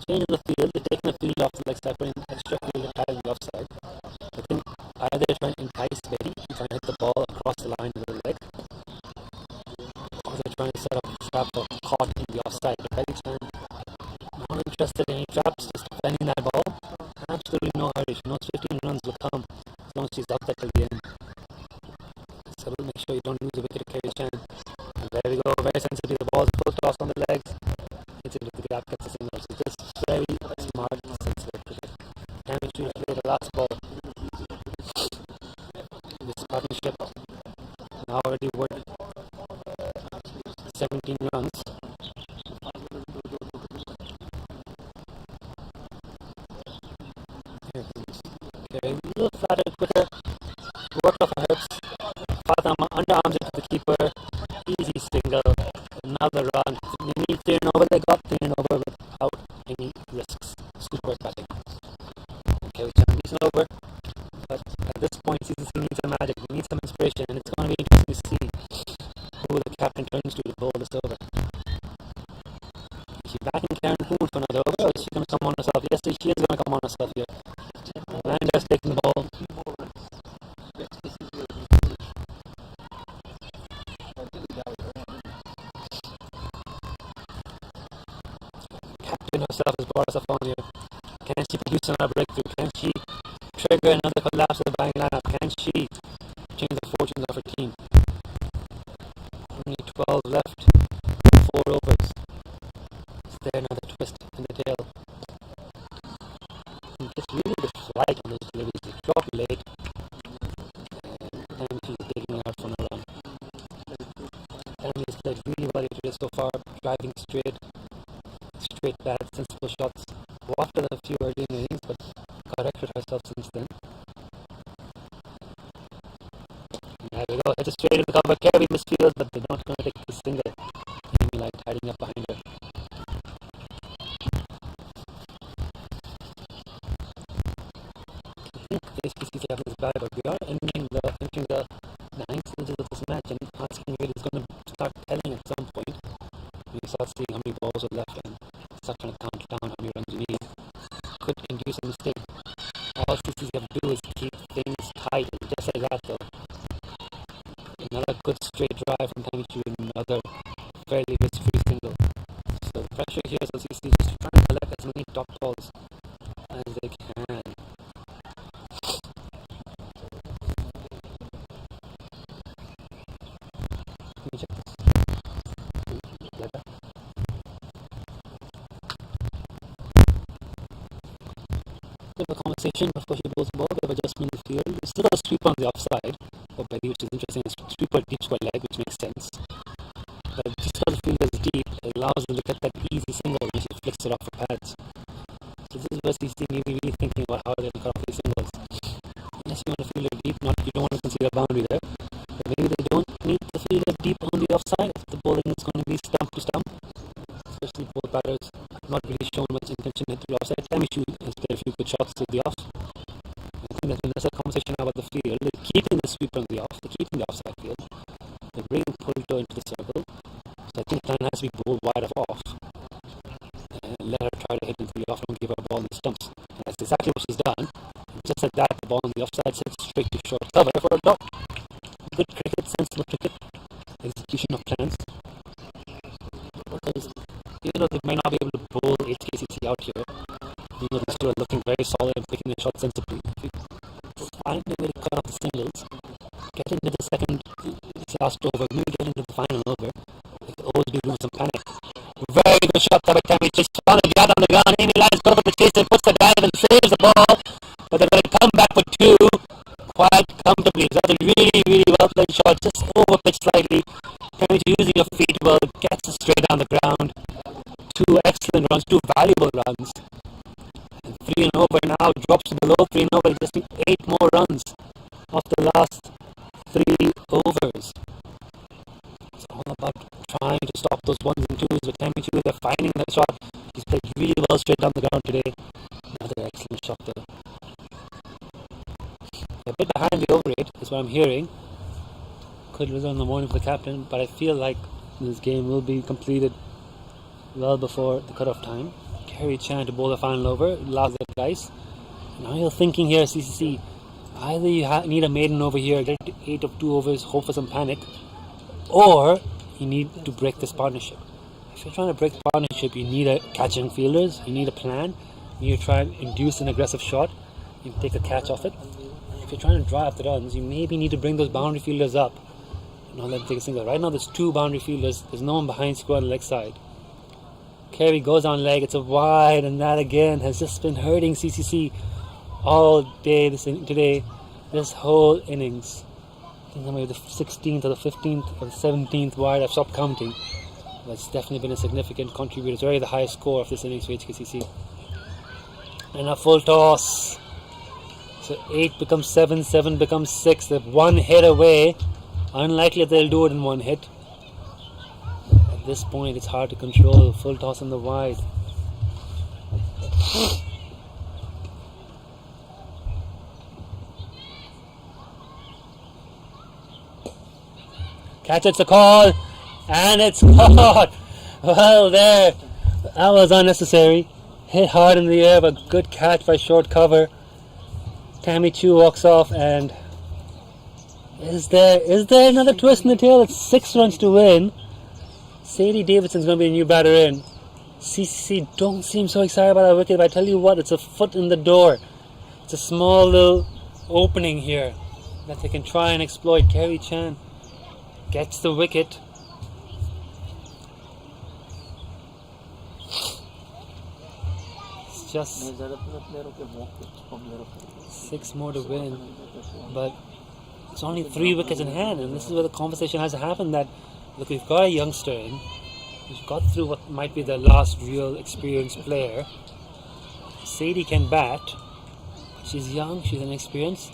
Change the field, they're taking the field off the leg side, putting extra field entirely offside. I think either they're trying to entice Betty, trying to hit the ball across the line with the leg, or they're trying to set up a trap or caught in the offside. But Betty Chan not interested in any traps, just defending that ball. Absolutely no hurry. She knows 15 runs will come as long as she's out there till the end. So we'll make sure you don't lose a wicket to Kerry Chan. And there we go, very sensibly. The ball's close toss on the legs. It's into the gap, gets a single. So just very smart and sensitive cricket. Tammy Chu played the last ball. This partnership now already worth 17 runs. Okay, a little flattered quicker. Worked off her sweeper, easy single, another run. They need 3 and over, they got 3 and over without any risks. Super batting. Okay, which is decent over, but at this point CCC needs some magic, we need some inspiration, and it's going to be interesting to see who the captain turns to bowl this over. Is she backing Karen Hoon for another over, or is she going to come on herself? Yes, she is going to come on herself here. Landers taking the ball. Captain herself has brought us up on here. Can she produce another breakthrough? Can she trigger another collapse of the batting lineup? Can she change the fortunes of her team? Only 12 left, 4 overs. Is there another twist in the tail? And just really the flight on those deliveries. They drop late, and she's digging out from a run. Emily has played really well today so far, driving straight bats, sensible shots. Wafted a few early in the innings, but corrected herself since then. There we go, hit it straight in the cover. Kerry misfields, but they're not going to take the single. Amy Light hiding up behind her. I think HKCC have this bad, but we are entering the 9th stages of this match, and asking rate is going to start telling at some point. You start seeing how many balls are left and start trying to count down how many runs you need. Could induce a mistake. All CCC have to do is keep things tight, just like that though. Another good straight drive from Tammy Chu and another fairly risk-free single. So the pressure here is on CCC just trying to collect as many top balls as they can. Let me check this. Like that. Bit of a conversation before she bowls the ball, bit of adjustment in the field. It's still a sweep on the offside for Betty, which is interesting. A sweeper deep square leg, which makes sense. But just because the field is deep, it allows them to get that easy single when she flicks it off for pads. So this is where CC may be really thinking about how they're going to cut off these singles. Yes, you want to field it deep, you don't want to concede a boundary there. But maybe they don't need the field deep on the offside if the bowling is going to be stump to stump. Especially both batters have not really shown much intention to the offside. Tammy Chu has played a few good shots to the off. I think there's a conversation about the field. They're keeping the sweeper on the off, they're keeping the offside field. They're bringing Pulto into the circle. So I think the plan has to be bowled wide of off. And let her try to hit into the off and give her a ball in the stumps. And that's exactly what she's done. Just like that, the ball on the offside sits straight to short cover for a dot. Good cricket, sensible cricket, execution of plans. Because they might not be able to bowl HKCC out here. These two are looking very solid and picking their shots sensibly. If you find a way to cut off the singles, get into the second, last over, maybe get into the final over, it could always be doing some panic. Very good shot by Tammy, just found the yard on the ground. Amy Lyons goes for the chase and puts the dive and saves the ball, but they're going to come back for 2 quite comfortably. That's a really, really well played shot, just over pitched slightly. Tammy using her feet well, gets it straight down the ground. 2 excellent runs, 2 valuable runs. And 3 and over now drops below 3 and over. Just need 8 more runs off the last 3 overs. It's all about trying to stop those 1s and 2s with Tammy Chu. They're finding that shot. He's played really well straight down the ground today. Another excellent shot there. A bit behind the over rate is what I'm hearing. Could result in the morning for the captain, but I feel like this game will be completed well before the cutoff time. Kerry Chan to bowl the final over, last that dice. Now you're thinking here, CCC, either you need a maiden over here, get to 8 of 2 overs, hope for some panic, or you need to break this partnership. If you're trying to break the partnership, you need a catching fielders, you need a plan, you need to try and induce an aggressive shot, you can take a catch off it. If you're trying to drive the runs, you maybe need to bring those boundary fielders up. Not let them take a single. Right now there's 2 boundary fielders, there's no one behind square on the leg side. Kerry goes on leg, it's a wide, and that again has just been hurting CCC all day today, this whole innings. I think maybe the 16th or the 15th or the 17th wide, I've stopped counting. But it's definitely been a significant contributor. It's already the highest score of this innings for HKCC. And a full toss. So 8 becomes 7, 7 becomes 6. They're 1 hit away Unlikely that they'll do it in one hit. At this point, it's hard to control. Full toss in the wide. Catch, it's a call, and it's caught. Well, there, that was unnecessary. Hit hard in the air, but good catch by short cover. Tammy Chu walks off, and is there another twist in the tail? It's 6 runs to win. Sadie Davidson's going to be a new batter in. CCC don't seem so excited about that wicket, but I tell you what, it's a foot in the door. It's a small little opening here that they can try and exploit. Kerry Chan gets the wicket. It's just 6 more to win, but it's only 3 wickets in hand, and this is where the conversation has to happen that, look, we've got a youngster in, we've got through what might be the last real experienced player. Sadie can bat, but she's young, she's inexperienced,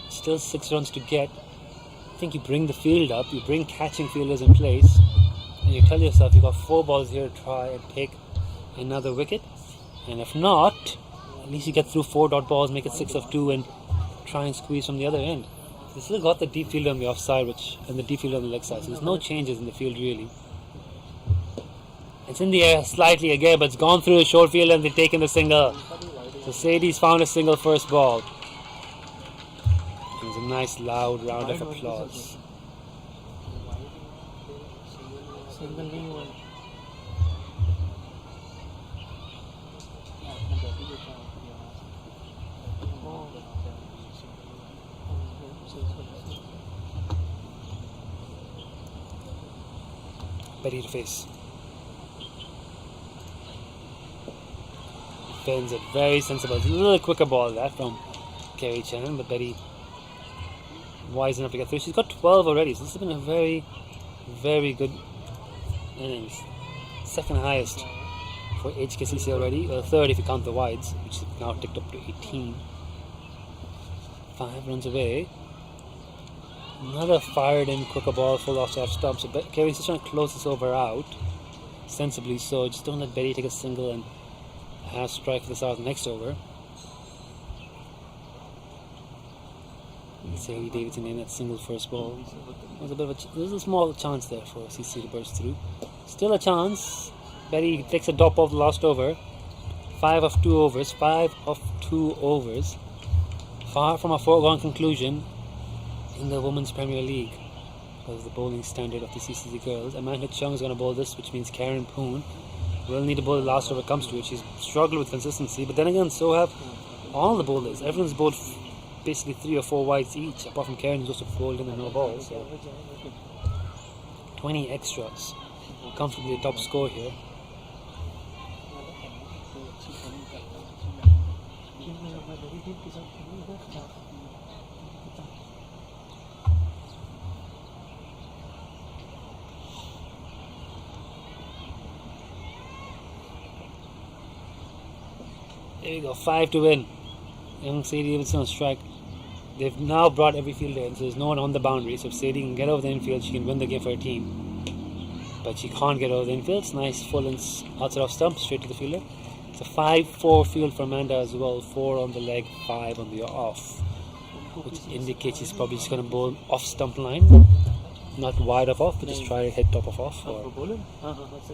still 6 runs to get. I think you bring the field up, you bring catching fielders in place, and you tell yourself you've got 4 balls here to try and take another wicket, and if not, at least you get through 4 dot balls, make it 6 of 2, and try and squeeze from the other end. They still got the deep field on the offside, and the deep field on the leg side, so there's no changes in the field really. It's in the air slightly again, but it's gone through the short field and they've taken the single. So Sadie's found a single first ball. There's a nice loud round of applause. Betty to face. Defends it very sensible. It's a little quicker ball that from Kerry Chan, but Betty wise enough to get through. She's got 12 already, so this has been a very, very good innings. Second highest for HKCC already, third if you count the wides, which is now ticked up to 18. 5 runs away. Another fired in quicker ball, full off stump. So Kerry's just trying to close this over out, sensibly so. Just don't let Betty take a single and have strike for the start of the next over. Sadie Davidson in that single first ball. There's a small chance there for CC to burst through. Still a chance. Betty takes a dop off the last over. 5 of 2 overs. 5 of 2 overs. Far from a foregone conclusion in the Women's Premier League, because the bowling standard of the CCC girls. Amanda Chung is going to bowl this, which means Karen Poon will need to bowl the last over comes to it. She's struggled with consistency, but then again, so have all the bowlers. Everyone's bowled basically 3 or 4 wides each, apart from Karen, who's also bowled in the no ball. So 20 extras, comfortably a top score here. There we go, 5 to win. Young Sadie Davidson on strike. They've now brought every fielder in, so there's no one on the boundary. So if Sadie can get over the infield, she can win the game for her team. But she can't get over the infield. It's nice, full and outside off stump, straight to the fielder. It's a 5-4 field for Amanda as well. 4 on the leg, 5 on the off, which indicates she's probably just going to bowl off stump line. Not wide of off, but just try to hit top of off or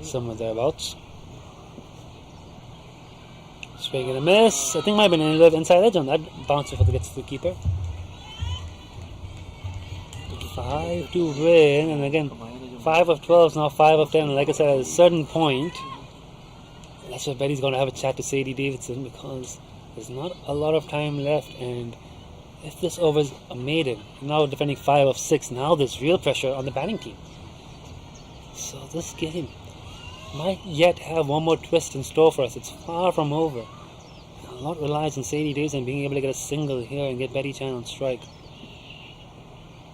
somewhere thereabouts. Swing and a miss. I think might have been a little inside edge on that bounce before it gets to the keeper. 5 to win, and again 5 of 12 now 5 of 10. And like I said, at a certain point, that's where Betty's going to have a chat to Sadie Davidson, because there's not a lot of time left, and if this over's a maiden, now defending 5 of 6, now there's real pressure on the batting team. So this game might yet have one more twist in store for us. It's far from over. A lot relies on Sadie Davidson being able to get a single here and get Betty Chan on strike.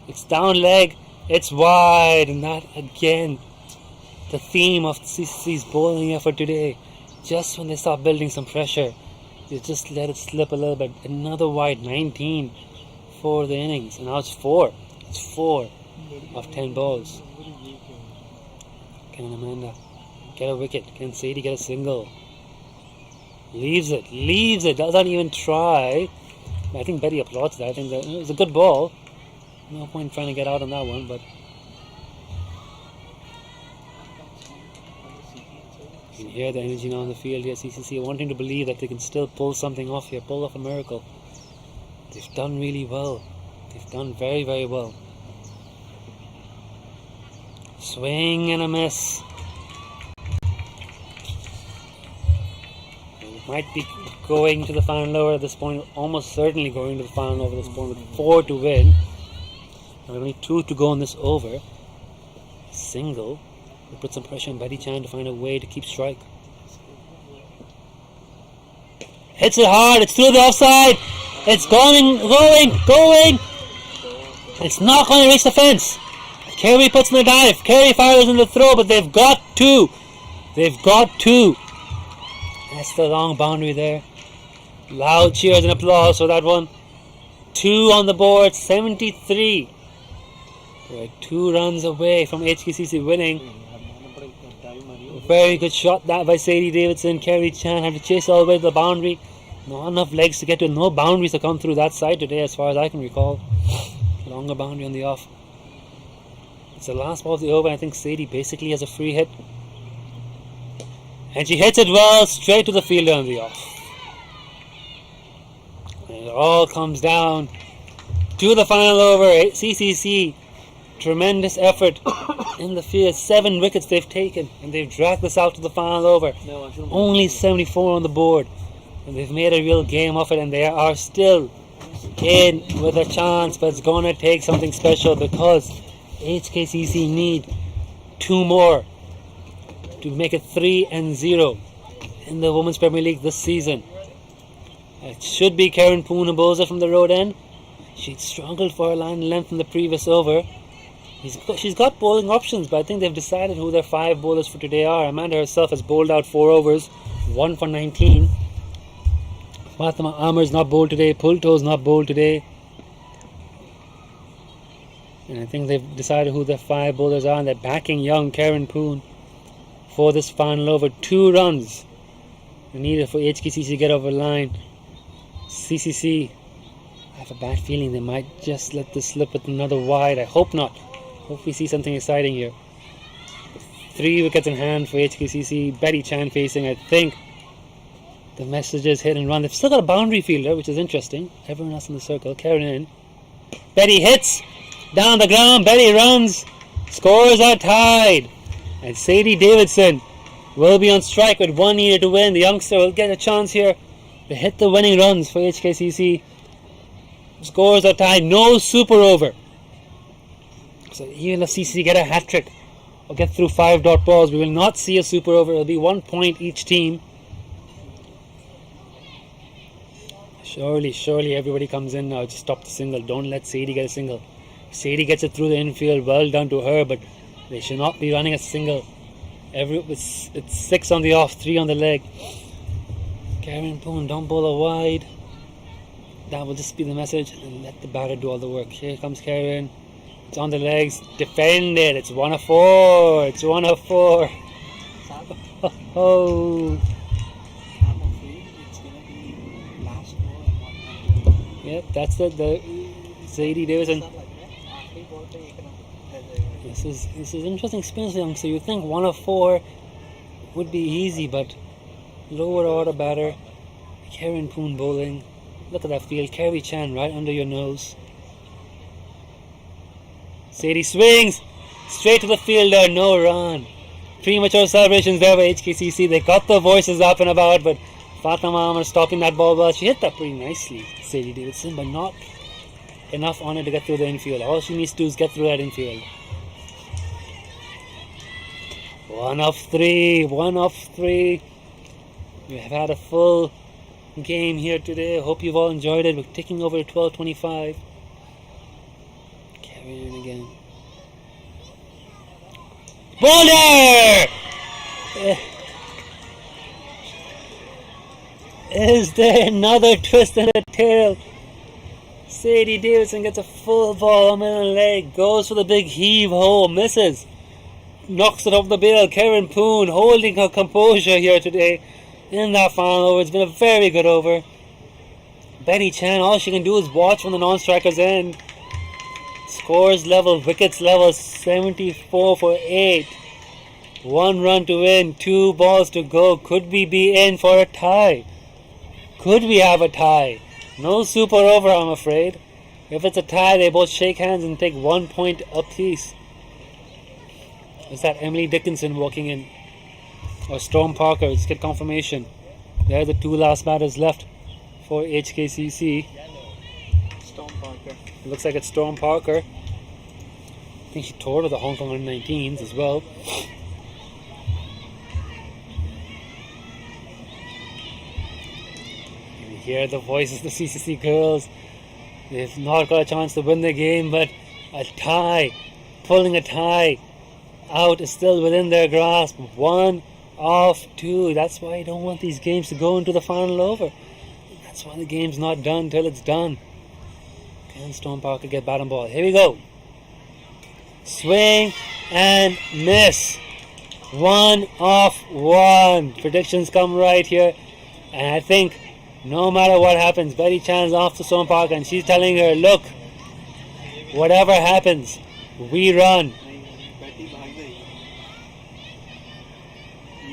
It's down leg, it's wide, and that again, the theme of CCC's bowling effort today. Just when they start building some pressure, they just let it slip a little bit. Another wide, 19 for the innings, and now it's 4. It's 4. of 10 balls. Can Amanda get a wicket? Can Sadie get a single? Leaves it, doesn't even try. I think Betty applauds that. I think that it was a good ball. No point trying to get out on that one, but you can hear the energy now on the field here. CCC wanting to believe that they can still pull something off here, pull off a miracle. They've done really well. They've done very, very well. Swing and a miss. They might be going to the final over at this point, almost certainly going to the final over at this point with 4 to win. And only 2 to go on this over. A single will put some pressure on Betty Chan to find a way to keep strike. Hits it hard, it's through the offside. It's going. It's not going to reach the fence. Kerry puts in the dive. Kerry fires in the throw, but they've got 2. That's the long boundary there. Loud cheers and applause for that one. 2 on the board, 73. We're 2 runs away from HKCC winning. Very good shot that by Sadie Davidson. Kerry Chan had to chase all the way to the boundary. Not enough legs to get to it. No boundaries to come through that side today as far as I can recall. Longer boundary on the off. It's the last ball of the over. I think Sadie basically has a free hit. And she hits it well straight to the fielder on the off. And it all comes down to the final over. CCC, tremendous effort in the field. 7 wickets they've taken. And they've dragged this out to the final over. Only 74 on the board. And they've made a real game of it. And they are still in with a chance. But it's going to take something special because HKCC need 2 more to make it 3-0 in the Women's Premier League this season. It should be Karen Poonabowser from the road end. She struggled for her line length in the previous over. She's got bowling options, but I think they've decided who their 5 bowlers for today are. Amanda herself has bowled out 4 overs, 1 for 19. Fatima Amar's not bowled today. Pulto's not bowled today. And I think they've decided who their 5 bowlers are, and they're backing young Karen Poon for this final over. 2 runs needed for HKCC to get over the line. CCC, I have a bad feeling they might just let this slip with another wide. I hope not. Hope we see something exciting here. 3 wickets in hand for HKCC. Betty Chan facing, I think. The messages hit and run. They've still got a boundary fielder, which is interesting. Everyone else in the circle. Karen in. Betty hits. Down the ground, Betty runs. Scores are tied. And Sadie Davidson will be on strike with 1 needed to win. The youngster will get a chance here to hit the winning runs for HKCC. Scores are tied. No super over. So even if CCC get a hat trick or get through 5 dot balls, we will not see a super over. It will be 1 point each team. Surely everybody comes in now to stop the single. Don't let Sadie get a single. Sadie gets it through the infield, well done to her, but they should not be running a single. It's 6 on the off, 3 on the leg. Karen Poon, don't bowl a wide. That will just be the message, and let the batter do all the work. Here comes Karen. It's on the legs, defended. It's 1 of 4. It's 1 of 4. Oh. Yep, that's the Sadie Davidson. This is interesting experience, young. So you think 1 of 4 would be easy, but lower order batter, Karen Poon bowling. Look at that field. Kerry Chan right under your nose. Sadie swings straight to the fielder. No run. Premature celebrations there by HKCC. They got the voices up and about, but Fatima Amar stopping that ball well. She hit that pretty nicely, Sadie Davidson, but not enough on it to get through the infield. All she needs to do is get through that infield. 1 of 3. 1 of 3. We have had a full game here today. Hope you've all enjoyed it. We're ticking over to 12:25. Carry on again. Bowler! Is there another twist in the tail? Sadie Davidson gets a full ball on middle leg, goes for the big heave ho, misses, knocks it over the bail. Karen Poon holding her composure here today in that final over. It's been a very good over. Betty Chan, all she can do is watch from the non-striker's end. Scores level, wickets level, 74 for 8. 1 run to win, 2 balls to go. Could we be in for a tie? Could we have a tie? No super over, I'm afraid. If it's a tie, they both shake hands and take 1 point apiece. Is that Emily Dickinson walking in? Or Storm Parker? Let's get confirmation. There are the 2 last batters left for HKCC. Storm Parker. It looks like it's Storm Parker. I think she toured with the Hong Kong under-19s as well. And you hear the voices of the CCC girls. They've not got a chance to win the game, but a tie, pulling a tie out is still within their grasp. 1 off 2. That's why I don't want these games to go into the final over. That's why the game's not done till it's done. Can Storm Parker get bat and ball? Here we go. Swing and miss. 1 off 1. Predictions come right here. And I think no matter what happens, Betty Chan's off to Storm Parker and she's telling her, look, whatever happens, we run. बैटी भाग गई,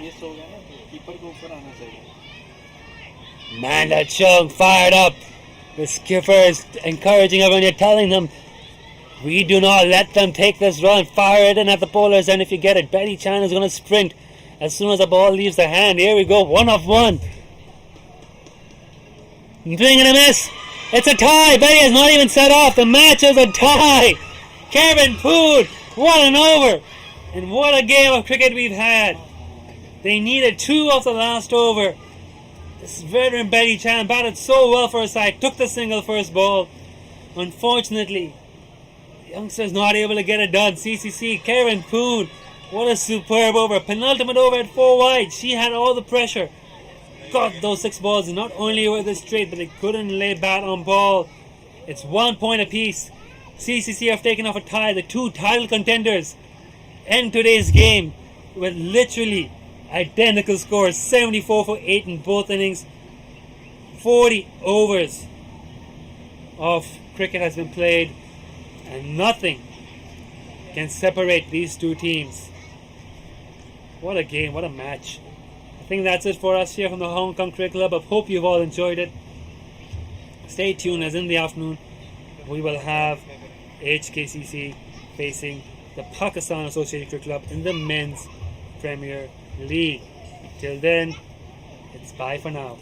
miss हो गया ना, तो keeper को ऊपर आना चाहिए. Manda Chung fired up. The skipper is encouraging everyone. You're telling them, we do not let them take this run. Fire it in at the bowlers, and if you get it, Betty Chan is going to sprint as soon as the ball leaves the hand. Here we go, 1 off 1. Swing and a miss. It's a tie. Betty has not even set off. The match is a tie. Kevin Poon, what an over. And what a game of cricket we've had. They needed 2 off the last over. This veteran Betty Chan batted so well for her side, took the single first ball. Unfortunately, the youngster's not able to get it done. CCC, Karen Poon, what a superb over. Penultimate over at 4 wide. She had all the pressure. Got those 6 balls. Not only were they straight, but they couldn't lay bat on ball. It's 1 point apiece. CCC have taken off a tie. The 2 title contenders end today's game with literally identical scores, 74 for 8 in both innings. 40 overs of cricket has been played and nothing can separate these 2 teams. What a game, what a match. I think that's it for us here from the Hong Kong Cricket Club. I hope you've all enjoyed it. Stay tuned, as in the afternoon we will have HKCC facing the Pakistan Associated Cricket Club in the Men's Premier League. Till then, it's bye for now.